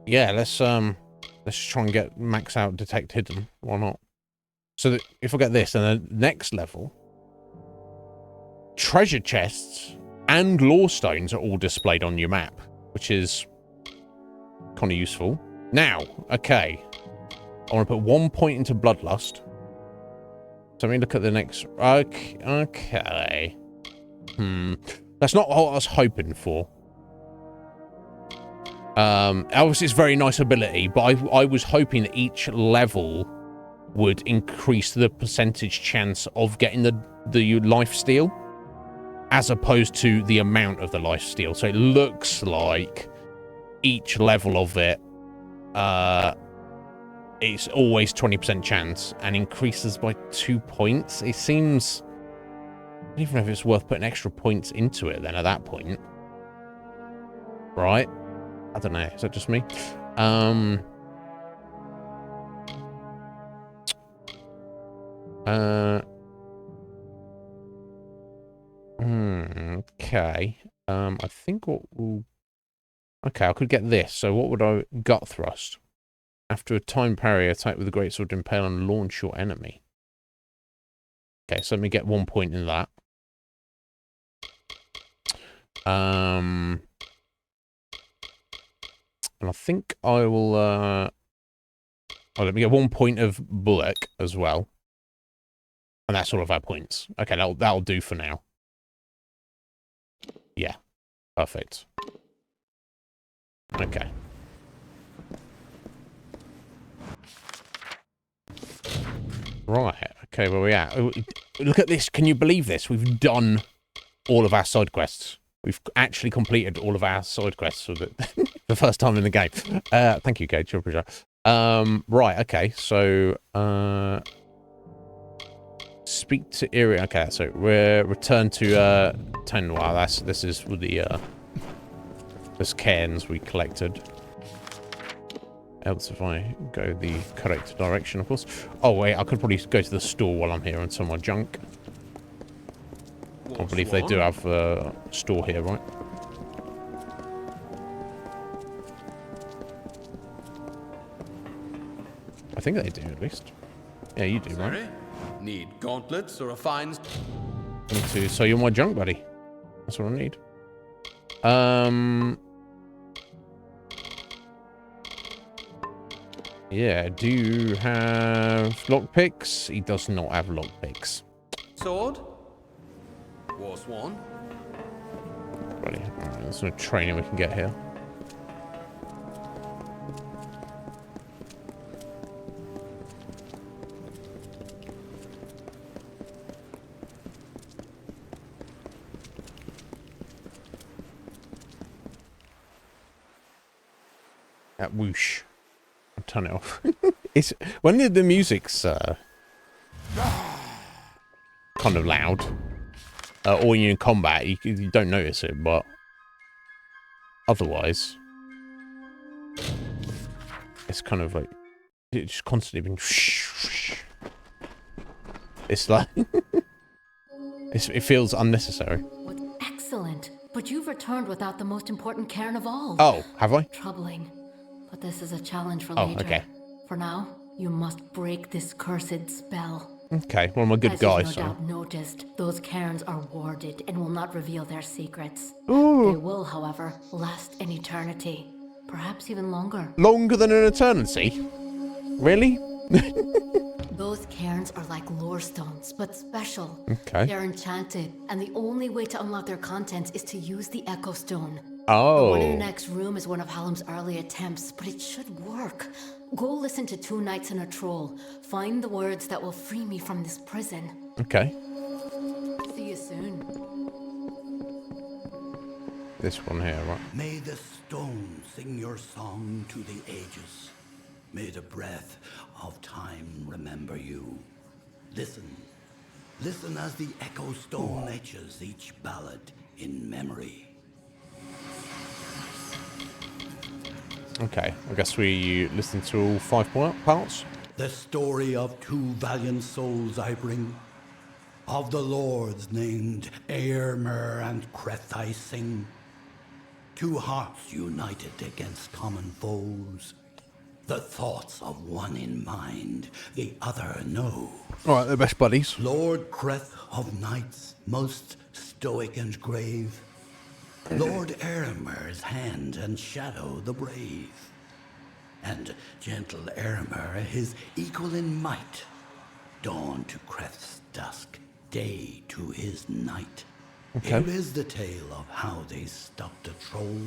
Yeah, let's try and get max out detect hidden. Why not? So that if I get this, then the next level, treasure chests and lore stones are all displayed on your map, which is kind of useful. Now, okay, I want to put 1 point into Bloodlust. So let me look at the next. Okay. That's not what I was hoping for. Obviously, it's a very nice ability, but I was hoping that each level would increase the percentage chance of getting the lifesteal, as opposed to the amount of the lifesteal. So it looks like each level of it, it's always 20% chance and increases by 2 points. It seems, I don't even know if it's worth putting extra points into it then at that point. Right? I don't know. Is that just me? Okay. I think what will... Okay, I could get this. So what would I... Gut thrust. After a time parry, attack with the greatsword, impale and launch your enemy. Okay, so let me get 1 point in that. And I think I will... Oh, let me get 1 point of bullock as well. And that's all of our points. Okay, that'll do for now. Yeah. Perfect. Okay. Right. Okay, where we at? Look at this. Can you believe this? We've done all of our side quests. We've actually completed all of our side quests for the first time in the game. Thank you, Gage. I appreciate it. Right. Okay. So, speak to Iri. Okay. So we're returned to Tenwa. This is with the this cairns we collected. Else if I go the correct direction, of course. Oh wait, I could probably go to the store while I'm here and sell my junk. I believe they do have a store here, right? I think they do, at least. Yeah, you do, right? Need gauntlets or a fine... I need to sell you my junk, buddy. That's what I need. Yeah, do you have lockpicks? He does not have lockpicks. Sword? Warsworn? Brilliant. Alright, there's no training we can get here. That whoosh. I'll turn it off. It's when the music's kind of loud, or when you're in combat, you don't notice it, but otherwise, it's kind of like it's just constantly being. It's like it feels unnecessary. Excellent, but you've returned without the most important cairn of all. Oh, have I? Troubling. But this is a challenge for Oh, later. okay. For now, you must break this cursed spell. Okay, well, I'm a good As guy, you've no so... doubt noticed, those cairns are warded and will not reveal their secrets. Ooh. They will, however, last an eternity. Perhaps even longer. Longer than an eternity? Really? Those cairns are like lore stones, but special. Okay. They're enchanted, and the only way to unlock their contents is to use the Echo Stone. Oh. The one in the next room is one of Hallam's early attempts, but it should work. Go listen to 2 Knights and a Troll. Find the words that will free me from this prison. Okay. See you soon. This one here, right? May the stone sing your song to the ages. May the breath of time remember you. Listen. Listen as the Echo Stone etches each ballad in memory. Okay, I guess we listen to all 5 parts. The story of 2 valiant souls I bring, of the lords named Eärmer and Creth I sing. 2 hearts united against common foes, the thoughts of one in mind, the other no. Alright, they're best buddies. Lord Creth of Knights, most stoic and grave. Lord Eärmer's hand and shadow the brave, and gentle Eärmer his equal in might. Dawn to Creth's dusk, day to his night. Okay. Here is the tale of how they stopped a troll.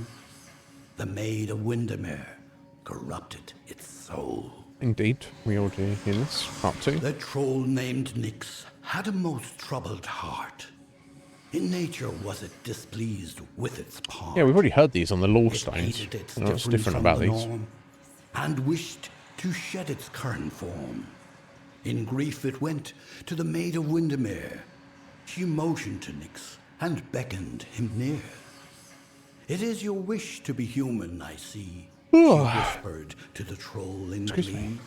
The Maid of Windermere corrupted its soul. Indeed, we already hear this. Part 2. The troll named Nyx had a most troubled heart. In nature was it displeased with its part. Yeah, we've already heard these on the lore stones. Hated its You know what's difference different from about the these? norm, and wished to shed its current form. In grief it went to the Maid of Windermere. She motioned to Nyx and beckoned him near. It is your wish to be human, I see. She whispered to the troll in glee.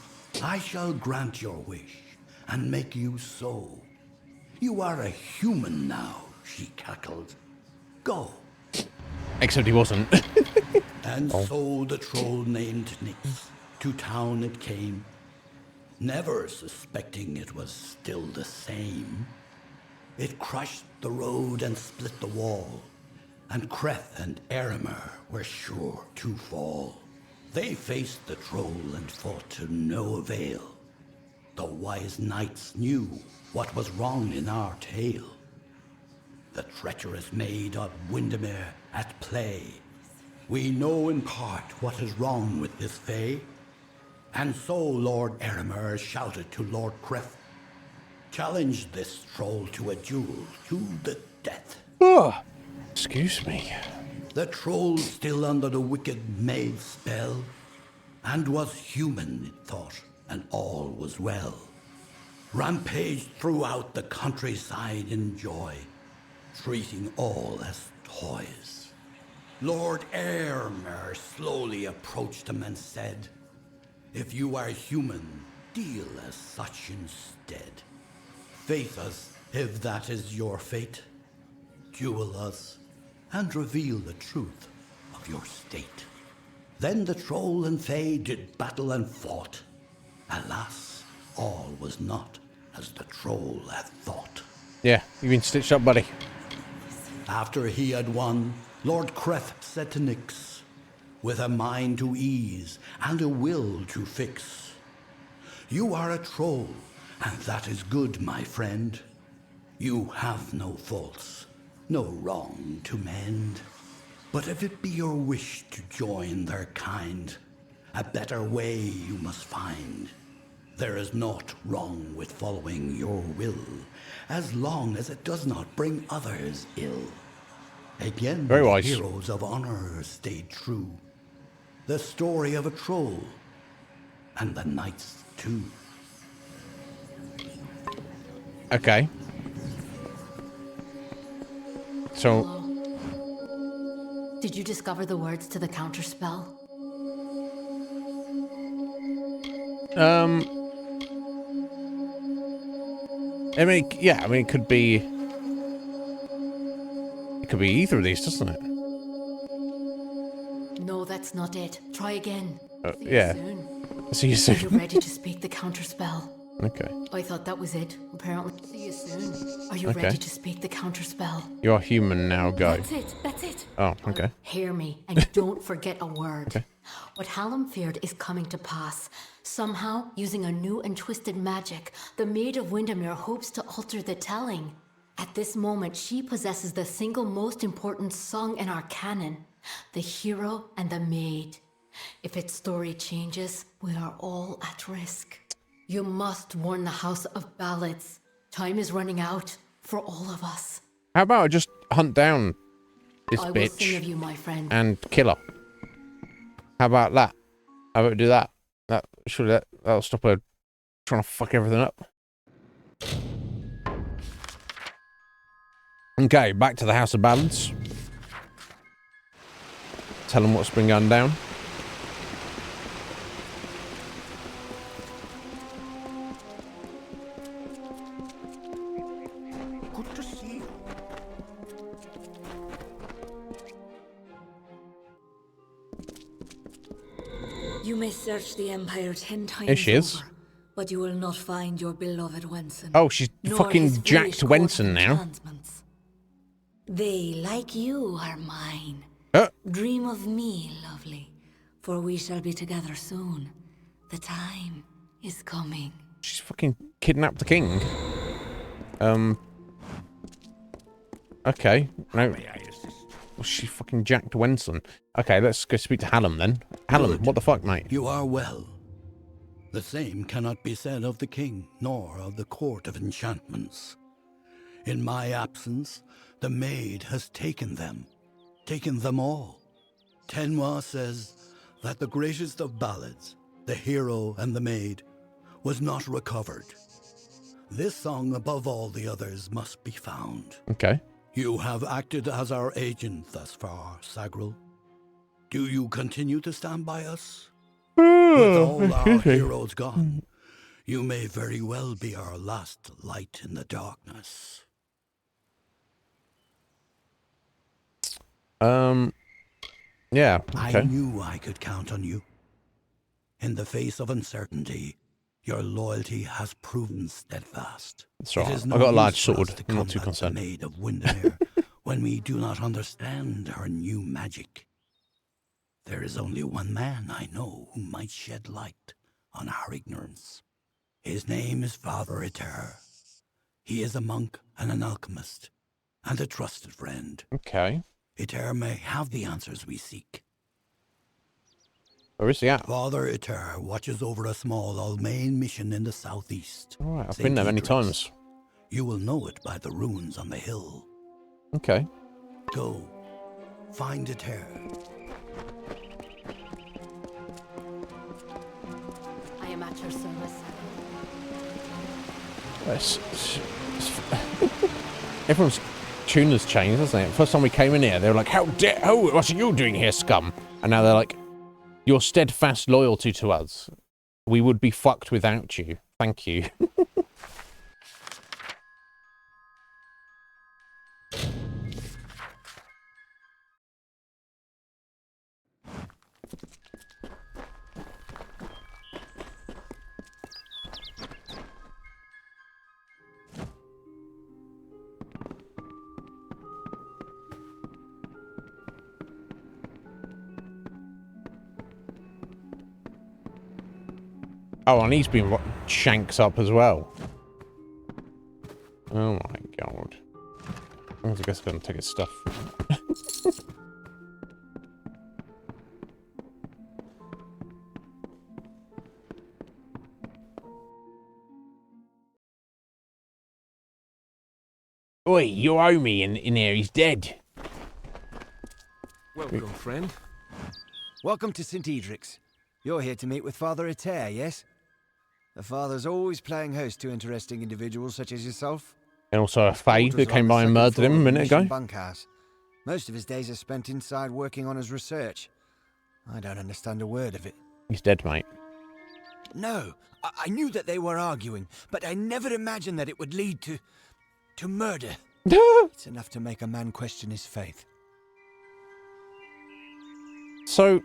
I shall grant your wish and make you so. You are a human now, she cackled. Go. Except he wasn't. And so the troll named Nix, to town it came, never suspecting it was still the same. It crushed the road and split the wall, and Kreth and Eremer were sure to fall. They faced the troll and fought to no avail. The wise knights knew what was wrong in our tale. The treacherous maid of Windermere at play. We know in part what is wrong with this fay. And so Lord Eremer shouted to Lord Kreth, challenged this troll to a duel to the death. Oh, excuse me. The troll still under the wicked maid's spell, and was human, it thought, and all was well. Rampaged throughout the countryside in joy, treating all as toys. Lord Eremer slowly approached him and said, if you are human, deal as such instead. Face us, if that is your fate. Duel us, and reveal the truth of your state. Then the troll and fae did battle and fought. Alas, all was not as the troll had thought. Yeah, you've been stitched up, buddy. After he had won, Lord Kreth said to Nix, with a mind to ease and a will to fix, you are a troll, and that is good, my friend. You have no faults, no wrong to mend. But if it be your wish to join their kind, a better way you must find. There is naught wrong with following your will, as long as it does not bring others ill. Again, Very the wise. heroes of honor stayed true. The story of a troll, and the knights too. Okay. So, Did you discover the words to the counterspell? I mean, yeah, I mean, it could be either of these, doesn't it? No, that's not it. Try again. Yeah. See you soon. Are you ready to speak the counterspell? Okay. I thought that was it. Apparently. See you soon. Are you Okay. ready to speak the counterspell? You are human now, go. That's it. That's it. Oh, okay. Hear me, and don't forget a word. Okay. What Hallam feared is coming to pass. Somehow, using a new and twisted magic, the Maid of Windermere hopes to alter the telling. At this moment, she possesses the single most important song in our canon, the hero and the maid. If its story changes, we are all at risk. You must warn the House of Ballads. Time is running out for all of us. How about I just hunt down this I will bitch sing of you, my friend. and kill her? How about that? How about we do that? That'll stop her trying to fuck everything up. Okay, back to the House of Ballads. Tell them what's been going down. Good to see you. You may search the Empire 10 times Here she is. over, but you will not find your beloved Wenson. Oh, she's nor fucking his Jacked foolish court Wenson now. enchantments. They, like you, are mine. Dream of me, lovely, for we shall be together soon. The time is coming. She's fucking kidnapped the king. Okay. No. Well, she fucking Jacked Wenson. Okay, let's go speak to Hallam then. Hallam, Good. what the fuck, mate? You are well. The same cannot be said of the king, nor of the court of enchantments. In my absence, the maid has taken them all. Tenwa says that the greatest of ballads, the hero and the maid, was not recovered. This song above all the others must be found. Okay. You have acted as our agent thus far, Sagril. Do you continue to stand by us? With all our heroes gone, you may very well be our last light in the darkness. Yeah, okay. I knew I could count on you. In the face of uncertainty, your loyalty has proven steadfast. That's right. I've got a large sword. I'm not too concerned. Maid of Windermere when we do not understand her new magic. There is only one man I know who might shed light on our ignorance. His name is Father Eter. He is a monk and an alchemist, and a trusted friend. Okay. Eter may have the answers we seek. Where is he at? Father Eter watches over a small Almain mission in the southeast. All right, I've been there many times. You will know it by the runes on the hill. Okay. Go, find Eter. I am at your service. Everyone's tune has changed, hasn't it? First time we came in here, they were like, "How dare? Oh, what are you doing here, scum?" And now they're like, "Your steadfast loyalty to us. We would be fucked without you. Thank you." Oh, and he's been shanked up as well. Oh my god. I guess I'm going to take his stuff. Oi, you owe me in here. He's dead. Welcome, friend. Welcome to St. Edric's. You're here to meet with Father Eter, yes? The father's always playing host to interesting individuals such as yourself. And also a Fae that came by and murdered him a minute ago. Bunkhouse. Most of his days are spent inside working on his research. I don't understand a word of it. He's dead, mate. No, I knew that they were arguing, but I never imagined that it would lead to murder. It's enough to make a man question his faith. So,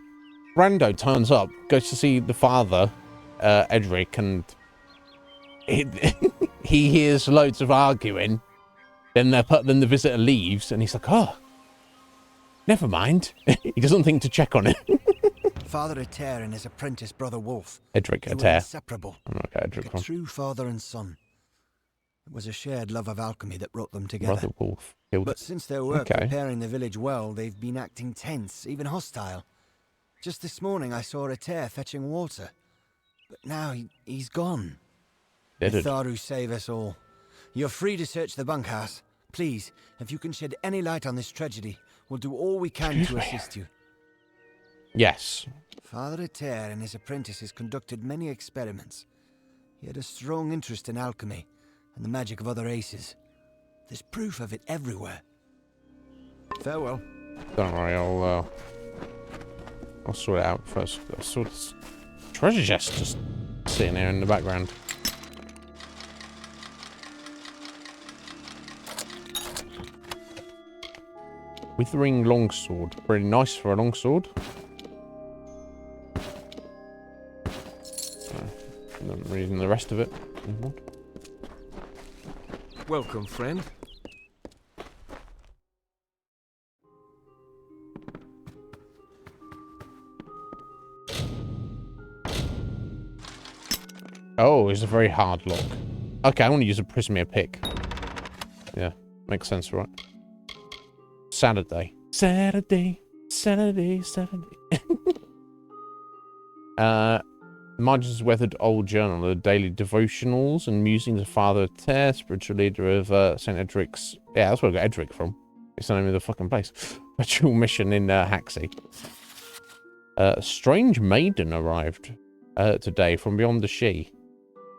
Rando turns up, goes to see the father, Edric, and he hears loads of arguing. Then the visitor leaves, and he's like, "Oh, never mind." He doesn't think to check on it. Father Eter and his apprentice brother Wolf. Edric They were Eter. inseparable. Okay, Edric. Like a true father and son. It was a shared love of alchemy that brought them together. Brother Wolf. But since their work preparing the village well, they've been acting tense, even hostile. Just this morning I saw Eter fetching water. But now he's gone. May Tharu save us all. You're free to search the bunkhouse. Please, if you can shed any light on this tragedy, we'll do all we can to assist you. Yes. Father Eter and his apprentices conducted many experiments. He had a strong interest in alchemy and the magic of other aces. There's proof of it everywhere. Farewell. Don't worry, I'll sort it out first. I'll sort this treasure chest just sitting there in the background. Withering longsword. Pretty nice for a longsword. I'm reading the rest of it. Welcome, friend. Oh, it's a very hard lock. Okay, I want to use a Prismere pick. Yeah, makes sense, right? Saturday. Marge's weathered old journal, the daily devotionals and musings of Father Eter, spiritual leader of St. Edric's. Yeah, that's where I got Edric from. It's the name of the fucking place. Ritual mission in Haxie. A strange maiden arrived today from beyond the She.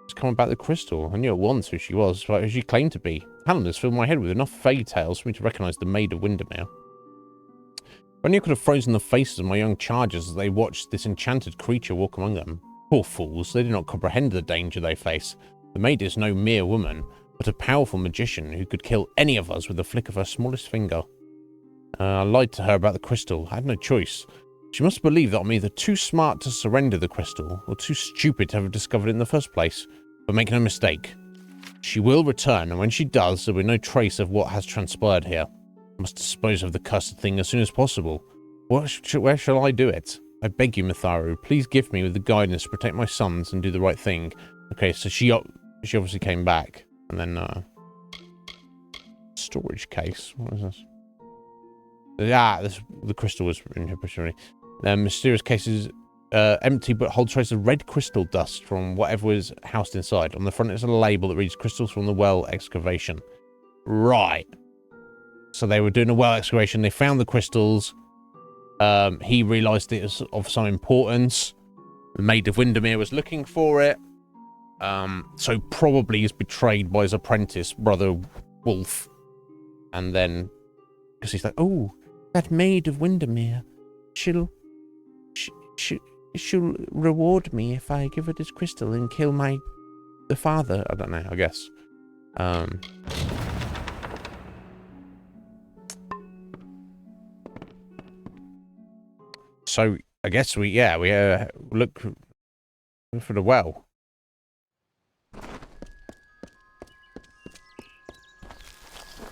She's come about the crystal. I knew at once who she was, but who she claimed to be. calendars fill my head with enough fairy tales for me to recognize the Maid of Windermere. If only I could have frozen the faces of my young charges as they watched this enchanted creature walk among them. Poor fools, they do not comprehend the danger they face. The maid is no mere woman, but a powerful magician who could kill any of us with the flick of her smallest finger. I lied to her about the crystal. I had no choice. She must believe that I'm either too smart to surrender the crystal or too stupid to have discovered it in the first place. But make no mistake, she will return, and when she does, there will be no trace of what has transpired here. I must dispose of the cursed thing as soon as possible. Where shall I do it? I beg you, Mitharu, please gift me with the guidance to protect my sons and do the right thing. Okay, so she obviously came back. And then, storage case. What is this? The crystal was in here pretty already. The mysterious case is empty but holds traces of red crystal dust from whatever was housed inside. On the front is a label that reads crystals from the well excavation. Right. So they were doing a well excavation. They found the crystals. He realised it was of some importance. The Maid of Windermere was looking for it. So probably he's betrayed by his apprentice, Brother Wolf. And then, because he's like, oh, that Maid of Windermere, she'll reward me if I give her this crystal and kill the father. I don't know, I guess. So I guess we look for the well.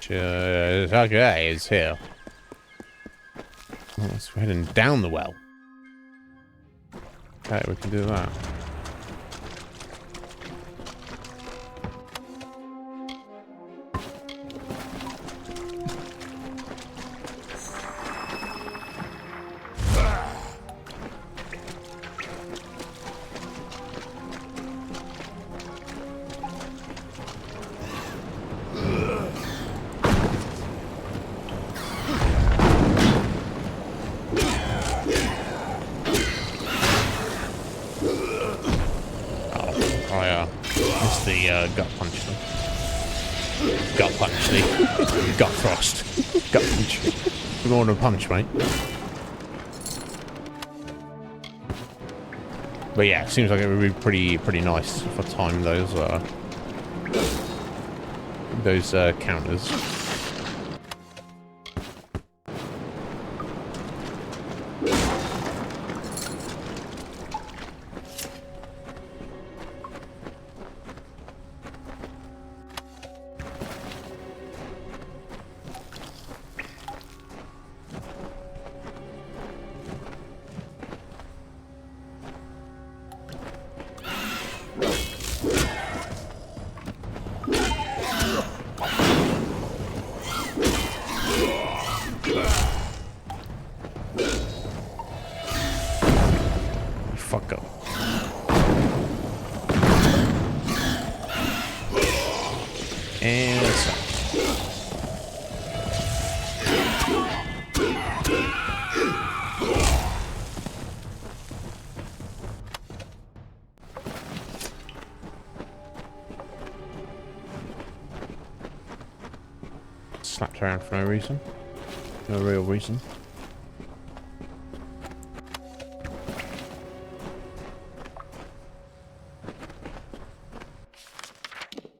Okay, it's here. Oh, let's go ahead and down the well. Okay, we can do that. Gut punch them. Gut punch the gut thrust. Gut punch. We're going to punch, mate. But yeah, it seems like it would be pretty nice if I time those counters. Slapped around for no reason. No real reason.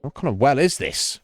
What kind of well is this?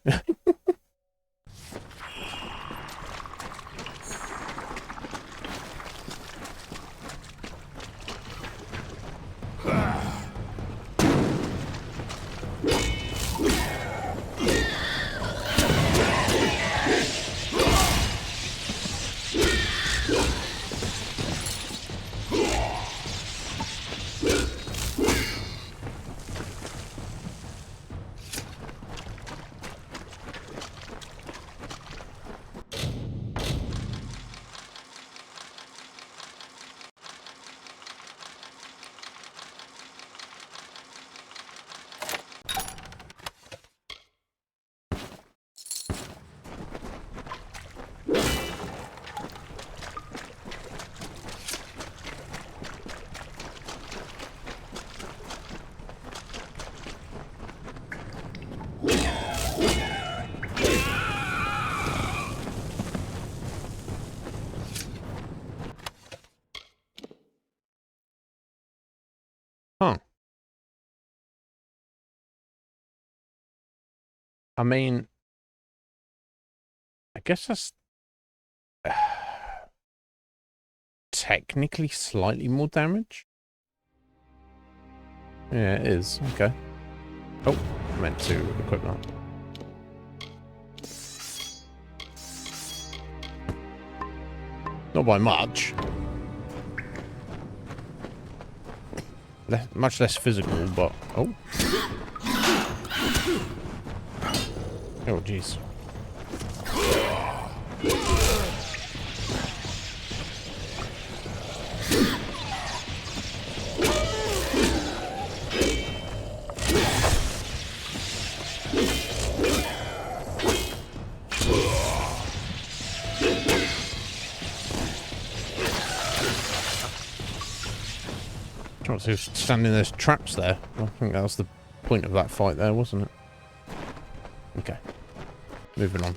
I mean, I guess that's technically slightly more damage. Yeah, it is. Okay. Oh, I meant to equip that. Not by much. Much less physical, but... Oh. Oh, jeez. So standing there's traps there. I think that was the point of that fight there, wasn't it? Okay. Moving on.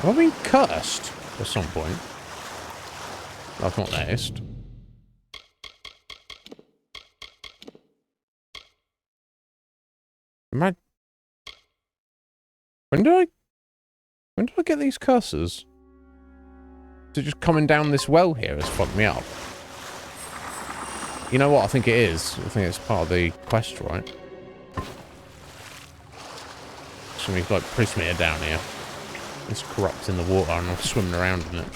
Have I been cursed at some point? I've not noticed. When do I get these curses? Is it just coming down this well here has fucked me up? You know what? I think it is. I think it's part of the quest, right? Somebody's like Prismere down here. It's corrupt in the water and I'm swimming around in it.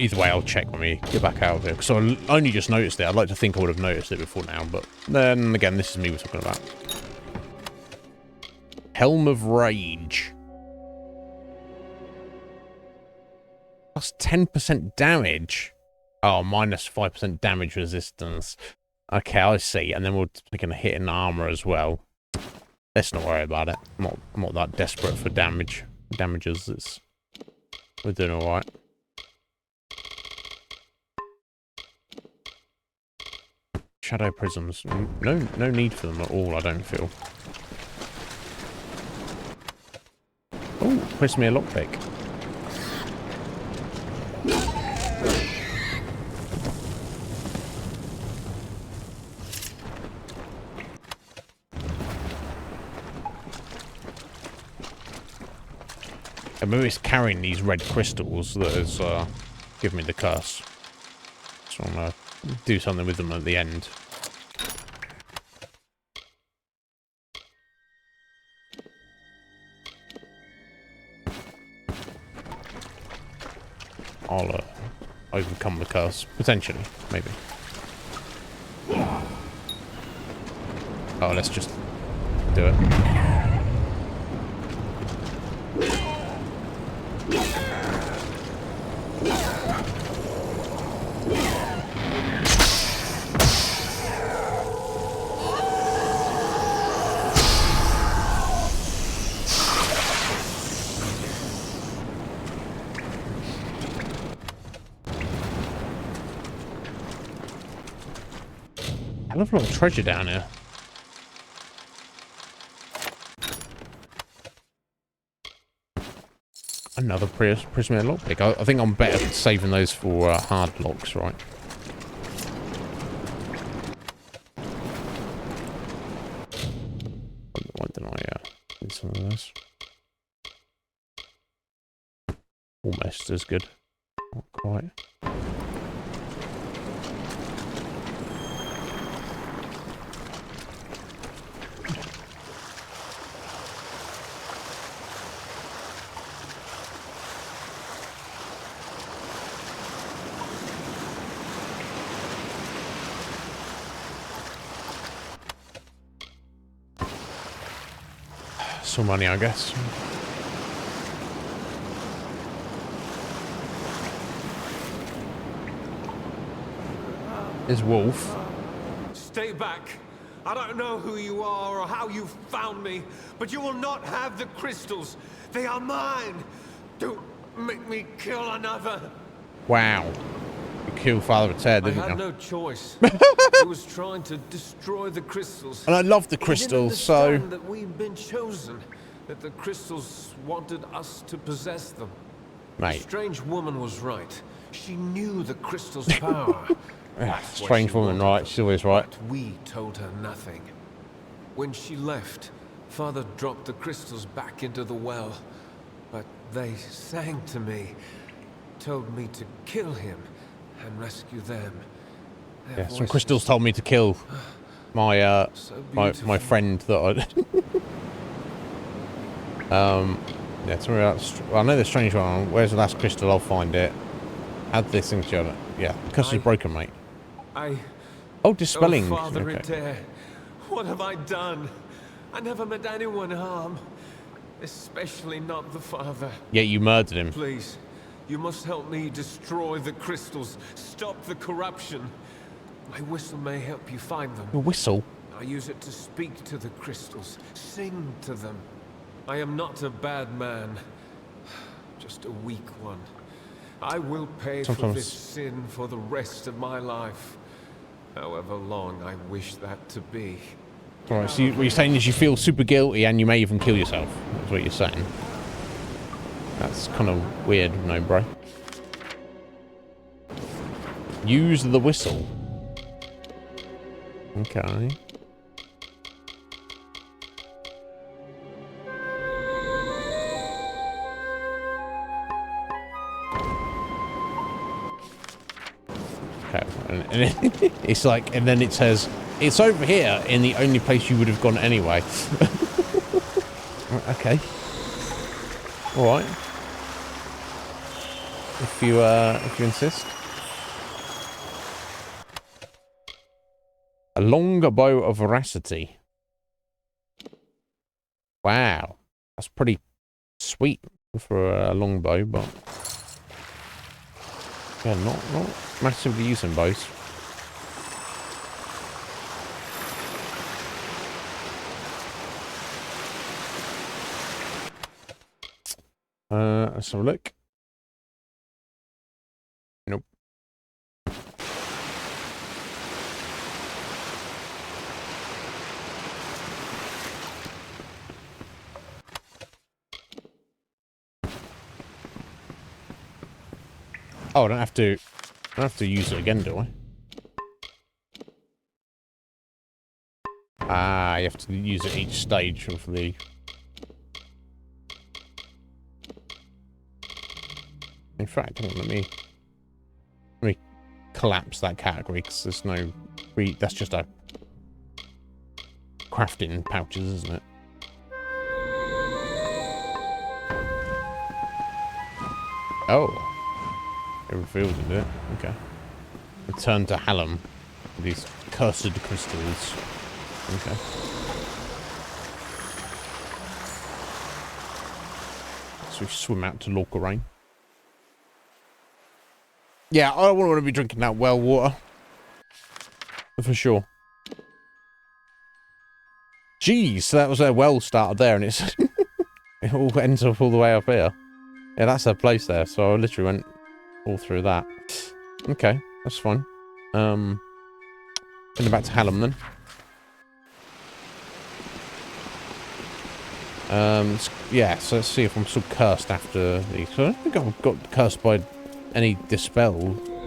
Either way, I'll check when we get back out of here. Because I only just noticed it. I'd like to think I would have noticed it before now. But then again, this is me we're talking about. Helm of Rage. Plus 10% damage. Oh, minus 5% damage resistance. Okay, I see. And then we're taking a hit in armor as well. Let's not worry about it. I'm not that desperate for damages. We're doing alright. Shadow prisms. No need for them at all, I don't feel. Oh, Prismere lockpick. I maybe it's carrying these red crystals that has given me the curse. So I'm gonna do something with them at the end. I'll overcome the curse. Potentially. Maybe. Oh, let's just do it. Hell of a lot of treasure down here. Another Prismere lockpick. I think I'm better at saving those for hard locks, right? Why didn't I do some of those? Almost as good. Not quite. some money, I guess. Is Wolf. Stay back. I don't know who you are or how you found me, but you will not have the crystals. They are mine. Don't make me kill another. Wow. You killed Father Ted, didn't you? I had no choice. He was trying to destroy the crystals. And I love the crystals, so... that we've been chosen. That the crystals wanted us to possess them. Mate. The strange woman was right. She knew the crystal's power. Strange woman, right? She's always right. But we told her nothing. When she left, Father dropped the crystals back into the well. But they sang to me, told me to kill him and rescue them. Yeah, some crystals told me to kill my my friend that I yeah, tell me about, well, I know the strange one. Where's the last crystal? I'll find it. Add this thing to it. Yeah, the crystal's broken, mate. Oh, dispelling. Oh, Father okay. Adair, what have I done? I never meant anyone harm. Especially not the father. Yeah, you murdered him. Please, you must help me destroy the crystals. Stop the corruption. My whistle may help you find them. Your whistle? I use it to speak to the crystals, sing to them. I am not a bad man, just a weak one. I will pay for this sin for the rest of my life, however long I wish that to be. Alright, so what you're saying is you feel super guilty and you may even kill yourself. That's what you're saying. That's kind of weird, no, bro. Use the whistle. Okay. Okay, and it's like, and then it says, it's over here in the only place you would have gone anyway. Okay. All right. If you insist. A longer bow of veracity. Wow, that's pretty sweet for a long bow, but yeah, not massively using bows. Let's have a look. Nope. Oh, I don't have to use it again, do I? Ah, you have to use it each stage of the... In fact, hang on, let me collapse that category because there's no... That's just a... crafting pouches, isn't it? Oh. It revealed it. Okay. Return to Hallam. These cursed crystals. Okay. So we swim out to Lorca. Yeah, I don't want to be drinking that well water. For sure. Jeez, so that was a well started there and it's... it all ends up all the way up here. Yeah, that's her place there, so I literally went all through that. Okay, that's fine. Going back to Hallam then. Yeah, so let's see if I'm still cursed after these. So I don't think I've got cursed by any dispel,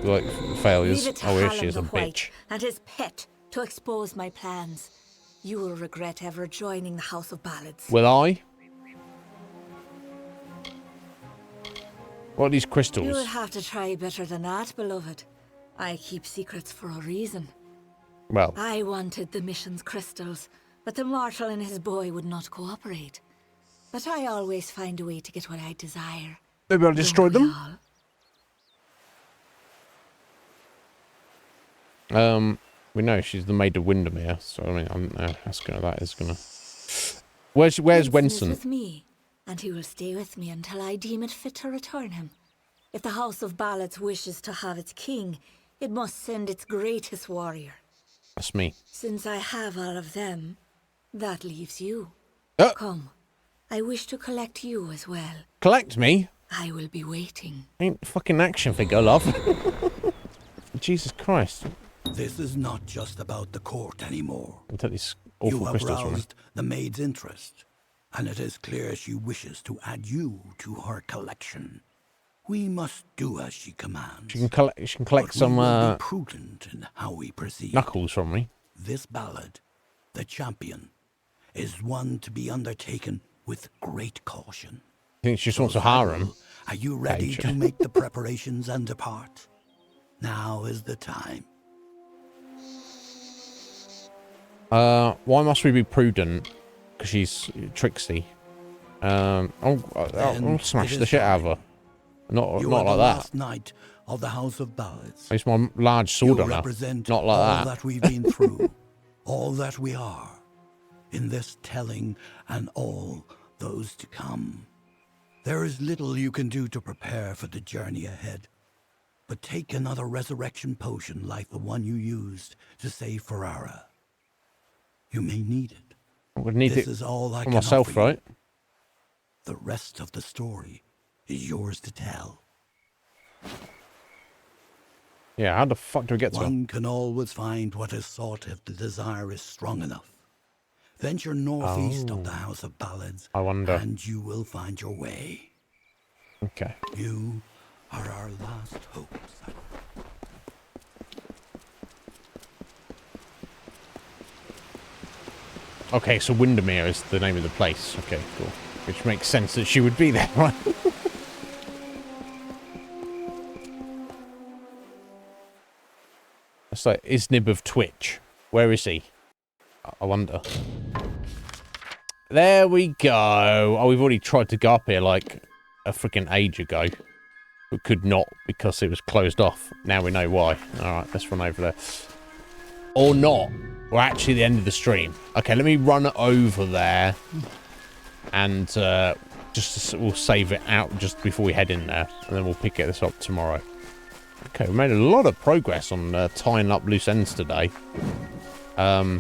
like, failures. Oh, here she is, a bitch. And his pet to expose my plans. You will regret ever joining the House of Ballads. Will I? What are these crystals? You will have to try better than that, beloved. I keep secrets for a reason. Well, I wanted the mission's crystals, but the mortal and his boy would not cooperate. But I always find a way to get what I desire. Maybe I'll destroy them? We know she's the Maid of Windermere, so I mean, I don't know how that is gonna Where's Winston is Wenson? with me, and he will stay with me until I deem it fit to return him. If the House of Ballads wishes to have its king, it must send its greatest warrior. That's me. Since I have all of them, that leaves you. Come, I wish to collect you as well. Collect me? I will be waiting. Ain't fucking action figure, love. Jesus Christ. This is not just about the court anymore. Until these awful You have crystals from me. roused the maid's interest, and it is clear she wishes to add you to her collection. We must do as she commands. She can collect some we will be prudent in how we proceed. knuckles from me. This ballad, The Champion, is one to be undertaken with great caution. I think she just wants a harem. Are you ready to make the preparations and depart? Now is the time. Why must we be prudent? Because she's tricksy. I'll smash the shit out of her. Not like that. Last knight of the House of Ballads. It's my large sword on her. Represent Not like all that. We've been through, all that we are, in this telling and all those to come. There is little you can do to prepare for the journey ahead, but take another resurrection potion like the one you used to save Ferrara. You may need it. I'm gonna need this it is all I for can myself, offer you. right? The rest of the story is yours to tell. Yeah, how the fuck do we get to her? One can always find what is sought if the desire is strong enough. Venture northeast of the House of Ballads, I wonder. and you will find your way. Okay. You are our last hope. Okay, so Windermere is the name of the place. Okay, cool. Which makes sense that she would be there, right? It's like Iznib of Twitch. Where is he? I wonder. There we go. Oh, we've already tried to go up here like a freaking age ago. But could not because it was closed off. Now we know why. Alright, let's run over there. Or not. We're actually at the end of the stream. Okay, let me run over there. And we'll save it out just before we head in there. And then we'll pick this up tomorrow. Okay, we made a lot of progress on tying up loose ends today. So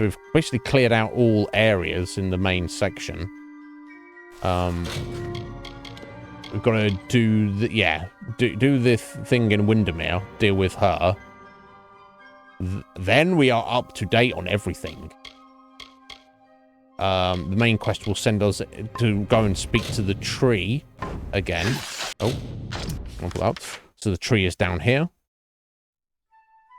we've basically cleared out all areas in the main section. We've got to do the, do the thing in Windermere, deal with her. Then we are up to date on everything. The main quest will send us to go and speak to the tree again. Oh, I'll put that up. So the tree is down here.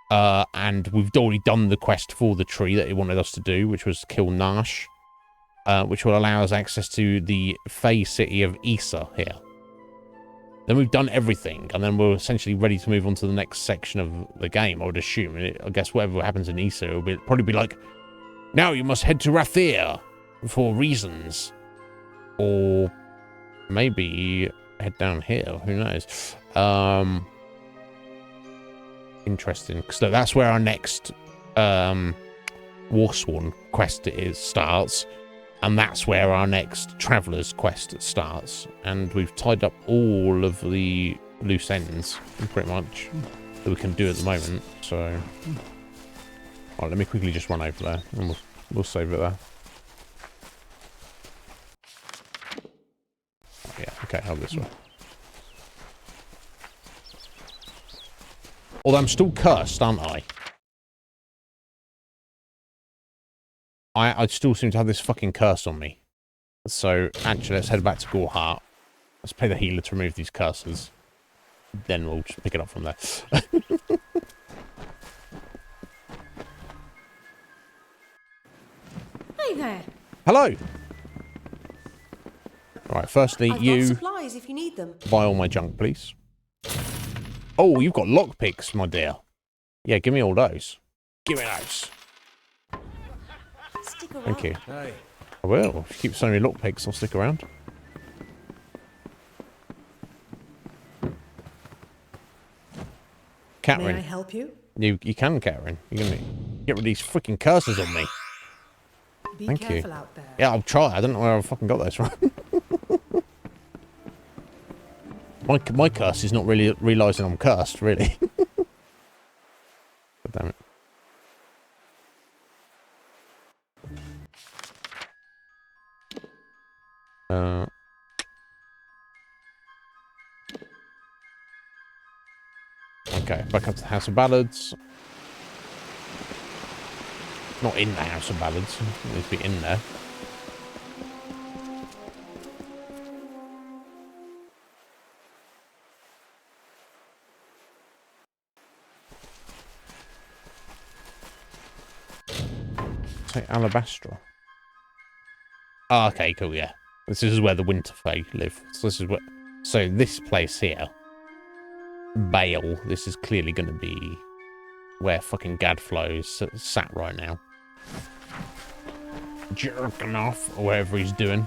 And we've already done the quest for the tree that he wanted us to do, which was kill Nash, which will allow us access to the Fey city of Issa here. Then we've done everything, and then we're essentially ready to move on to the next section of the game, I would assume. I guess whatever happens in Issa, it'll probably be like, now you must head to Rathir for reasons. Or maybe head down here, who knows. Interesting, because that's where our next Warsworn quest starts, and that's where our next Traveller's quest starts. And we've tied up all of the loose ends, pretty much, that we can do at the moment. So, alright, let me quickly just run over there, and we'll save it there. Yeah, okay, I'll this way. Although I'm still cursed, aren't I? I still seem to have this fucking curse on me. So, actually, let's head back to Goreheart. Let's pay the healer to remove these curses. Then we'll just pick it up from there. Hey there. Hello! Alright, firstly, I've got supplies if you need them. buy all my junk, please. Oh, you've got lockpicks, my dear. Yeah, give me all those. Give me those. Stick around. Thank you. Hey. I will. If you keep sending me lockpicks, I'll stick around. Catherine. May I help you? You can, Catherine. You're going to get rid of these freaking curses on me. Be Thank careful you. out there. Yeah, I'll try. I don't know where I fucking got those from. my curse is not really realising I'm cursed, really. God damn it. Okay, back up to the House of Ballads. Not in the House of Ballads. It needs to be in there. Say Alabastra. Oh, okay, cool, yeah. This is where the Winterfell live. So this is what. So this place here, Bale. This is clearly going to be where fucking Gadflow's sat right now, jerking off or whatever he's doing.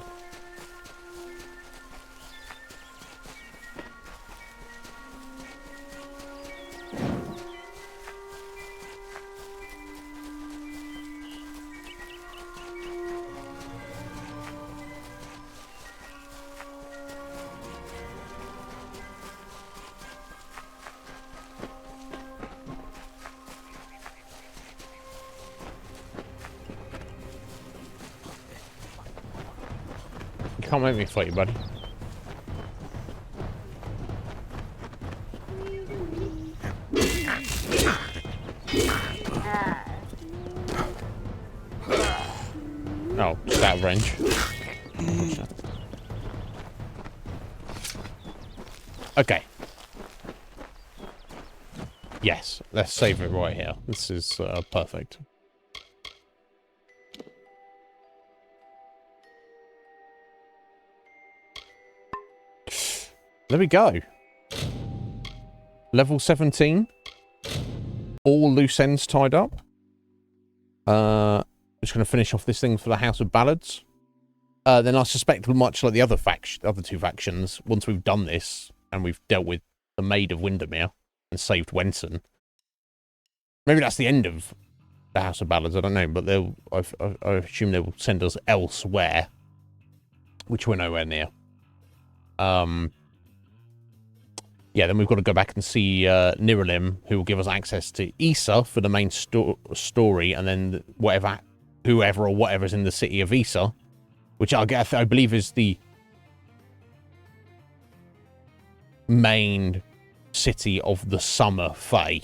Can't make me fight you, buddy. Oh, just out of range. Okay. Yes, let's save it right here. This is perfect. There we go. Level 17. All loose ends tied up. Just going to finish off this thing for the House of Ballads. Then I suspect, much like the other two factions, once we've done this and we've dealt with the Maid of Windermere and saved Wenson, maybe that's the end of the House of Ballads. I don't know, but I assume they will send us elsewhere, which we're nowhere near. Yeah, then we've got to go back and see Niralim, who will give us access to Issa for the main story, and then whoever or whatever's in the city of Issa, which I believe is the main city of the Summer Fae.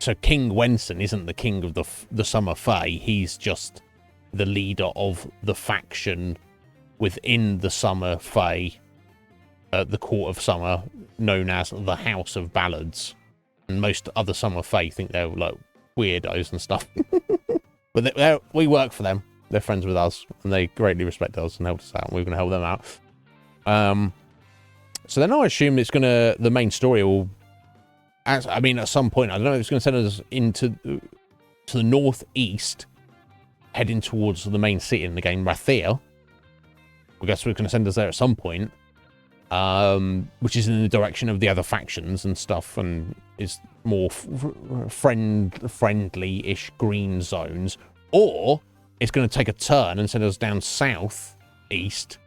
So King Wenson isn't the king of the Summer Fae. He's just the leader of the faction within the Summer Fae. The Court of Summer, known as the House of Ballads, and most other Summer Fae think they're like weirdos and stuff. But we work for them. They're friends with us, and they greatly respect us and help us out. And we're going to help them out. So then I assume it's going to the main story will. At some point, I don't know if it's going to send us into the northeast, heading towards the main city in the game, Rathir. I guess we're going to send us there at some point. Which is in the direction of the other factions and stuff, and is more friendly-ish green zones, or it's going to take a turn and send us down south east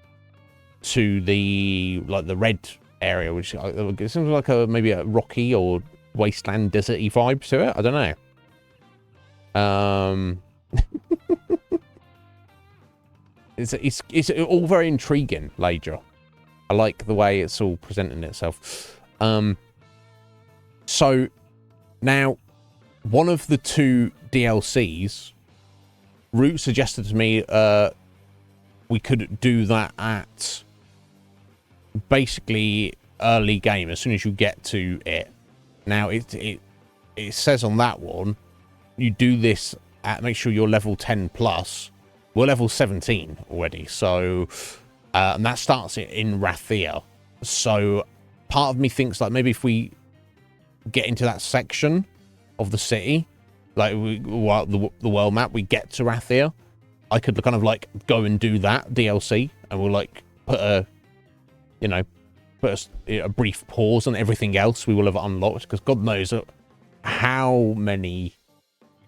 to the red area, which it seems like maybe a rocky or wasteland deserty vibe to it. I don't know. It's all very intriguing, Ladra. I like the way it's all presenting itself. So now, one of the two DLCs, Root suggested to me we could do that at basically early game, as soon as you get to it. Now, it says on that one, you do this at, make sure you're level 10 plus. We're level 17 already, so... and that starts in Rathir. So part of me thinks like maybe if we get into that section of the city, like the world map, we get to Rathir, I could kind of like go and do that DLC, and we'll like put a brief pause on everything else we will have unlocked, because God knows how many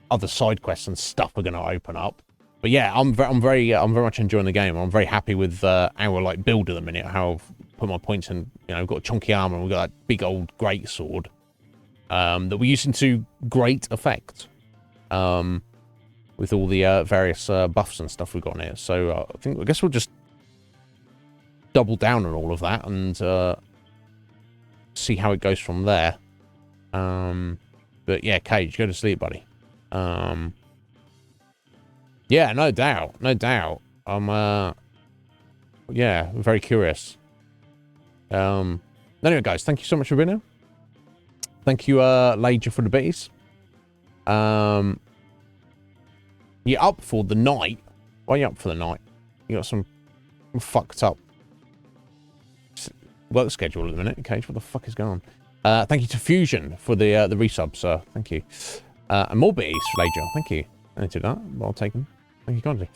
other side quests and stuff are going to open up. But yeah, I'm very much enjoying the game. I'm very happy with our like build at the minute. How I've put my points in. You know, we've got chunky armor. And we've got that big old great sword that we're using to great effect. With all the various buffs and stuff we've got in here. So I guess we'll just double down on all of that and see how it goes from there. But yeah, Cage, go to sleep, buddy. Yeah, no doubt. I'm yeah, very curious. Anyway, guys, thank you so much for being here. Thank you, Lager, for the bitties. You're up for the night. Why are you up for the night? You got some fucked up work schedule at the minute. Cage, what the fuck is going on? Thank you to Fusion for the resub, sir. Thank you. And more bitties, Lager. Thank you. I did that. Well taken. Thank you kindly.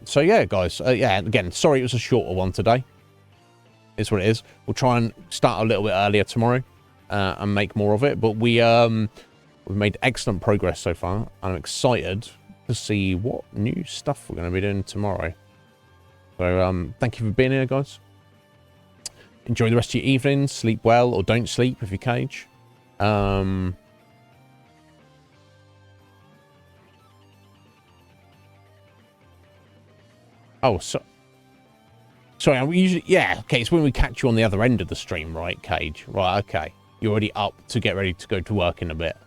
So yeah, guys. Yeah, again, sorry it was a shorter one today. It's what it is. We'll try and start a little bit earlier tomorrow and make more of it. But we've made excellent progress so far. I'm excited to see what new stuff we're going to be doing tomorrow. So thank you for being here, guys. Enjoy the rest of your evening. Sleep well or don't sleep if you Cage. Oh, sorry, I'm usually... Yeah, okay, it's when we catch you on the other end of the stream, right, Cage? Right, okay. You're already up to get ready to go to work in a bit.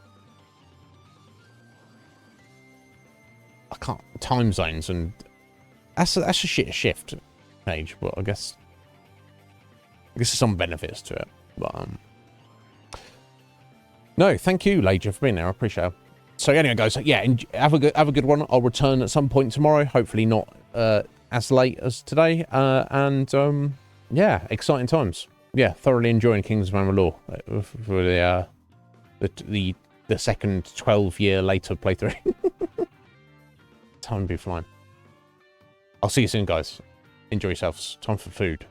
I can't... Time zones and... That's a shit shift, Cage, but I guess there's some benefits to it. But, no, thank you, Lager, for being there. I appreciate it. So anyway, guys, yeah, have a good one. I'll return at some point tomorrow. Hopefully not as late as today. Yeah, exciting times. Yeah, thoroughly enjoying Kingdoms of Amalur for the second 12-year later playthrough. Time to be flying. I'll see you soon, guys. Enjoy yourselves. Time for food.